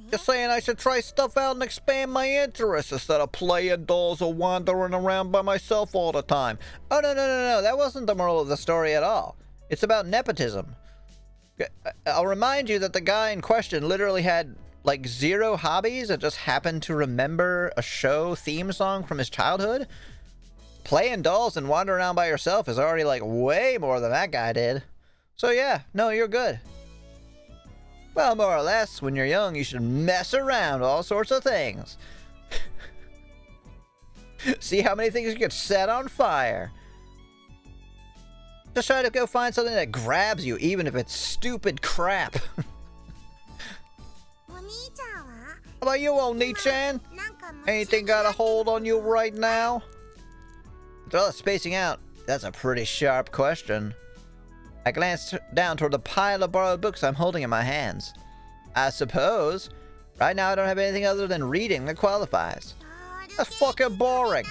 you're saying I should try stuff out and expand my interests instead of playing dolls or wandering around by myself all the time. Oh, no. That wasn't the moral of the story at all. It's about nepotism. I'll remind you that the guy in question literally had, like, 0 hobbies and just happened to remember a show theme song from his childhood. Playing dolls and wandering around by yourself is already, like, way more than that guy did. So yeah, no, you're good. Well, more or less, when you're young, you should mess around with all sorts of things. See how many things you get set on fire. Just try to go find something that grabs you, even if it's stupid crap. How about you, Oni-chan? Anything got a hold on you right now? With all the spacing out, that's a pretty sharp question. I glanced down toward the pile of borrowed books I'm holding in my hands. I suppose, right now I don't have anything other than reading that qualifies. That's fucking boring.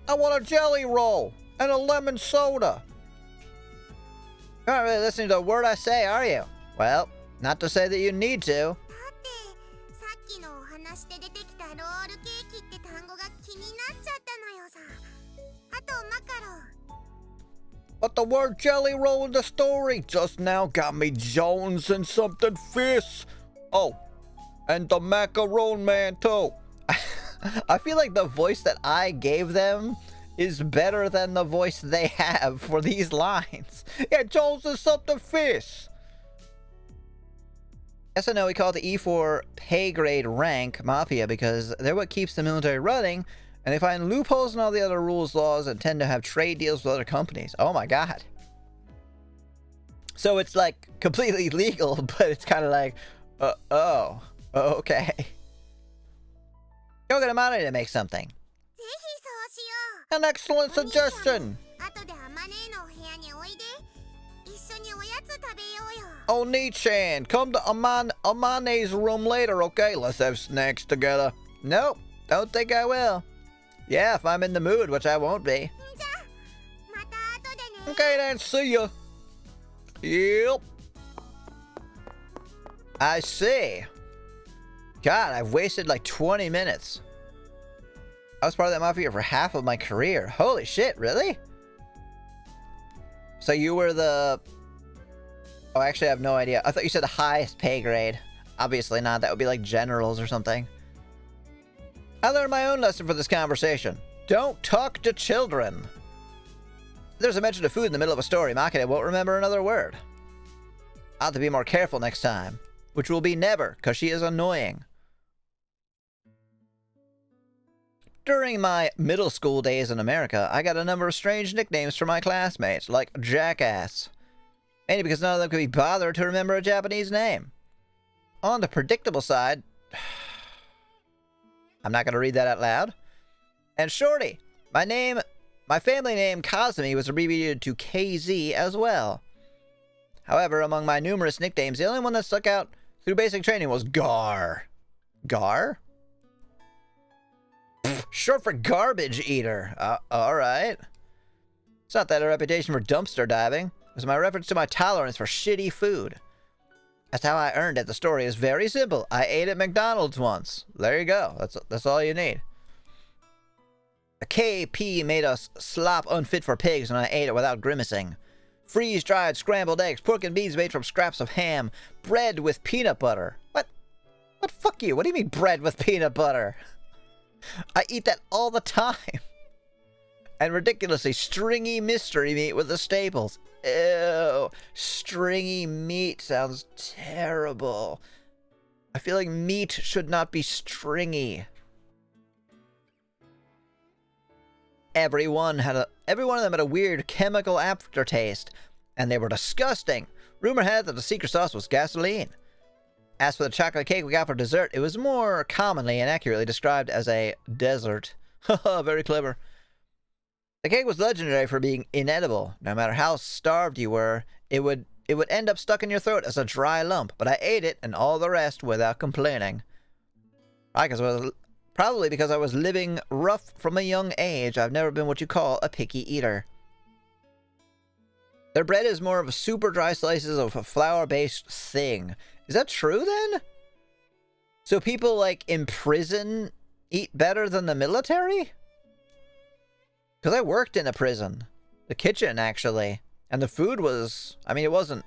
I want a jelly roll and a lemon soda. You're not really listening to a word I say, are you? Well, not to say that you need to. But the word jelly roll in the story just now got me Jones and something fierce. Oh, and the macaron man too. I feel like the voice that I gave them is better than the voice they have for these lines. Yeah, Jones and something fierce. Yes, I know we call it the E4 pay grade rank Mafia because they're what keeps the military running, and they find loopholes in all the other rules, laws, and tend to have trade deals with other companies. Oh my god. So it's like completely legal, but it's kind of like, oh, okay. Go get him out of here to make something. An excellent suggestion. Oh, Nichan, come to Amane's room later, okay? Let's have snacks together. Nope, don't think I will. Yeah, if I'm in the mood, which I won't be. Okay then, see ya. Yep. I see. God, I've wasted like 20 minutes. I was part of that mafia for half of my career. Holy shit, really? So you were the... Oh, actually, I have no idea. I thought you said the highest pay grade. Obviously not. That would be like generals or something. I learned my own lesson for this conversation. Don't talk to children. If there's a mention of food in the middle of a story, Makina won't remember another word. I'll have to be more careful next time. Which will be never, because she is annoying. During my middle school days in America, I got a number of strange nicknames from my classmates, like Jackass. Mainly because none of them could be bothered to remember a Japanese name. On the predictable side... I'm not going to read that out loud. And Shorty. My family name Kazumi was abbreviated to KZ as well. However, among my numerous nicknames, the only one that stuck out through basic training was Gar. Gar? Pfft, short for garbage eater. Alright. It's not that a reputation for dumpster diving. It was my reference to my tolerance for shitty food. That's how I earned it. The story is very simple. I ate at McDonald's once. There you go. That's all you need. A KP made us slop unfit for pigs and I ate it without grimacing. Freeze-dried scrambled eggs, pork and beans made from scraps of ham, bread with peanut butter. What? What? Fuck you. What do you mean bread with peanut butter? I eat that all the time. And ridiculously stringy mystery meat with the staples. Ew. Stringy meat sounds terrible. I feel like meat should not be stringy. Every one of them had a weird chemical aftertaste, and they were disgusting. Rumor had it that the secret sauce was gasoline. As for the chocolate cake we got for dessert, it was more commonly and accurately described as a dessert. Haha, very clever. The cake was legendary for being inedible. No matter how starved you were, it would end up stuck in your throat as a dry lump, but I ate it and all the rest without complaining. Probably because I was living rough from a young age. I've never been what you call a picky eater. Their bread is more of super dry slices of a flour-based thing. Is that true then? So people like in prison eat better than the military? Because I worked in a prison. The kitchen, actually. And the food was... I mean, it wasn't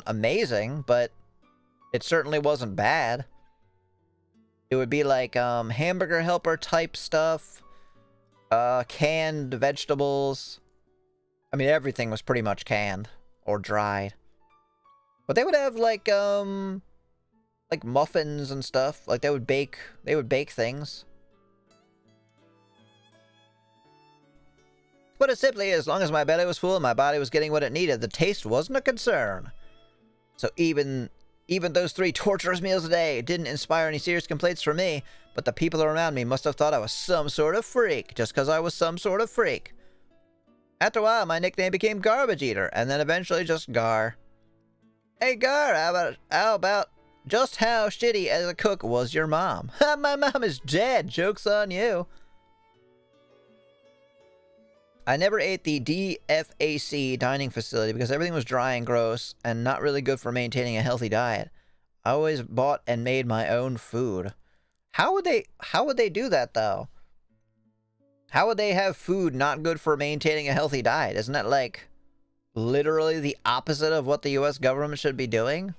amazing, but it certainly wasn't bad. It would be like hamburger helper type stuff, canned vegetables. I mean, everything was pretty much canned or dried. But they would have like muffins and stuff. Like they would bake things. But it simply, as long as my belly was full and my body was getting what it needed, the taste wasn't a concern. So even those 3 torturous meals a day didn't inspire any serious complaints from me, but the people around me must have thought I was some sort of freak, just because I was some sort of freak. After a while, my nickname became Garbage Eater, and then eventually just Gar. Hey Gar, how about just how shitty as a cook was your mom? My mom is dead, joke's on you. I never ate the DFAC dining facility because everything was dry and gross and not really good for maintaining a healthy diet. I always bought and made my own food. How would they do that though? How would they have food not good for maintaining a healthy diet? Isn't that like literally the opposite of what the US government should be doing?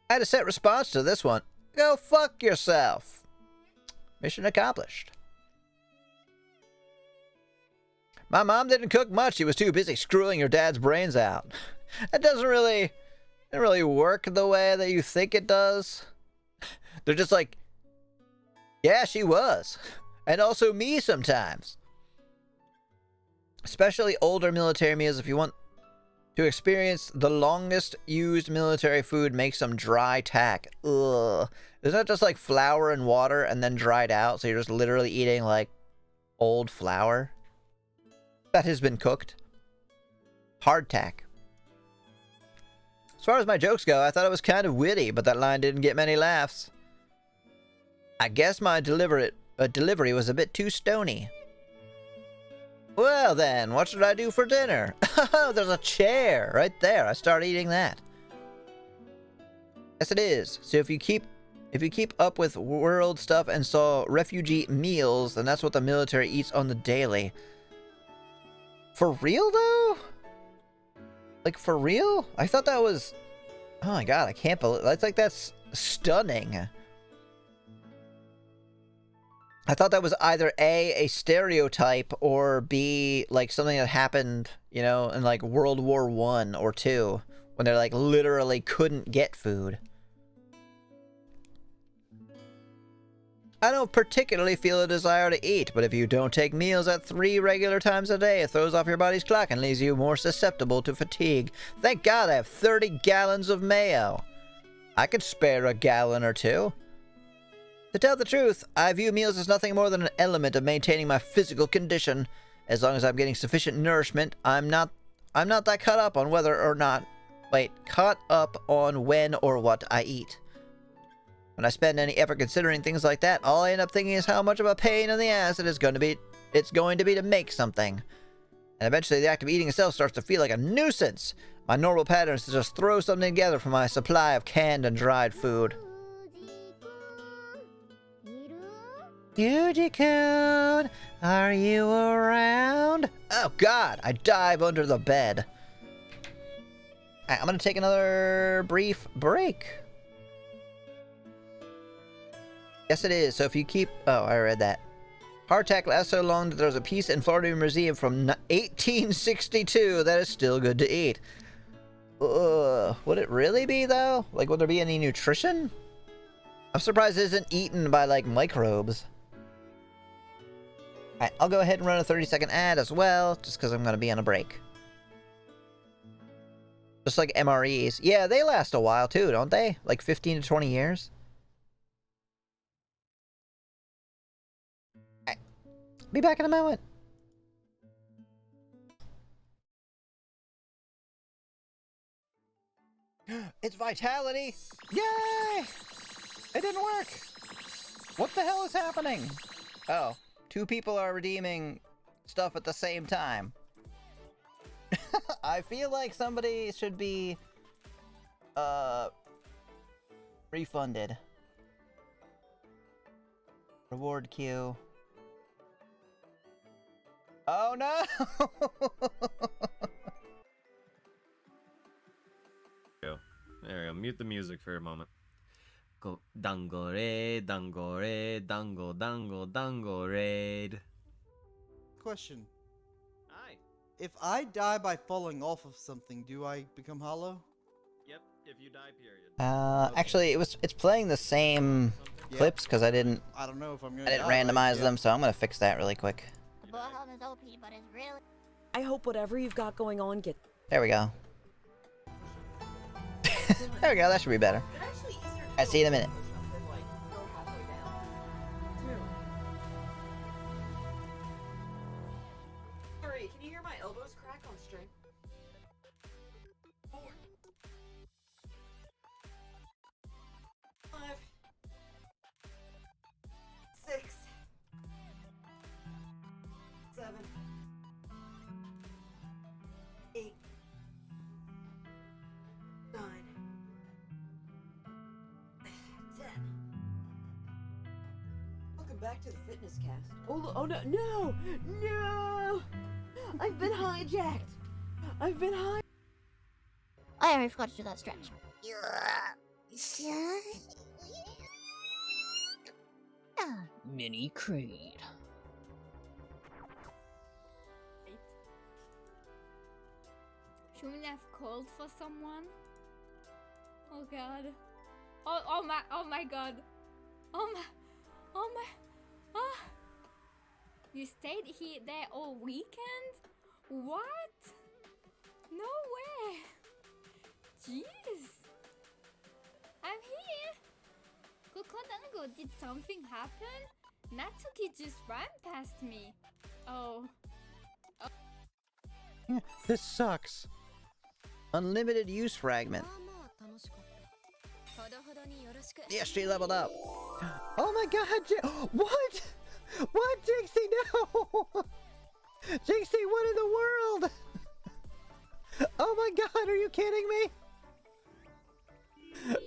I had a set response to this one. Go fuck yourself. Mission accomplished. My mom didn't cook much. She was too busy screwing your dad's brains out. That doesn't really work the way that you think it does. They're just like, yeah, she was. And also me sometimes. Especially older military meals. If you want to experience the longest used military food, make some dry tack. Ugh. Isn't that just like flour and water and then dried out? So you're just literally eating like old flour that has been cooked. Hardtack. As far as my jokes go, I thought it was kind of witty, but that line didn't get many laughs. I guess my delivery was a bit too stony. Well then, what should I do for dinner? Oh, there's a chair right there. I start eating that. Yes, it is. So if you keep up with world stuff and saw refugee meals, then that's what the military eats on the daily. For real though? Like for real? I thought that was... Oh my god, I can't believe... That's stunning. I thought that was either A, stereotype, or B, like something that happened, you know, in like World War I or II, when they like literally couldn't get food. I don't particularly feel a desire to eat, but if you don't take meals at 3 regular times a day, it throws off your body's clock and leaves you more susceptible to fatigue. Thank God I have 30 gallons of mayo. I could spare a gallon or two. To tell the truth, I view meals as nothing more than an element of maintaining my physical condition. As long as I'm getting sufficient nourishment, I'm not that caught up on when or what I eat. When I spend any effort considering things like that, all I end up thinking is how much of a pain in the ass it's going to be to make something. And eventually the act of eating itself starts to feel like a nuisance. My normal pattern is to just throw something together from my supply of canned and dried food. Yuji-kun, are you around? Oh god, I dive under the bed. Alright, I'm gonna take another brief break. Yes, it is. So if you keep... Oh, I read that. Hardtack lasts so long that there's a piece in Florida Museum from 1862 that is still good to eat. Would it really be, though? Like, would there be any nutrition? I'm surprised it isn't eaten by, like, microbes. Alright, I'll go ahead and run a 30-second ad as well, just because I'm going to be on a break. Just like MREs. Yeah, they last a while, too, don't they? Like 15 to 20 years? Be back in a moment. It's vitality! Yay! It didn't work! What the hell is happening? Oh, 2 people are redeeming stuff at the same time. I feel like somebody should be, refunded. Reward queue. Oh no! There we go. Mute the music for a moment. Go dango raid, dango raid, dango dango dango raid. Question. Hi. If I die by falling off of something, do I become hollow? Yep, if you die, period. Actually, it's playing the same clips because I didn't know if I'm gonna randomize them, so I'm gonna fix that really quick. I hope whatever you've got going on gets... There we go. There we go, that should be better. I'll see you in a minute. Sorry, can you hear my elbows crack on string? 4, 5, 6, 7, 8, 9, 10. Welcome back to the fitness cast. Oh no, no! I've been hijacked. I've been hijacked. I already forgot to do that stretch. Mini Creed. Shouldn't have called for someone? Oh god. Oh my god. Oh my. Oh. You stayed here there all weekend? What? No way. Jeez. I'm here. Kokodango, did something happen? Natsuki just ran past me. Oh. This sucks. Unlimited use fragment. Yeah, she leveled up. Oh my god, what? What, Jinxie, no! Jinxie, what in the world? Oh my god, are you kidding me?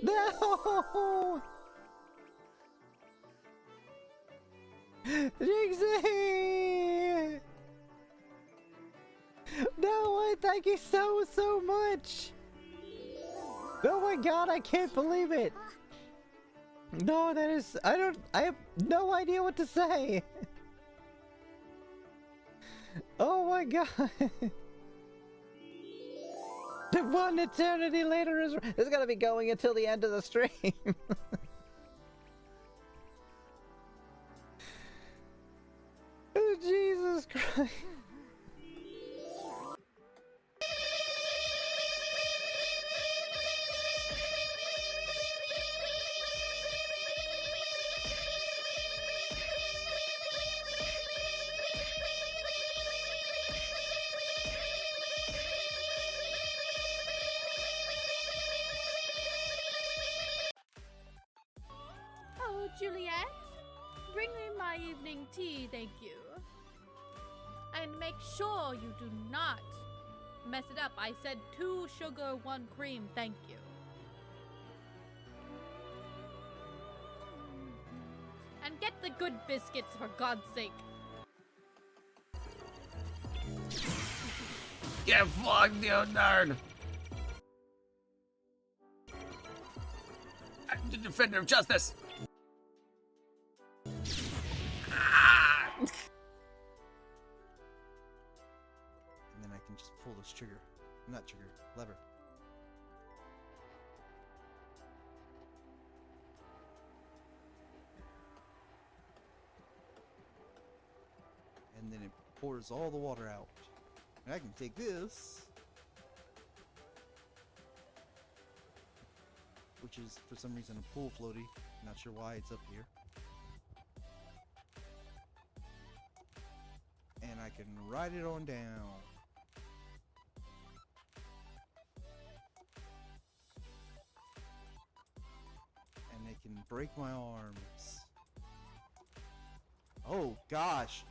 No! Jinxie! No, thank you so much! Oh my god, I can't believe it! No, that is... I have no idea what to say! Oh my god! One eternity later is gonna be going until the end of the stream! Oh, Jesus Christ! Oh, Juliet, bring me my evening tea, thank you. And make sure you do not mess it up. I said 2 sugar, 1 cream, thank you. And get the good biscuits, for God's sake. Get fucked, you nerd! I'm the defender of justice! And then I can just pull this trigger. Not trigger, lever. And then it pours all the water out. And I can take this, which is for some reason a pool floaty. Not sure why it's up here. And I can ride it on down. And it can break my arms. Oh gosh.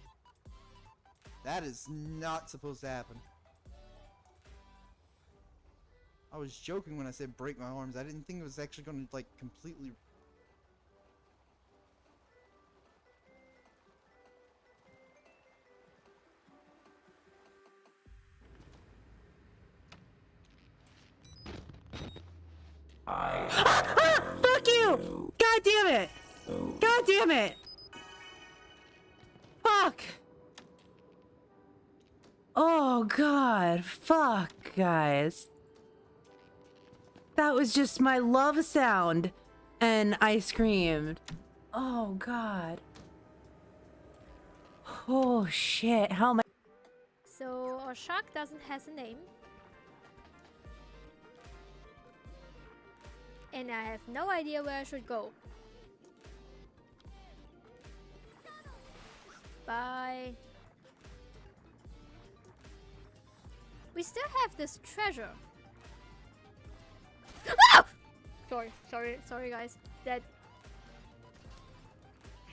That is not supposed to happen. I was joking when I said break my arms. I didn't think it was actually going to like completely... Fuck you! God damn it! God damn it! Fuck! Oh god, fuck, guys. That was just my love sound, and I screamed. Oh god. Oh shit, how am I? So our shark doesn't has a name. And I have no idea where I should go. Bye. We still have this treasure. Ah! Sorry guys. That...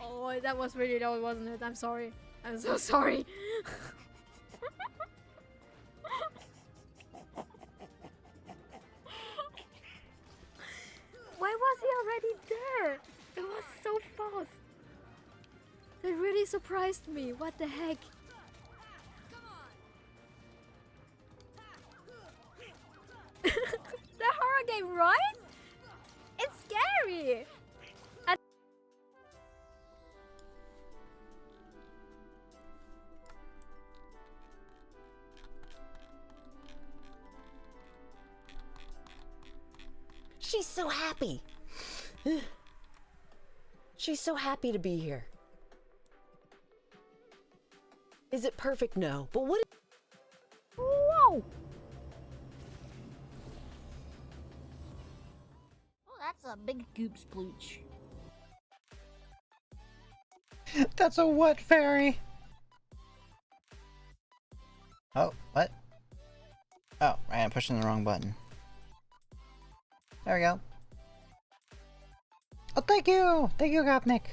Oh, that was really loud, wasn't it? I'm sorry. I'm so sorry. Why was he already there? It was so fast. That really surprised me. What the heck? way, right? It's scary. She's so happy. She's so happy to be here. Is it perfect? No. But what? Whoa! Oh, that's a big goop splooch. That's a what fairy? Oh, what? Oh, right, I'm pushing the wrong button. There we go. Oh, thank you! Thank you, Gopnik.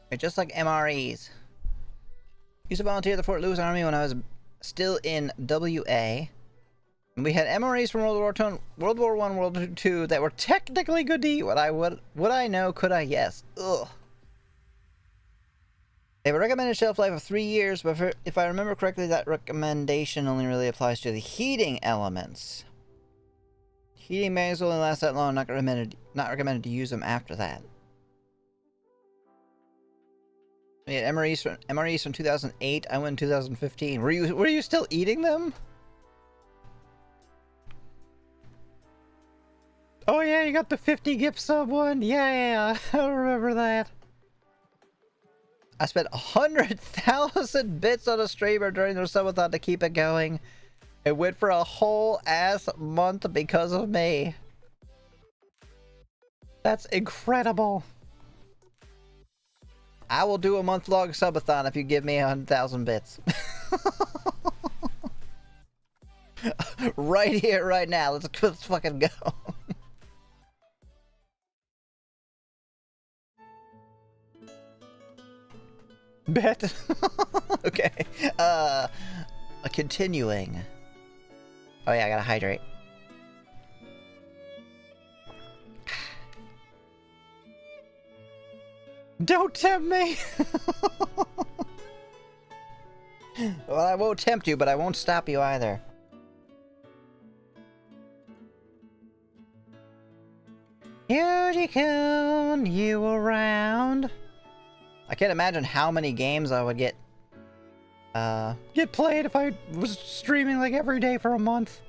They're just like MREs. Used to volunteer at the Fort Lewis Army when I was still in WA. And we had MREs from World War II, World War I, World War II that were technically good to eat. Would I know? Could I? Yes. Ugh. They have a recommended shelf life of 3 years, but if I remember correctly, that recommendation only really applies to the heating elements. Heating bags only last that long. Not recommended to use them after that. We had MREs from 2008. I went in 2015. Were you still eating them? Oh yeah, you got the 50 gift sub one? Yeah, I remember that. I spent 100,000 bits on a streamer during the subathon to keep it going. It went for a whole ass month because of me. That's incredible. I will do a month-long subathon if you give me 100,000 bits. Right here, right now. Let's fucking go. Bet. Okay. Continuing. Oh yeah, I gotta hydrate. Don't tempt me! Well, I won't tempt you, but I won't stop you either. Yuji-kun, you around? I can't imagine how many games I would get played if I was streaming like every day for a month.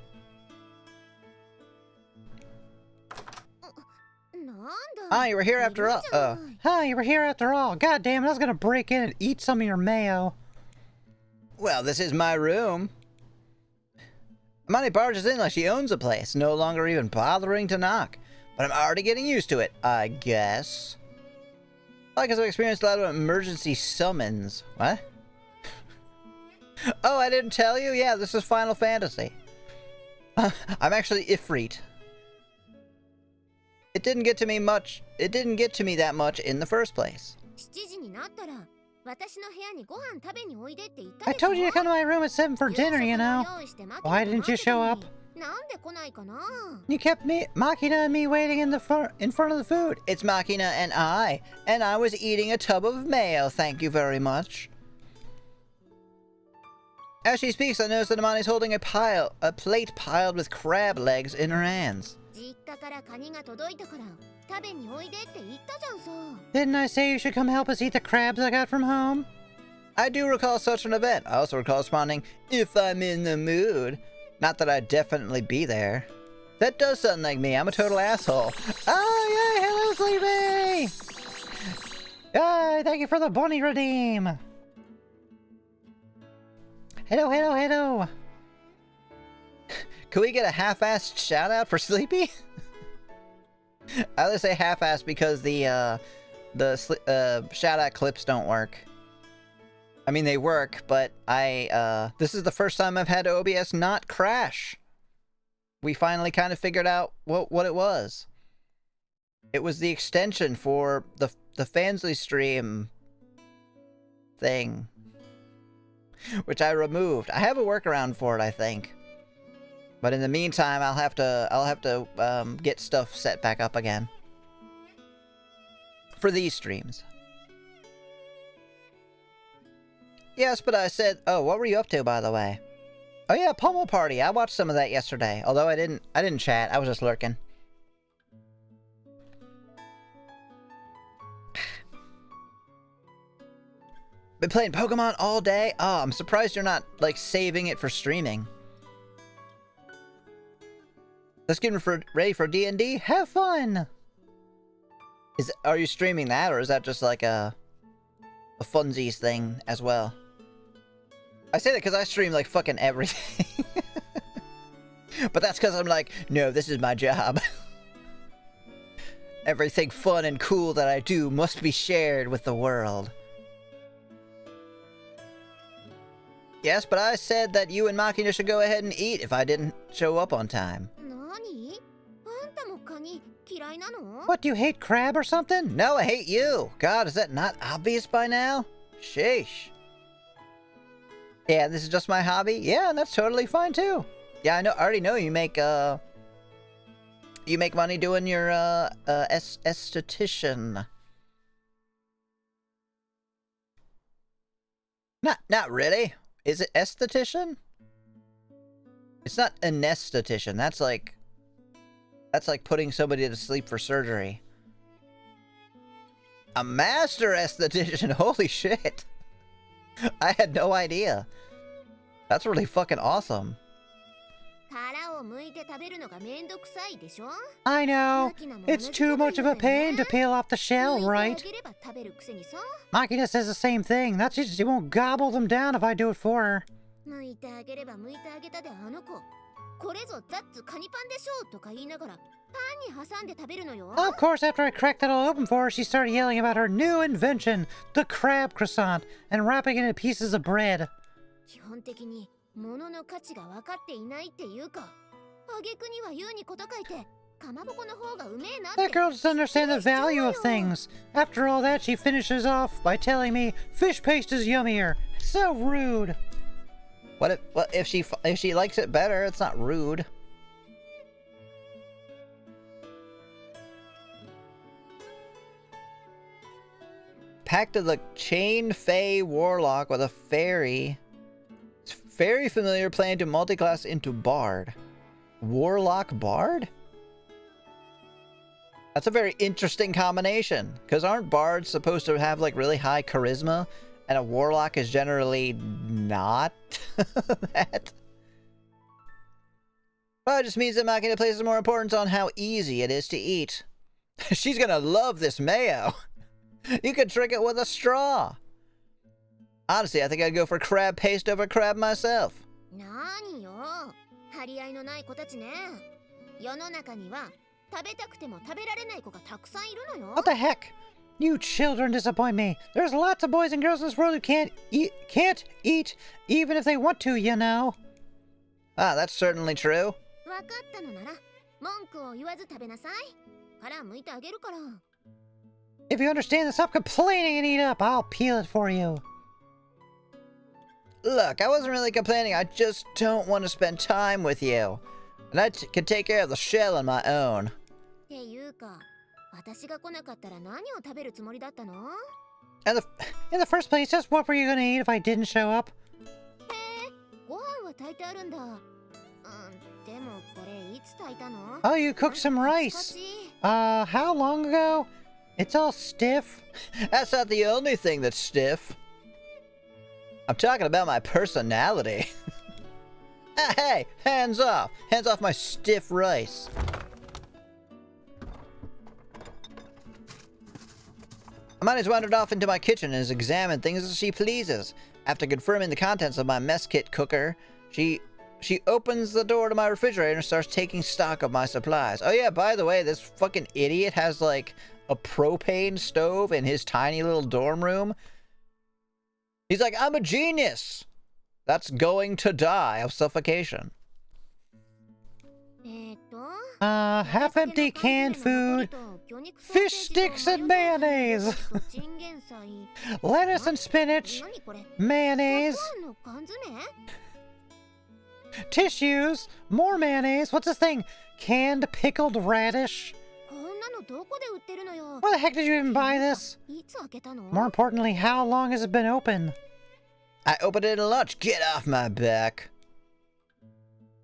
Ah, you were here after all. Hi, you were here after all. God damn it, I was gonna break in and eat some of your mayo. Well, this is my room. Amani barges in like she owns the place, no longer even bothering to knock. But I'm already getting used to it, I guess. Like, I've experienced a lot of emergency summons. What? Oh, I didn't tell you? Yeah, this is Final Fantasy. I'm actually Ifrit. It didn't get to me that much in the first place. I told you to come to my room at 7 for dinner, you know. Why didn't you show up? You kept Machina and me waiting in front of the food. It's Machina and I was eating a tub of mayo, thank you very much. As she speaks, I notice that Amani's holding a plate piled with crab legs in her hands. Didn't I say you should come help us eat the crabs I got from home? I do recall such an event. I also recall responding, if I'm in the mood. Not that I'd definitely be there. That does sound like me. I'm a total asshole. Oh, yay! Hello, Sleepy! Yay! Thank you for the bunny redeem! Hello! Could we get a half-assed shout-out for Sleepy? I only say half-assed because the shout-out clips don't work. I mean, they work, but this is the first time I've had OBS not crash. We finally kind of figured out what it was. It was the extension for the Fansly stream thing, which I removed. I have a workaround for it, I think. But in the meantime, I'll have to get stuff set back up again for these streams. Yes, but I said, oh, what were you up to, by the way? Oh yeah, Pummel Party. I watched some of that yesterday. Although I didn't chat. I was just lurking. Been playing Pokemon all day? Oh, I'm surprised you're not, like, saving it for streaming. Let's get ready for D&D? Have fun! Are you streaming that, or is that just like a funsies thing as well? I say that because I stream, like, fucking everything. But that's because I'm like, no, this is my job. Everything fun and cool that I do must be shared with the world. Yes, but I said that you and Makina should go ahead and eat if I didn't show up on time. What, do you hate crab or something? No, I hate you. God, is that not obvious by now? Sheesh. Yeah, this is just my hobby? Yeah, and that's totally fine too. Yeah, I already know you make money doing your esthetician. Not really. Is it esthetician? It's not anesthetician. That's like putting somebody to sleep for surgery. A master esthetician. Holy shit. I had no idea. That's really fucking awesome. I know. It's too much of a pain to peel off the shell, right? Makina says the same thing. That's just she won't gobble them down if I do it for her. Of course, after I cracked it all open for her, she started yelling about her new invention, the crab croissant, and wrapping it in pieces of bread. That girl doesn't understand the value of things. After all that, she finishes off by telling me fish paste is yummier. So rude. What if she likes it better? It's not rude. Pact of the Chain Fey Warlock with a fairy. Very familiar, playing to multiclass into Bard. Warlock Bard? That's a very interesting combination. Because aren't Bards supposed to have like really high charisma? And a Warlock is generally not that? Well, it just means that Makina places more importance on how easy it is to eat. She's gonna love this mayo. You could drink it with a straw. Honestly, I think I'd go for crab paste over crab myself. What the heck? You children disappoint me. There's lots of boys and girls in this world who can't eat, even if they want to, you know. Ah, that's certainly true. If you understand this, stop complaining and eat up. I'll peel it for you. Look, I wasn't really complaining. I just don't want to spend time with you. And I can take care of the shell on my own. In the first place, just what were you gonna eat if I didn't show up? Oh, you cooked some rice. How long ago? It's all stiff. That's not the only thing that's stiff. I'm talking about my personality. Hey, hands off. Hands off my stiff rice. Amani's wandered off into my kitchen and has examined things as she pleases. After confirming the contents of my mess kit cooker, she opens the door to my refrigerator and starts taking stock of my supplies. Oh yeah, by the way, this fucking idiot has like a propane stove in his tiny little dorm room. He's like, I'm a genius. That's going to die of suffocation. Half-empty canned food, fish sticks and mayonnaise, lettuce and spinach, mayonnaise, tissues, more mayonnaise, what's this thing? Canned pickled radish? Why the heck did you even buy this? More importantly, how long has it been open? I opened it at lunch. Get off my back.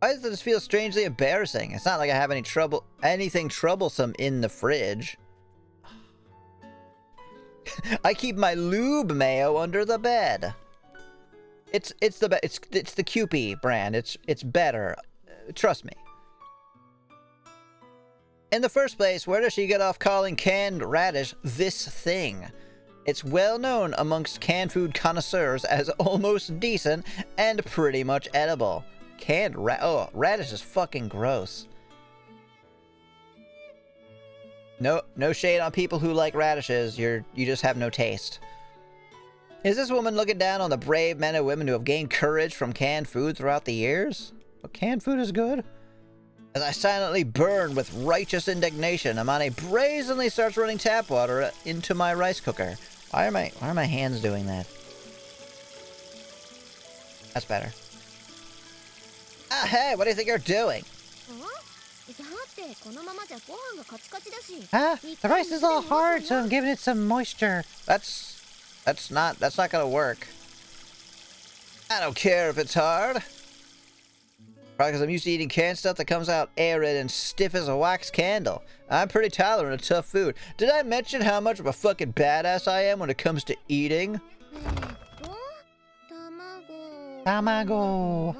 Why does this feel strangely embarrassing? It's not like I have anything troublesome in the fridge. I keep my lube mayo under the bed. It's the Kewpie brand. It's better. Trust me. In the first place, where does she get off calling canned radish this thing? It's well known amongst canned food connoisseurs as almost decent and pretty much edible. Radish is fucking gross. No shade on people who like radishes. You just have no taste. Is this woman looking down on the brave men and women who have gained courage from canned food throughout the years? But canned food is good. As I silently burn with righteous indignation, Amane brazenly starts running tap water into my rice cooker. Why are my hands doing that? That's better. Ah, hey, what do you think you're doing? The rice is all hard, so I'm giving it some moisture. That's not gonna work. I don't care if it's hard. Probably because I'm used to eating canned stuff that comes out arid and stiff as a wax candle. I'm pretty tolerant of tough food. Did I mention how much of a fucking badass I am when it comes to eating? Tamago.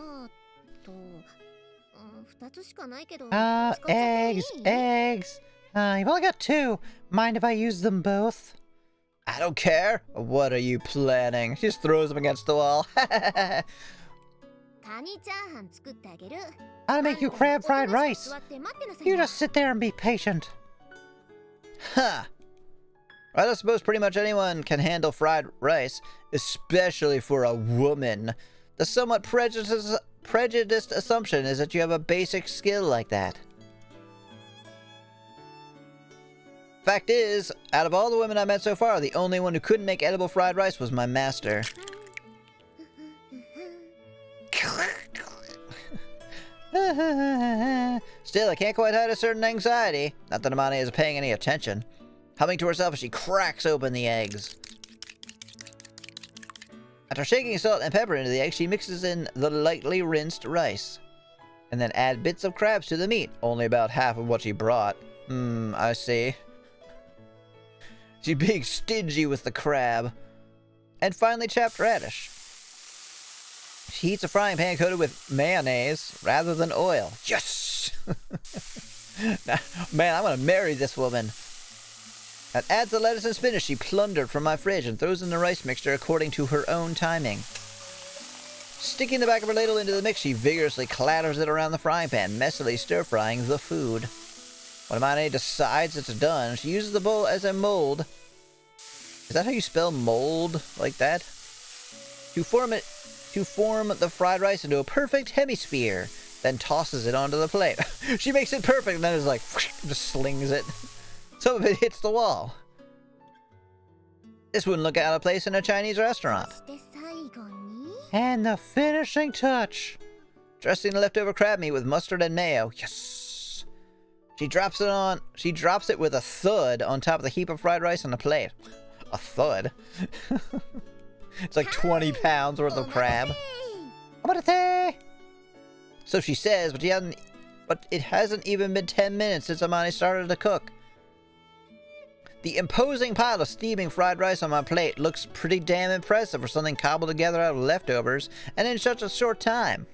Eggs. You've only got 2. Mind if I use them both? I don't care. What are you planning? She just throws them against the wall. I'll make you crab fried rice. You just sit there and be patient. Huh. Well, I suppose pretty much anyone can handle fried rice, especially for a woman. The somewhat prejudiced assumption is that you have a basic skill like that. Fact is, out of all the women I met so far, the only one who couldn't make edible fried rice was my master. Still, I can't quite hide a certain anxiety. Not that Amane is paying any attention. Humming to herself as she cracks open the eggs. After shaking salt and pepper into the eggs, she mixes in the lightly rinsed rice. And then add bits of crabs to the meat. Only about half of what she brought. I see. She's being stingy with the crab. And finally chopped radish. She heats a frying pan coated with mayonnaise rather than oil. Yes! Man, I'm gonna marry this woman. And adds the lettuce and spinach she plundered from my fridge and throws in the rice mixture according to her own timing. Sticking the back of her ladle into the mix, she vigorously clatters it around the frying pan, messily stir-frying the food. When Amane decides it's done, she uses the bowl as a mold. Is that how you spell mold? Like that? To form the fried rice into a perfect hemisphere, then tosses it onto the plate. She makes it perfect and then is like, just slings it. Some of it hits the wall. This wouldn't look out of place in a Chinese restaurant. And the finishing touch. Dressing the leftover crab meat with mustard and mayo. Yes! She drops it with a thud on top of the heap of fried rice on the plate. A thud? It's like 20 pounds worth of crab. So she says, but it hasn't even been 10 minutes since Amane started to cook. The imposing pile of steaming fried rice on my plate looks pretty damn impressive for something cobbled together out of leftovers and in such a short time.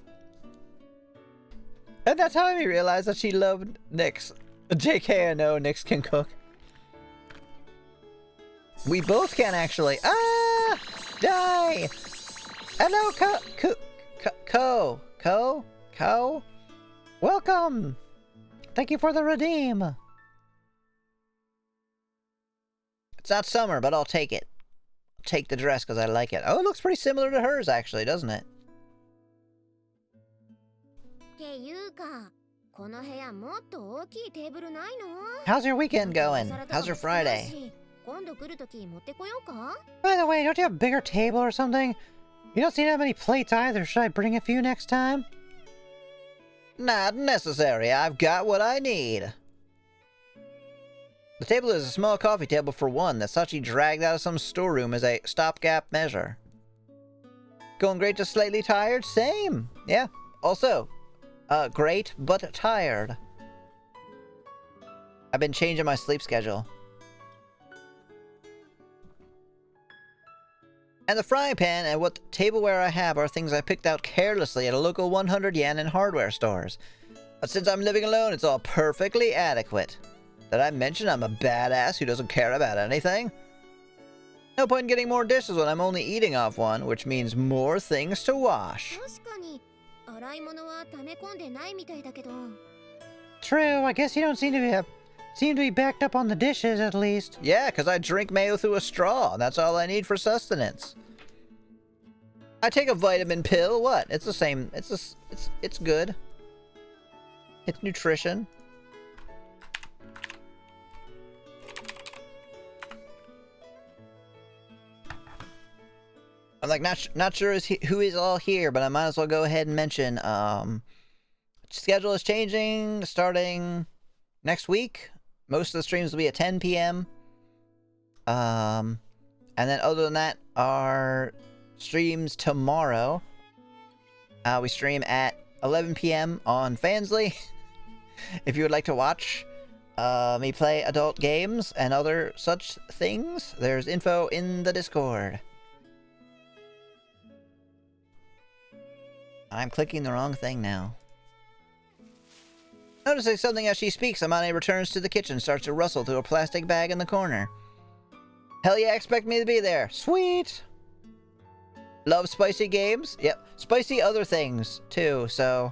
And that's how I realized that she loved Nyx. JK, I know Nyx can cook. We both can actually. Ah! Die! Hello, Co. Welcome! Thank you for the redeem. It's not summer, but I'll take it. I'll take the dress because I like it. Oh, it looks pretty similar to hers, actually, doesn't it? How's your weekend going? How's your Friday? By the way, don't you have a bigger table or something? You don't seem to have any plates either. Should I bring a few next time? Not necessary. I've got what I need. The table is a small coffee table for one that Sachi dragged out of some storeroom as a stopgap measure. Going great, just slightly tired? Same. Yeah. Also, Great, but tired. I've been changing my sleep schedule. And the frying pan and what tableware I have are things I picked out carelessly at a local 100 yen in hardware stores. But since I'm living alone, it's all perfectly adequate. Did I mention I'm a badass who doesn't care about anything? No point in getting more dishes when I'm only eating off one, which means more things to wash. True, I guess you don't seem to be backed up on the dishes, at least. Yeah, because I drink mayo through a straw, and that's all I need for sustenance. I take a vitamin pill, what? It's the same, it's good. It's nutrition. I'm like, not sure who is all here, but I might as well go ahead and mention, schedule is changing starting next week. Most of the streams will be at 10 p.m. And then other than that, our streams tomorrow. We stream at 11 p.m. on Fansly. If you would like to watch me play adult games and other such things, there's info in the Discord. I'm clicking the wrong thing now. Noticing something as she speaks, Amane returns to the kitchen, starts to rustle through a plastic bag in the corner. Hell yeah, expect me to be there. Sweet! Love spicy games? Yep. Spicy other things, too, so...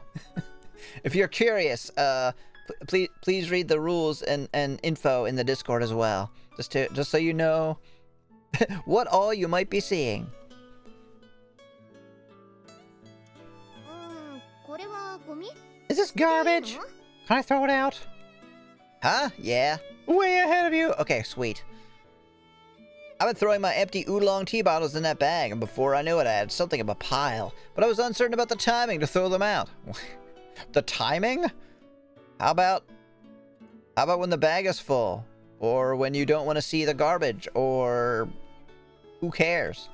if you're curious, please read the rules and info in the Discord as well. Just so you know what all you might be seeing. Is this garbage? Can I throw it out? Huh? Yeah. Way ahead of you. Okay, sweet. I've been throwing my empty oolong tea bottles in that bag, and before I knew it, I had something of a pile. But I was uncertain about the timing to throw them out. The timing? How about when the bag is full? Or when you don't want to see the garbage? Or... who cares?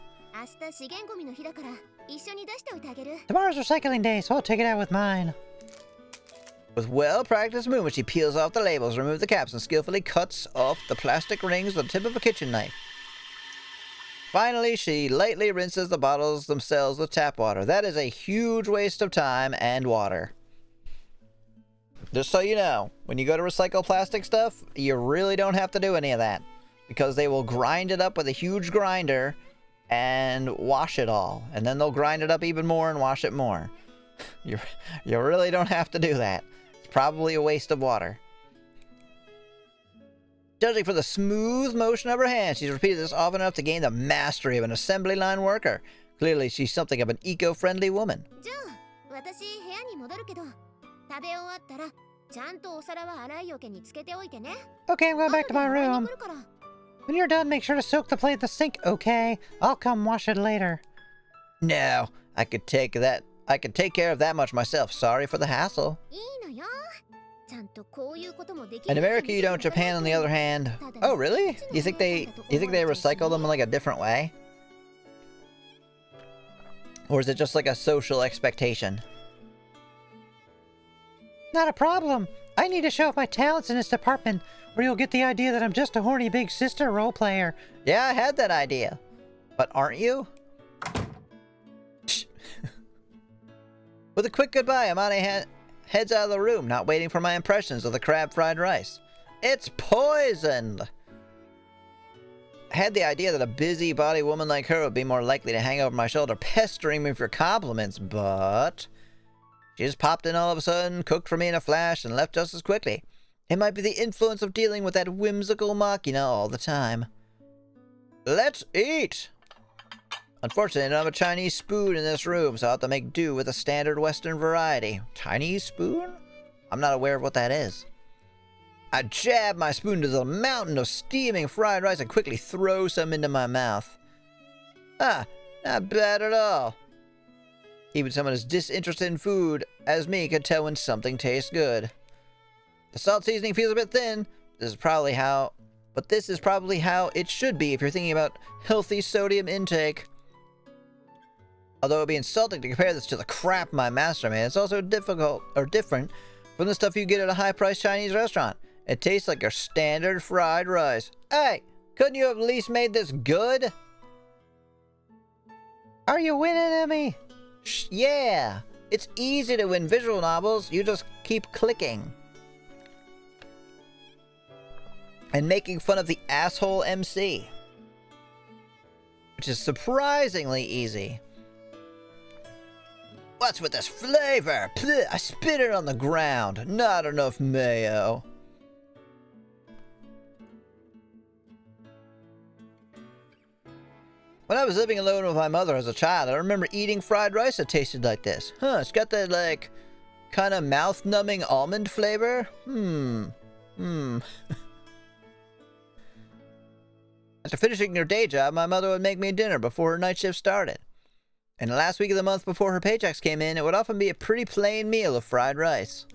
Tomorrow's recycling day, so I'll take it out with mine. With well-practiced movement, she peels off the labels, removes the caps, and skillfully cuts off the plastic rings with the tip of a kitchen knife. Finally, she lightly rinses the bottles themselves with tap water. That is a huge waste of time and water. Just so you know, when you go to recycle plastic stuff, you really don't have to do any of that. Because they will grind it up with a huge grinder and wash it all. And then they'll grind it up even more and wash it more. You really don't have to do that. It's probably a waste of water. Judging from the smooth motion of her hands, she's repeated this often enough to gain the mastery of an assembly line worker. Clearly, she's something of an eco-friendly woman. Okay, I'm going back to my room. When you're done, make sure to soak the plate in the sink, okay? I'll come wash it later. No, I could take care of that much myself. Sorry for the hassle. In America you don't. Japan on the other hand. Oh really? You think they recycle them in like a different way? Or is it just like a social expectation? Not a problem. I need to show off my talents in this department, or you'll get the idea that I'm just a horny big sister role player. Yeah, I had that idea. But aren't you? With a quick goodbye, Amane heads out of the room, not waiting for my impressions of the crab fried rice. It's poisoned! I had the idea that a busybody woman like her would be more likely to hang over my shoulder pestering me for compliments, but... she just popped in all of a sudden, cooked for me in a flash, and left just as quickly. It might be the influence of dealing with that whimsical machina all the time. Let's eat! Unfortunately, I don't have a Chinese spoon in this room, so I'll have to make do with a standard Western variety. Chinese spoon? I'm not aware of what that is. I jab my spoon into the mountain of steaming fried rice and quickly throw some into my mouth. Ah, not bad at all. Even someone as disinterested in food as me could tell when something tastes good. The salt seasoning feels a bit thin. This is probably how it should be if you're thinking about healthy sodium intake. Although it would be insulting to compare this to the crap my master made, it's also difficult or different from the stuff you get at a high-priced Chinese restaurant. It tastes like your standard fried rice. Hey, couldn't you have at least made this good? Are you winning, Emmy? Yeah. It's easy to win visual novels. You just keep clicking. And making fun of the asshole MC. Which is surprisingly easy. What's with this flavor? Pleh, I spit it on the ground. Not enough mayo. When I was living alone with my mother as a child, I remember eating fried rice that tasted like this. Huh, it's got that, like, kind of mouth-numbing almond flavor. After finishing her day job, my mother would make me dinner before her night shift started. And the last week of the month before her paychecks came in, it would often be a pretty plain meal of fried rice.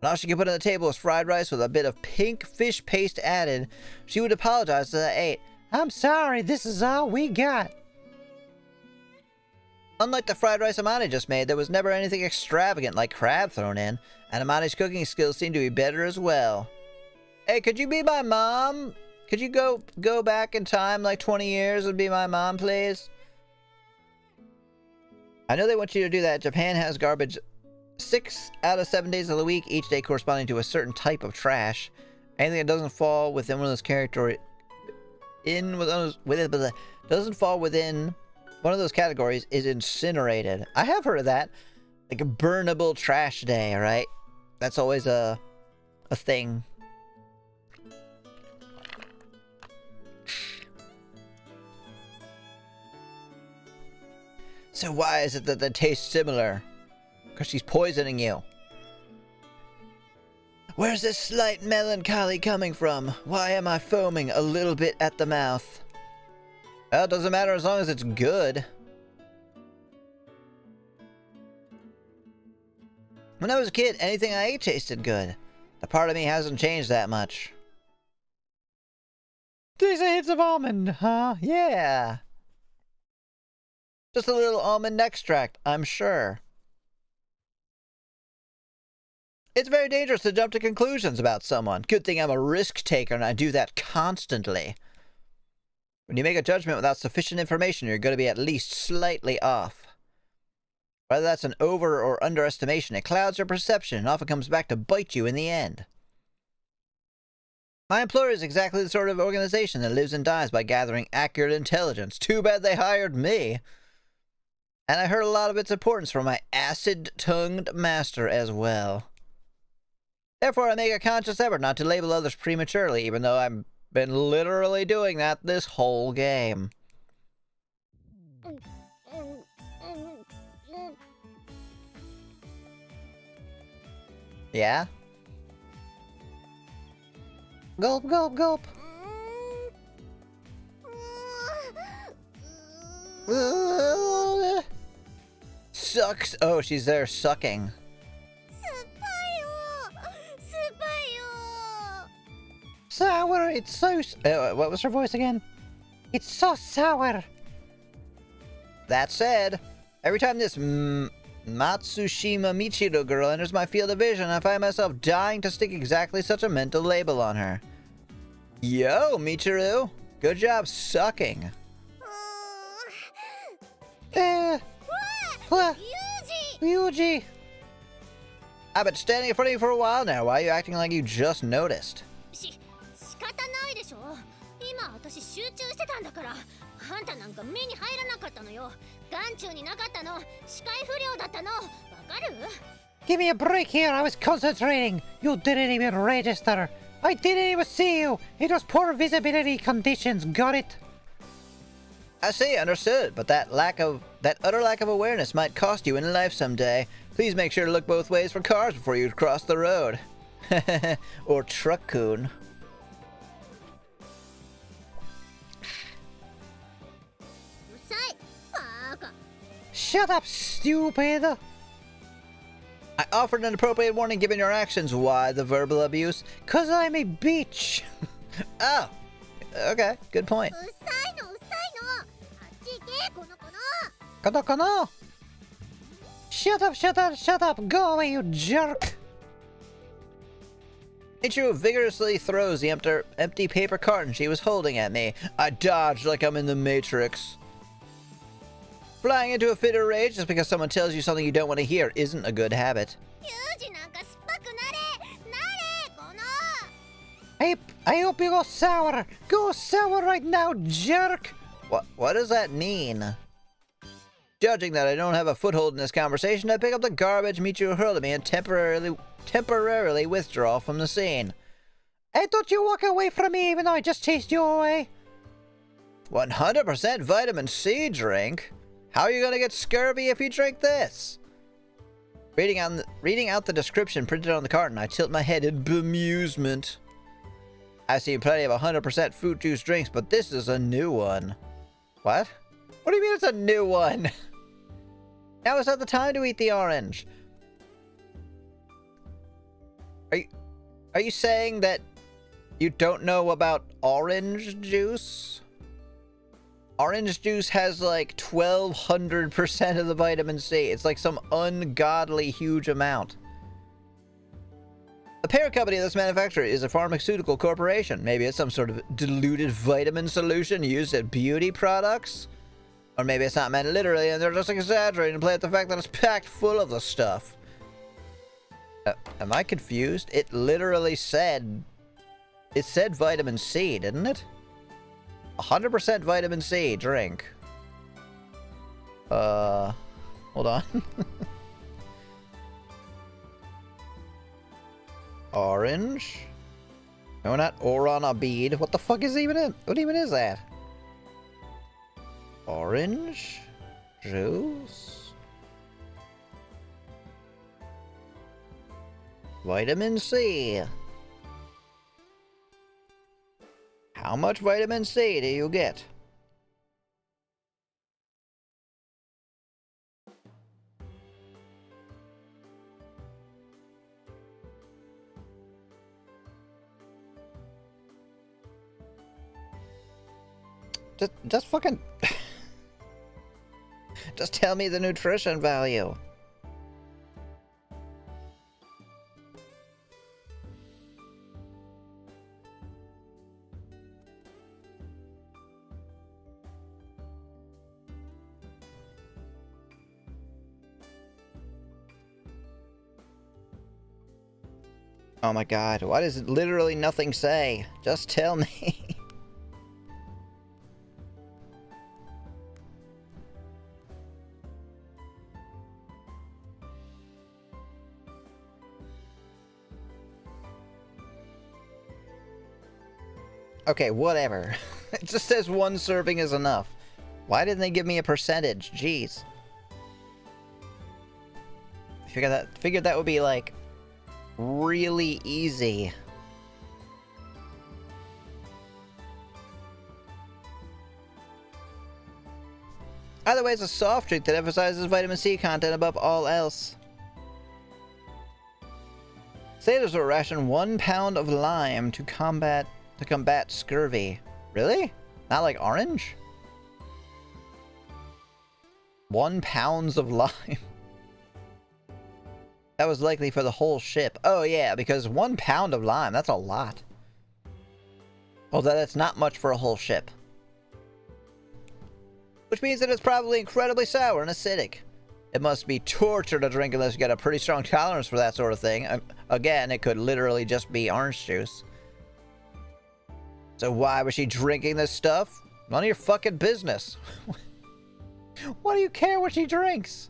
When all she could put on the table was fried rice with a bit of pink fish paste added, she would apologize that I ate. I'm sorry, this is all we got. Unlike the fried rice Amani just made, there was never anything extravagant like crab thrown in, and Amani's cooking skills seemed to be better as well. Hey, could you be my mom? Could you go back in time like 20 years and be my mom, please? I know they want you to do that. Japan has garbage 6 out of 7 days of the week, each day corresponding to a certain type of trash. Anything that doesn't fall within one of those doesn't fall within one of those categories is incinerated. I have heard of that. Like a burnable trash day, right? That's always a thing. So why is it that they taste similar? Because she's poisoning you. Where's this slight melancholy coming from? Why am I foaming a little bit at the mouth? Well, it doesn't matter as long as it's good. When I was a kid, anything I ate tasted good. The part of me hasn't changed that much. These are hits of almond, huh? Yeah. Just a little almond extract, I'm sure. It's very dangerous to jump to conclusions about someone. Good thing I'm a risk taker and I do that constantly. When you make a judgment without sufficient information, you're going to be at least slightly off. Whether that's an over or underestimation, it clouds your perception and often comes back to bite you in the end. My employer is exactly the sort of organization that lives and dies by gathering accurate intelligence. Too bad they hired me. And I heard a lot of its importance from my acid-tongued master as well. Therefore, I make a conscious effort not to label others prematurely, even though I've been literally doing that this whole game. Yeah? Gulp, gulp, gulp. Sucks. Oh, she's there sucking. Sour, it's so... what was her voice again? It's so sour. That said, every time this Matsushima Michiro girl enters my field of vision, I find myself dying to stick exactly such a mental label on her. Yo, Michiru. Good job sucking. Yuji! I've been standing in front of you for a while now. Why are you acting like you just noticed? Give me a break here, I was concentrating. You didn't even register. I didn't even see you. It was poor visibility conditions, got it? I see, understood, but that utter lack of awareness might cost you in life someday. Please make sure to look both ways for cars before you cross the road. Or truck-coon. Shut up, stupid! I offered an appropriate warning given your actions. Why the verbal abuse? 'Cause I'm a bitch! Oh, okay, good point. Kodokono! Shut up, shut up, shut up! Go away, you jerk! Michiru vigorously throws the empty paper carton she was holding at me. I dodge like I'm in the Matrix. Flying into a fit of rage just because someone tells you something you don't want to hear isn't a good habit. I hope you go sour! Go sour right now, jerk! What does that mean? Judging that I don't have a foothold in this conversation, I pick up the garbage Michiru hurled at me and temporarily withdraw from the scene. Hey, don't you walk away from me even though I just chased you away! 100% vitamin C drink? How are you gonna get scurvy if you drink this? Reading out the description printed on the carton, I tilt my head in bemusement. I've seen plenty of 100% fruit juice drinks, but this is a new one. What? What do you mean it's a new one? Now is not the time to eat the orange. Are you saying that you don't know about orange juice? Orange juice has like 1200% of the vitamin C. It's like some ungodly huge amount. The parent company of this manufacturer is a pharmaceutical corporation. Maybe it's some sort of diluted vitamin solution used in beauty products? Or maybe it's not meant literally and they're just exaggerating to play at the fact that it's packed full of the stuff. Am I confused? It literally said... It said vitamin C, didn't it? 100% vitamin C drink. Hold on. Orange? No, not Oronabid. What the fuck is even it? What even is that? Orange juice? Vitamin C. How much vitamin C do you get? Just fucking... Just tell me the nutrition value. Oh my god, why does it literally nothing say? Just tell me. Okay, whatever. It just says one serving is enough. Why didn't they give me a percentage? Jeez. Figured that would be like really easy. Either way, it's a soft drink that emphasizes vitamin C content above all else. Sailors will ration 1 pound of lime to combat scurvy. Really? Not like orange? 1 pound of lime. That was likely for the whole ship. Oh yeah, because 1 pound of lime, that's a lot. Although that's not much for a whole ship. Which means that it's probably incredibly sour and acidic. It must be torture to drink unless you get a pretty strong tolerance for that sort of thing. Again, it could literally just be orange juice. So why was she drinking this stuff? None of your fucking business. Why do you care what she drinks?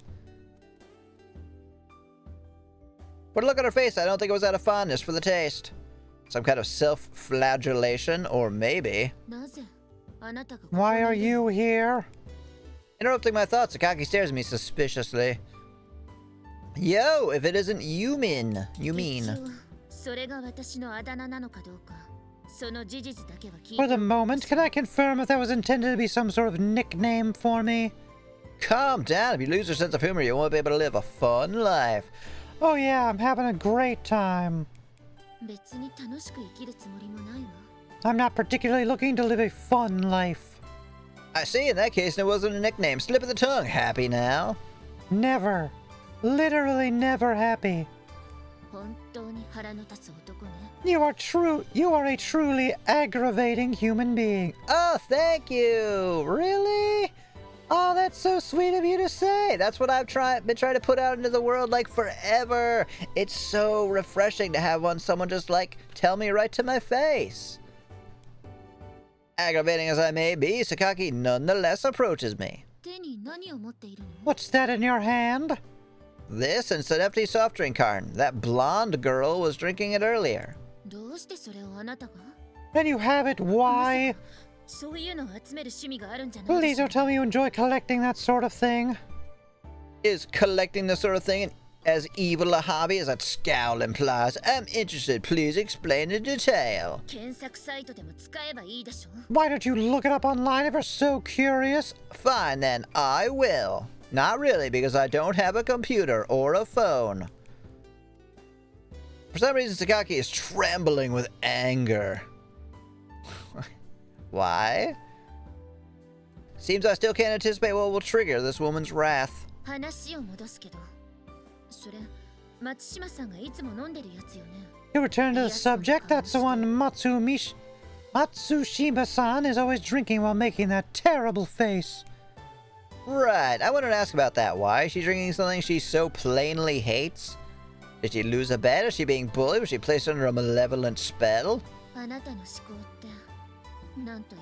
But look at her face, I don't think it was out of fondness for the taste. Some kind of self-flagellation, or maybe... Why are you here? Interrupting my thoughts, Akaki stares at me suspiciously. Yo, if it isn't Yumin. For the moment, can I confirm if that was intended to be some sort of nickname for me? Calm down, if you lose your sense of humor, you won't be able to live a fun life. Oh yeah, I'm having a great time. I'm not particularly looking to live a fun life. I see, in that case, it wasn't a nickname. Slip of the tongue. Happy now? Never. Literally never happy. You are a truly aggravating human being. Oh, thank you. Really? Oh, that's so sweet of you to say. That's what I've been trying to put out into the world like forever. It's so refreshing to have someone just like tell me right to my face. Aggravating as I may be, Sakaki nonetheless approaches me. What's that in your hand? This and an empty soft drink carton. That blonde girl was drinking it earlier. And you have it, why? Please don't tell me you enjoy collecting that sort of thing. Is collecting the sort of thing as evil a hobby as that scowl implies? I'm interested. Please explain in detail. Why don't you look it up online if you're so curious? Fine then, I will. Not really, because I don't have a computer or a phone. For some reason, Sakaki is trembling with anger. Why? Seems I still can't anticipate what will trigger this woman's wrath. You return to the subject. That's the one Matsushima-san is always drinking while making that terrible face. Right, I wanted to ask about that. Why is she drinking something she so plainly hates? Did she lose a bet? Is she being bullied? Was she placed under a malevolent spell?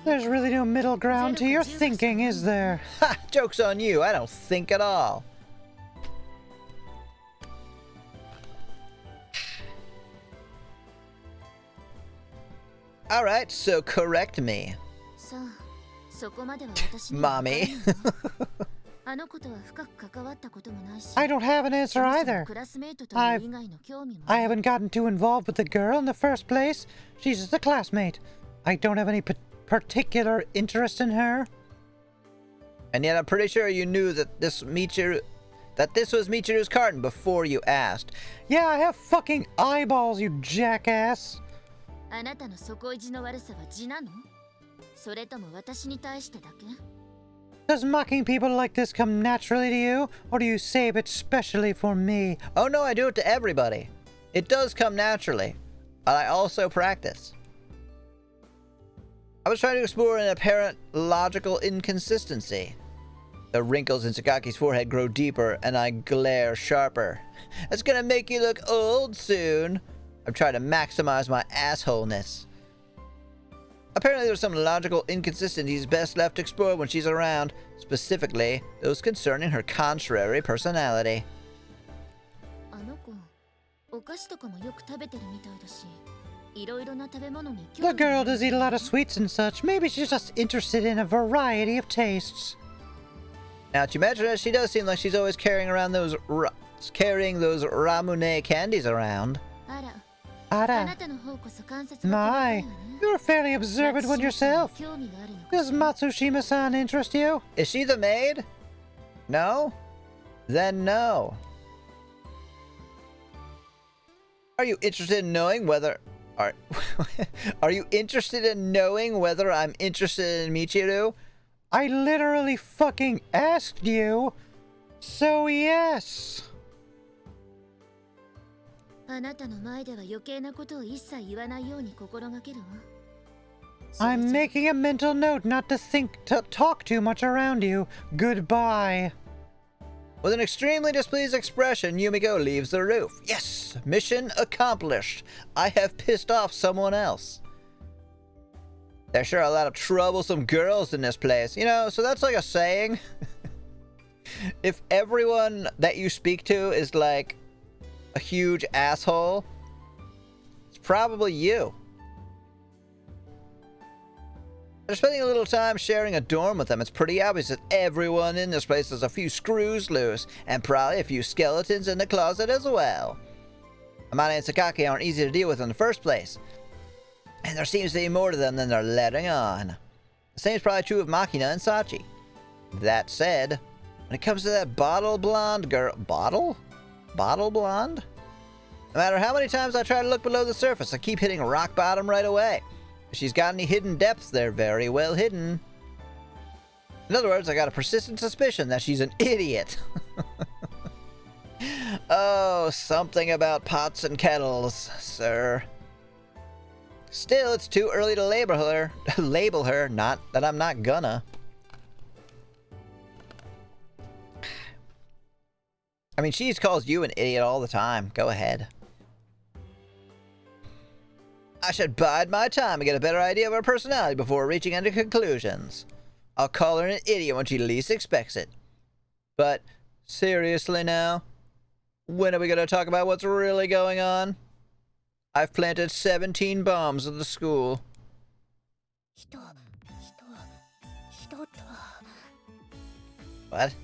There's really no middle ground to your thinking, is there? Ha! Joke's on you. I don't think at all. Alright, so correct me. Mommy. I don't have an answer either. I haven't gotten too involved with the girl in the first place. She's just a classmate. I don't have any particular interest in her. And yet I'm pretty sure you knew that this was Michiru's carton before you asked. Yeah, I have fucking eyeballs, you jackass. Does mocking people like this come naturally to you, or do you save it specially for me? Oh no, I do it to everybody. It does come naturally, but I also practice. I was trying to explore an apparent logical inconsistency. The wrinkles in Sakaki's forehead grow deeper, and I glare sharper. That's gonna make you look old soon. I'm trying to maximize my assholeness. Apparently there's some logical inconsistencies best left explored when she's around, specifically those concerning her contrary personality. The girl does eat a lot of sweets and such. Maybe she's just interested in a variety of tastes. Now to imagine that she does seem like she's always carrying around those Ramune candies around. Ara. My, you're a fairly observant one yourself. Does Matsushima-san interest you? Is she the maid? No? Then no. Are you interested in knowing whether... Are you interested in knowing whether I'm interested in Michiru? I literally fucking asked you. So yes. I'm making a mental note not to talk too much around you. Goodbye. With an extremely displeased expression, Yumiko leaves the roof. Yes! Mission accomplished. I have pissed off someone else. There's sure a lot of troublesome girls in this place. You know, so that's like a saying. If everyone that you speak to is like a huge asshole, it's probably you. After spending a little time sharing a dorm with them, it's pretty obvious that everyone in this place has a few screws loose, and probably a few skeletons in the closet as well. Amane and Sakaki aren't easy to deal with in the first place, and there seems to be more to them than they're letting on. The same is probably true of Makina and Sachi. That said, when it comes to that bottle blonde girl... Bottle? Bottle blonde? No matter how many times I try to look below the surface, I keep hitting rock bottom right away. If she's got any hidden depths, they're very well hidden. In other words, I got a persistent suspicion that she's an idiot. Oh, something about pots and kettles, sir. Still, it's too early to label her. Not that I'm not gonna. I mean, she calls you an idiot all the time. Go ahead. I should bide my time and get a better idea of her personality before reaching any conclusions. I'll call her an idiot when she least expects it. But, seriously now? When are we gonna talk about what's really going on? I've planted 17 bombs in the school. What?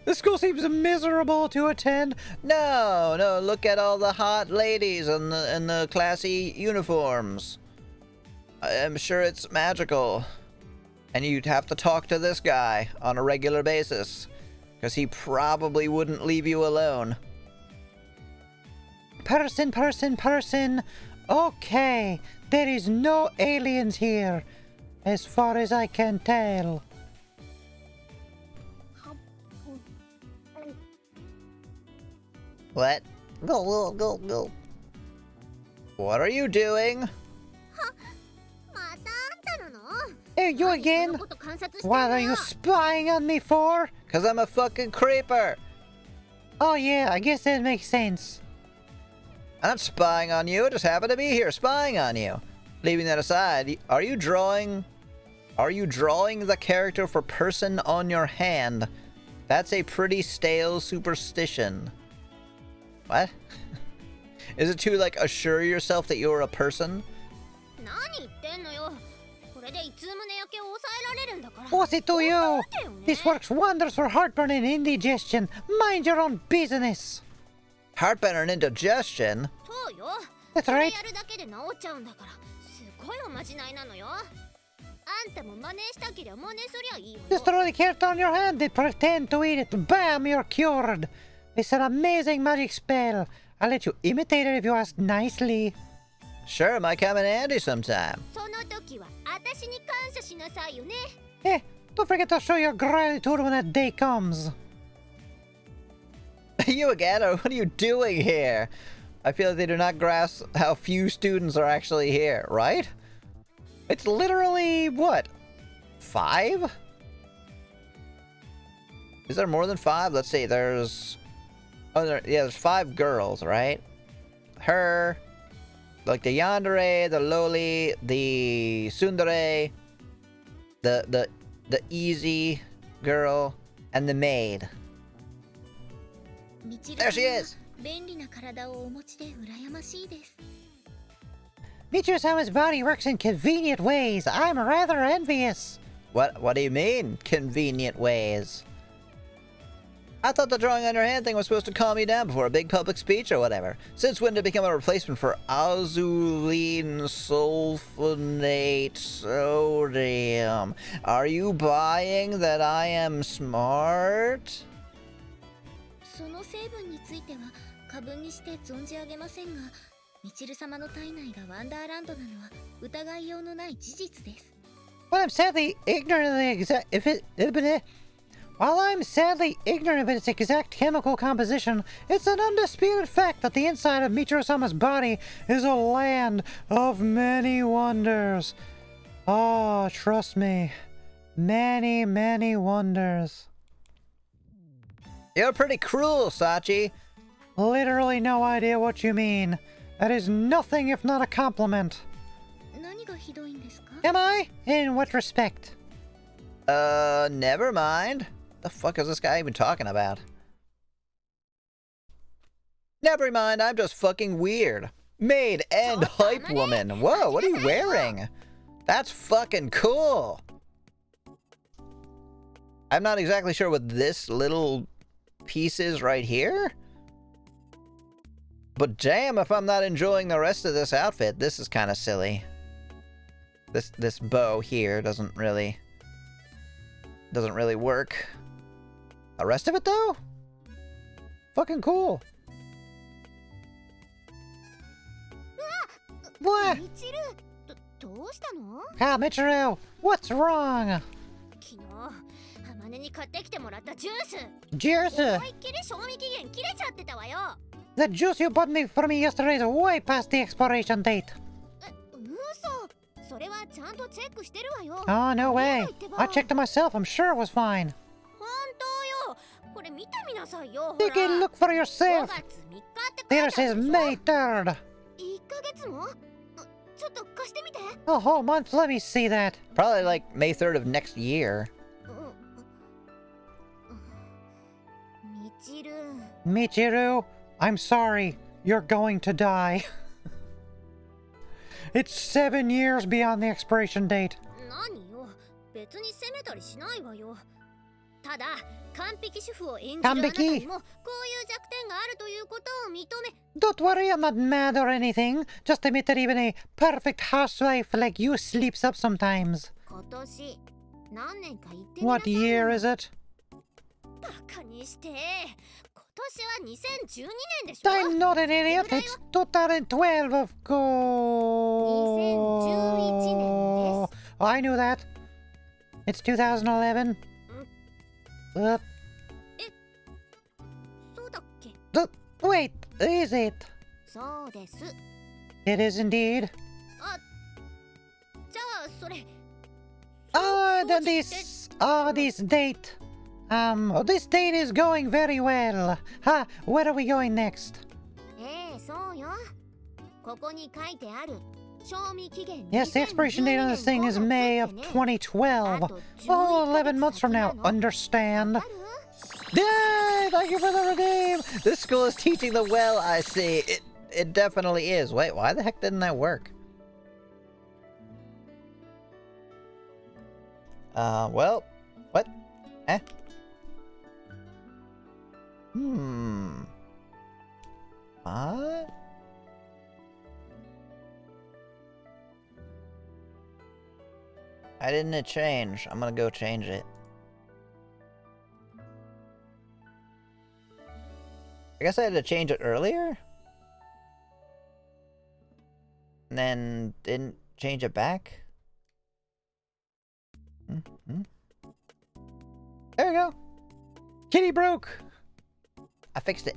The school seems miserable to attend. No, look at all the hot ladies in the classy uniforms. I'm sure it's magical. And you'd have to talk to this guy on a regular basis, because he probably wouldn't leave you alone. Person. Okay, there is no aliens here, as far as I can tell. What? Go. What are you doing? Hey, you again? What are you spying on me for? 'Cause I'm a fucking creeper. Oh yeah, I guess that makes sense. I'm not spying on you, I just happen to be here spying on you. Leaving that aside, are you drawing the character for person on your hand? That's a pretty stale superstition. What? Is it to, like, assure yourself that you're a person? What's it to you? This works wonders for heartburn and indigestion. Mind your own business. Heartburn and indigestion? That's right. Just throw the carrot on your hand and pretend to eat it. Bam, you're cured. It's an amazing magic spell. I'll let you imitate it if you ask nicely. Sure, might come in handy sometime. Don't forget to show your gratitude when that day comes. You again? What are you doing here? I feel like they do not grasp how few students are actually here, right? It's literally, what? 5? Is there more than 5? Let's see, there's... Oh, there's 5 girls, right? Her, like the yandere, the loli, the tsundere, the easy girl, and the maid. There she is! Michiru-sama's body works in convenient ways. I'm rather envious. What do you mean, convenient ways? I thought the drawing on your hand thing was supposed to calm you down before a big public speech or whatever. Since when did it become a replacement for azulene sulfonate sodium? Are you buying that I am smart? その成分については過分にして存じ上げませんが、ミチル様の体内がワンダーランドなのは疑いようのない事実です。 While I'm sadly ignorant of its exact chemical composition, it's an undisputed fact that the inside of Michiru-sama's body is a land of many wonders. Oh, trust me. Many, many wonders. You're pretty cruel, Sachi. Literally no idea what you mean. That is nothing if not a compliment. 何がひどいんですか? Am I? In what respect? Never mind. The fuck is this guy even talking about? Never mind, I'm just fucking weird. Maid and hype woman. Whoa, what are you wearing? That's fucking cool. I'm not exactly sure what this little piece is right here. But damn if I'm not enjoying the rest of this outfit. This is kind of silly. This bow here doesn't really work. The rest of it though? Fucking cool. What? Ah, Michiru, what's wrong? 姉に買ってきてもらったジュース。 Juice! 思いっきり賞味期限切れちゃってたわよ。 The juice you bought me for me yesterday is way past the expiration date. 嘘。それはちゃんとチェックしてるわよ。 Oh, no way. I checked it myself. I'm sure it was fine. 本当よ。これ見てみなさいよ。 You can look for yourself. 5月3日って書い There てあ says るでしょ。 May 3rd. 1ヶ月も？ちょっと貸してみて。 A whole month. Let me see that. Probably like May 3rd of next year. みちる。 Michiru, I'm sorry. You're going to die. It's 7 years beyond the expiration date. 何よ。別に責めたりしないわよ。ただ、完璧主婦を演じるあなたにもこういう弱点があるということを認め。 Don't worry, I'm not mad or anything. Just admit that even a perfect housewife like you sleeps up sometimes. 今年何年か言ってみな What さいよ。 year is it? バカにして。今年は2012年でしょ。 I'm not an idiot. It's 2012, of course. 2011年です。 I knew that. It's 2011. そうだっけ。 Wait, is it? そうです。 It is indeed. あ、じゃあそれ。Then this date. This date is going very well. Huh, where are we going next? そうよ。ここに書いてある。賞味期限。 Yes, the expiration date on this thing is May of 2012. Oh, 11 months from now. Understand? Yay! Thank you for the redeem! This school is teaching the well, I see. It definitely is. Wait, why the heck didn't that work? Well, what? Eh? What? Why didn't it change? I'm gonna go change it. I guess I had to change it earlier? And then didn't change it back? There we go! Kitty broke! I fixed it.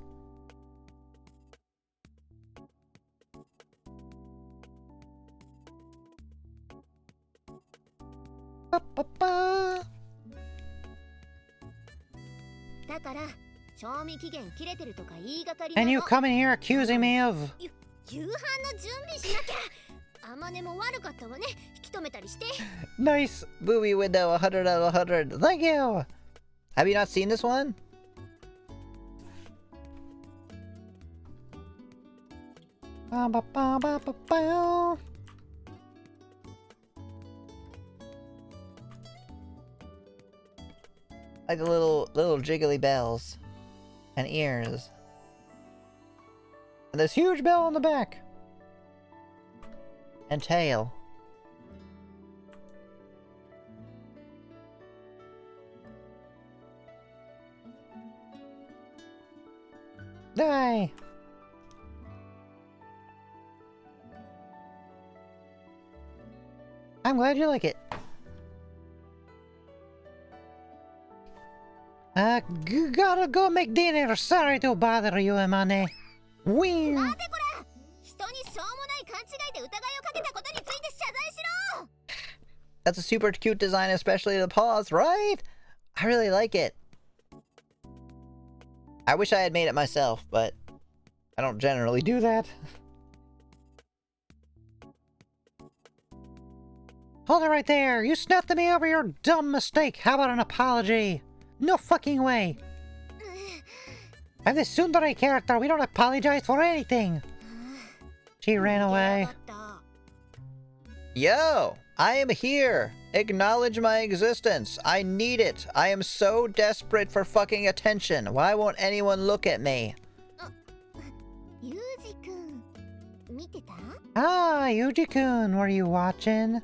Ba-ba-ba. だから賞味期限切れてるとか言いがかりな And の。 you come in here accusing me of... 夕飯の準備しなきゃ。あまねも悪かったわね。引き止めたりして。 Nice! Booby window 100 out of 100. Thank you! Have you not seen this one? Ba-ba-ba-ba-ba-ba. Like the little jiggly bells. And ears. And this huge bell on the back. And tail. Die! I'm glad you like it. Gotta go make dinner. Sorry to bother you, Emane. Wee! なぜこれ。人にしょうもない勘違いで疑いをかけたことについて謝罪しろ。 That's a super cute design, especially the paws, right? I really like it. I wish I had made it myself, but I don't generally do that. Hold it right there. You snapped at me over your dumb mistake. How about an apology? No fucking way. I'm the tsundere character. We don't apologize for anything. She ran away. Yo! I am here! Acknowledge my existence! I need it! I am so desperate for fucking attention! Why won't anyone look at me? ユージくん、見てた？ Ah, Yuji-kun, were you watching?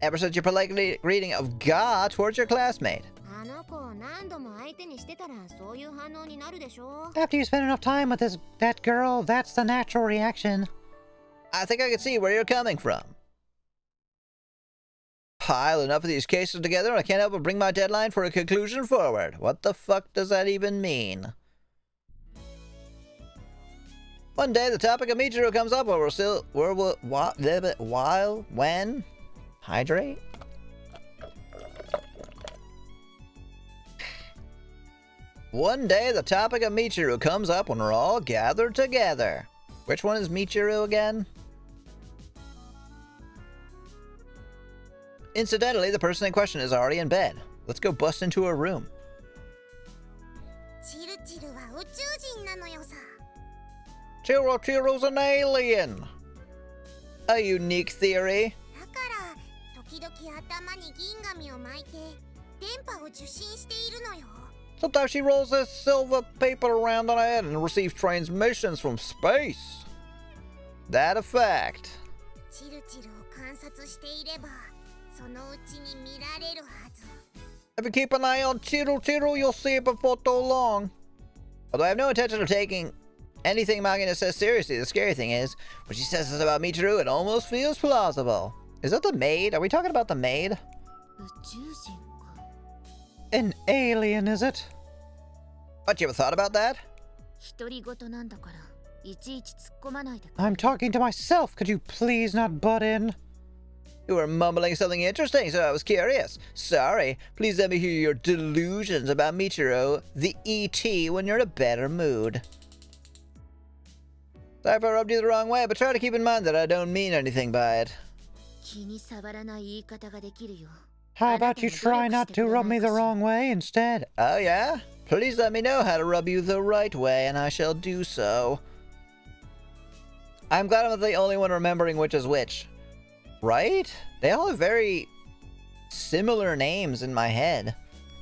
Ever since your polite greeting of God towards your classmate. あの子を何度も相手にしてたらそういう反応になるでしょ。 After you spend enough time with that girl, that's the natural reaction. I think I can see where you're coming from. Pile enough of these cases together and I can't help but bring my deadline for a conclusion forward. What the fuck does that even mean? One day the topic of Michiru comes up when? Hydrate? One day the topic of Michiru comes up when we're all gathered together. Which one is Michiru again? Incidentally, the person in question is already in bed. Let's go bust into her room. Chiru's an alien! A unique theory. Sometimes she rolls this silver paper around on her head and receives transmissions from space. That a fact. If you keep an eye on Chiru, you'll see it before too long. Although I have no intention of taking anything Magina says seriously, the scary thing is, when she says this about Michiru, it almost feels plausible. Is that the maid? Are we talking about the maid? An alien, is it? What, you ever thought about that? I'm talking to myself. Could you please not butt in? You were mumbling something interesting, so I was curious. Sorry. Please let me hear your delusions about Michiru, the E.T., when you're in a better mood. Sorry if I rubbed you the wrong way, but try to keep in mind that I don't mean anything by it. How about you try not to rub me the wrong way instead? Oh yeah? Please let me know how to rub you the right way, and I shall do so. I'm glad I'm the only one remembering which is which. Right? They all have very similar names in my head.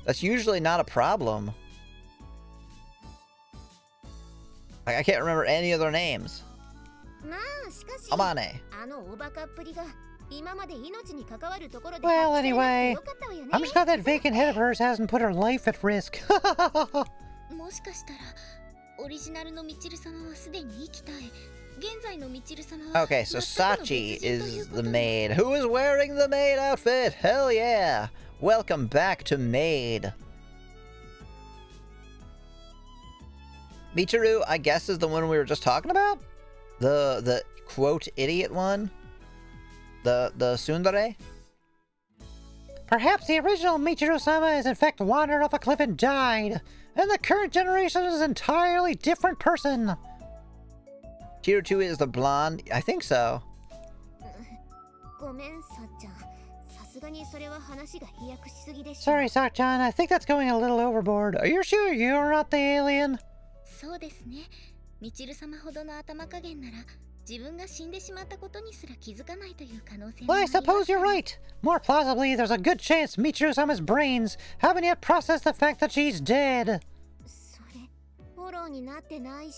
That's usually not a problem. Like, I can't remember any of their names. Amane. Well, anyway, I'm just glad that vacant head of hers hasn't put her life at risk. Okay, so Sachi is the maid. Who is wearing the maid outfit? Hell yeah! Welcome back to Maid. Michiru, I guess, is the one we were just talking about? The quote idiot one? The tsundere? Perhaps the original Michiru-sama is in fact wandered off a cliff and died, and the current generation is an entirely different person. Chiru 2 is the blonde? I think so. Sorry, Sak-chan, I think that's going a little overboard. Are you sure you're not the alien? Well, I suppose you're right. More plausibly, there's a good chance Michiru-sama's brains haven't yet processed the fact that she's dead.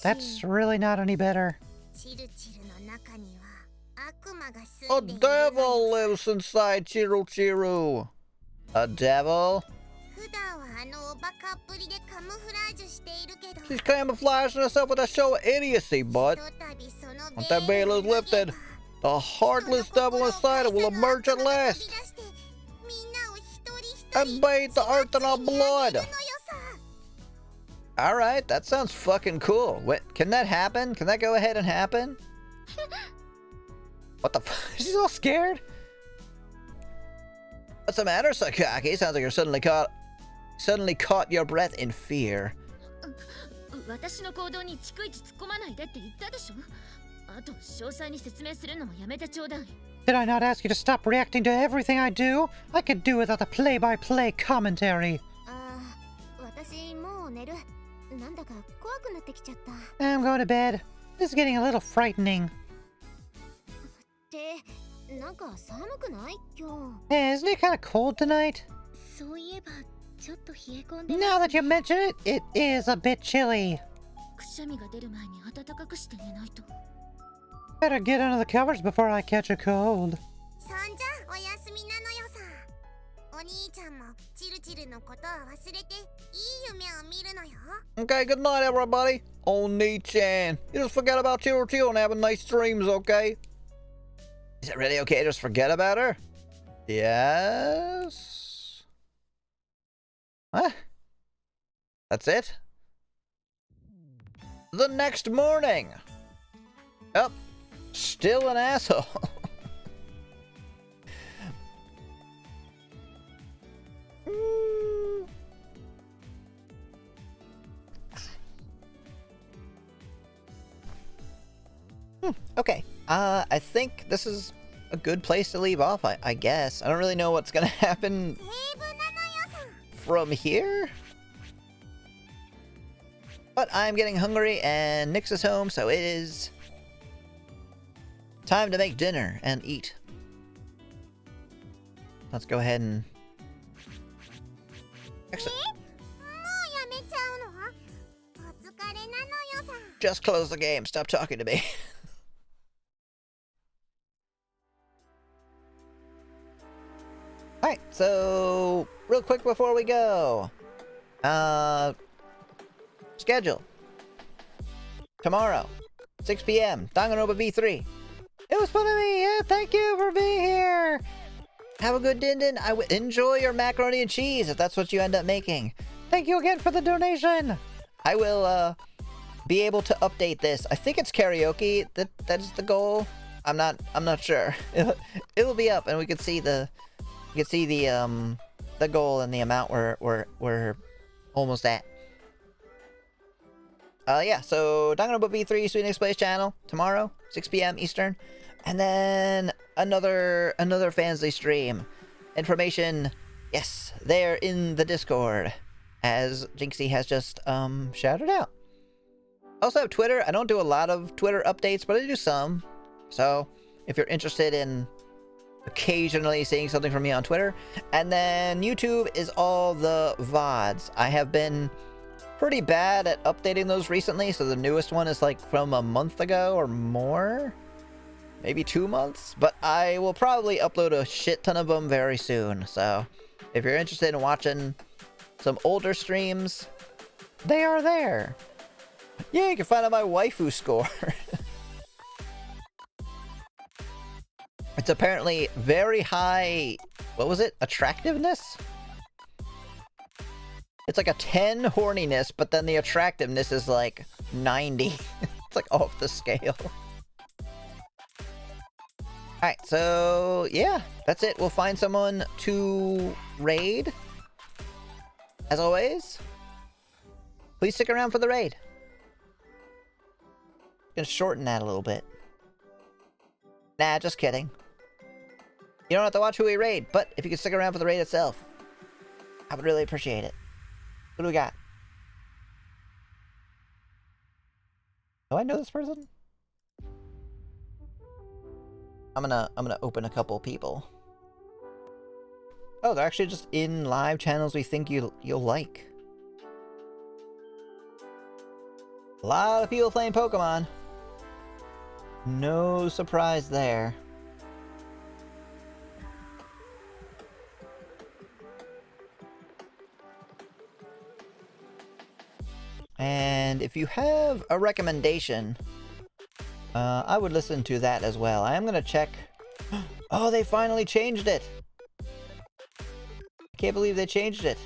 That's really not any better. A devil lives inside Chiru. A devil? She's camouflaging herself with a show of idiocy, but once that veil is lifted, the heartless devil inside it will emerge at last and bathe the earth in our blood. Alright, that sounds fucking cool. Wait, can that happen? Can that go ahead and happen? What the fuck? She's all scared? What's the matter, Sakaki? Sounds like you're suddenly caught your breath in fear. Did I not ask you to stop reacting to everything I do? I could do without the play-by-play commentary. I'm going to bed. This is getting a little frightening. Hey, isn't it kind of cold tonight? Now that you mention it, it is a bit chilly. Better get under the covers before I catch a cold. Okay, good night, everybody. Oni-chan. You just forget about Chiru and have nice dreams, okay? Is it really okay to just forget about her? Yes? What? That's it? The next morning! Oh, still an asshole. Okay, I think this is a good place to leave off, I guess. I don't really know what's gonna happen from here. But I'm getting hungry and Nyx is home, so it is time to make dinner and eat. Let's go ahead and... Actually... Just close the game. Stop talking to me. Alright, so... Real quick before we go. Schedule. Tomorrow. 6 p.m. Danganronpa V3. It was fun of me. Yeah, thank you for being here. Have a good din-din. Enjoy your macaroni and cheese if that's what you end up making. Thank you again for the donation. I will, be able to update this. I think it's karaoke. That is the goal. I'm not sure. It'll be up and we can see the goal and the amount we're almost at. Yeah, so Danganronpa V3 Sweet Next Place channel tomorrow, 6 p.m. Eastern. And then another Fansly stream. Information, yes, there in the Discord, as Jinxie has just shouted out. I also have Twitter. I don't do a lot of Twitter updates, but I do some. So if you're interested in occasionally seeing something from me on Twitter. And then YouTube is all the VODs. I have been pretty bad at updating those recently, so the newest one is like from a month ago or more. Maybe 2 months, but I will probably upload a shit ton of them very soon. So if you're interested in watching some older streams, they are there. Yeah, you can find out my waifu score. It's apparently very high, what was it? Attractiveness? It's like a 10 horniness, but then the attractiveness is like 90. It's like off the scale. Alright, so yeah, that's it. We'll find someone to raid. As always, please stick around for the raid. Gonna shorten that a little bit. Nah, just kidding. You don't have to watch who we raid, but if you could stick around for the raid itself, I would really appreciate it. What do we got? Do I know this person? I'm gonna open a couple people. Oh, they're actually just in live channels we think you'll like. A lot of people playing Pokemon. No surprise there. And if you have a recommendation, I would listen to that as well. I am gonna check. Oh, they finally changed it! I can't believe they changed it.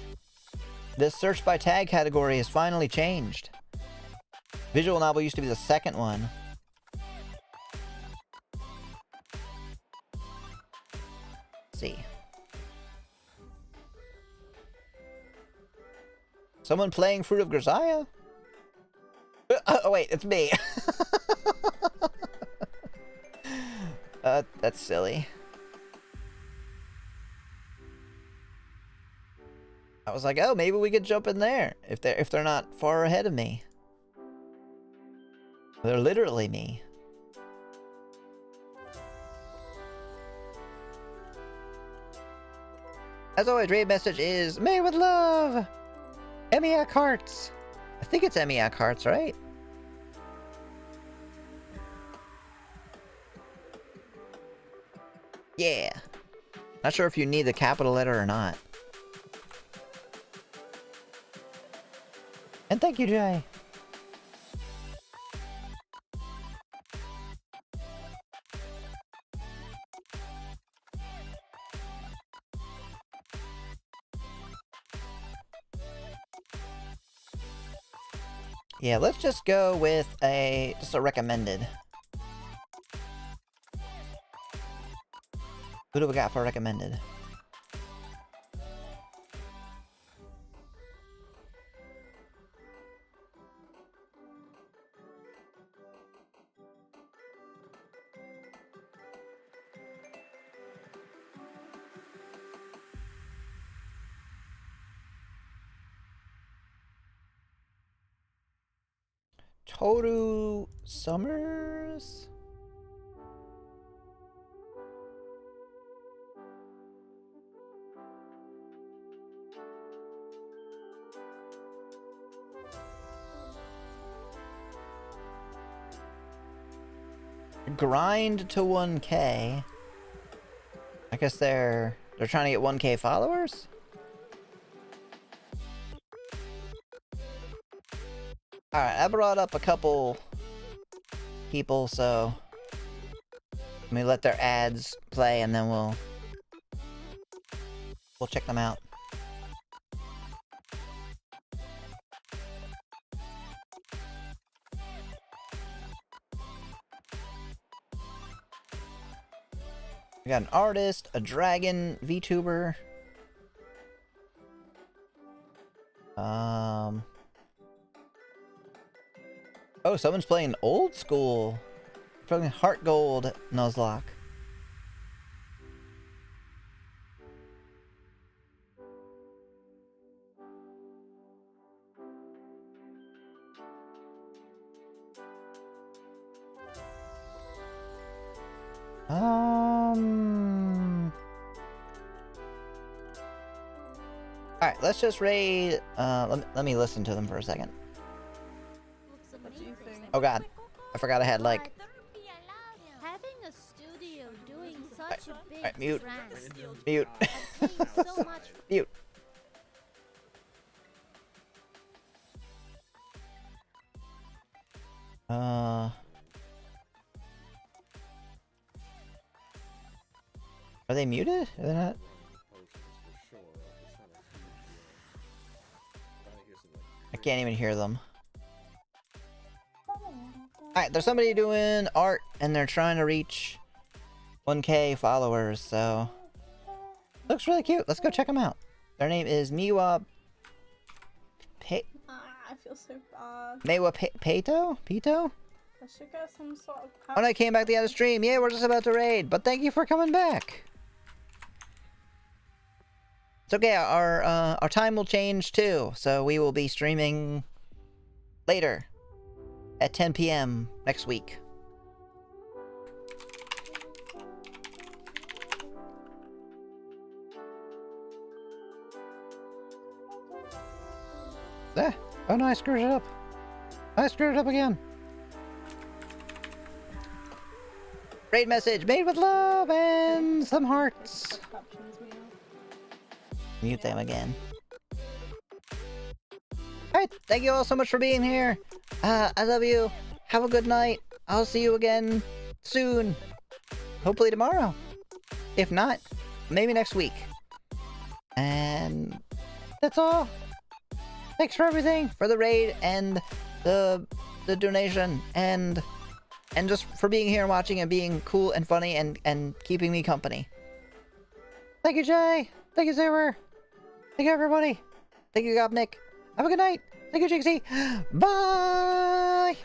This search by tag category is finally changed. Visual novel used to be the second one. Let's see. Someone playing Fruit of Grisaia? Oh wait, it's me. That's silly. I was like, oh, maybe we could jump in there if they're not far ahead of me. They're literally me. As always, raid message is made with love. Emiac Hearts. I think it's Emiac Hearts, right? Yeah. Not sure if you need the capital letter or not. And thank you, Jay. Yeah, let's just go with just a recommended. Who do we got for recommended? Toru Summers? Grind to 1K. I guess they're trying to get 1K followers? Alright, I brought up a couple people, so let me let their ads play and then we'll check them out. We got an artist, a dragon, VTuber. Oh, someone's playing old school. Playing Heart Gold Nuzlocke. Alright, let's just raid. Let me listen to them for a second. Oh god. I forgot I had like. Having a studio doing such a big Alright, mute. brand. Mute. So much. Mute. Are they muted? Are they not? I can't even hear them. Alright, there's somebody doing art and they're trying to reach 1K followers, so looks really cute. Let's go check them out. Their name is Miwa I feel so bad. Miwa Pito? Pito? I should get some sort of When I came back the other stream, yeah, we're just about to raid, but thank you for coming back. It's okay, our time will change too, so we will be streaming later at 10 p.m. next week. Oh no, I screwed it up. I screwed it up again. Raid message made with love and some hearts. Mute them again. Alright, thank you all so much for being here. I love you. Have a good night. I'll see you again soon. Hopefully tomorrow. If not, maybe next week. And that's all. Thanks for everything. For the raid and the donation and just for being here and watching and being cool and funny and keeping me company. Thank you, Jay. Thank you, Zoomer. Thank you, everybody. Thank you, Gopnik. Have a good night. Thank you, Jinxie. Bye!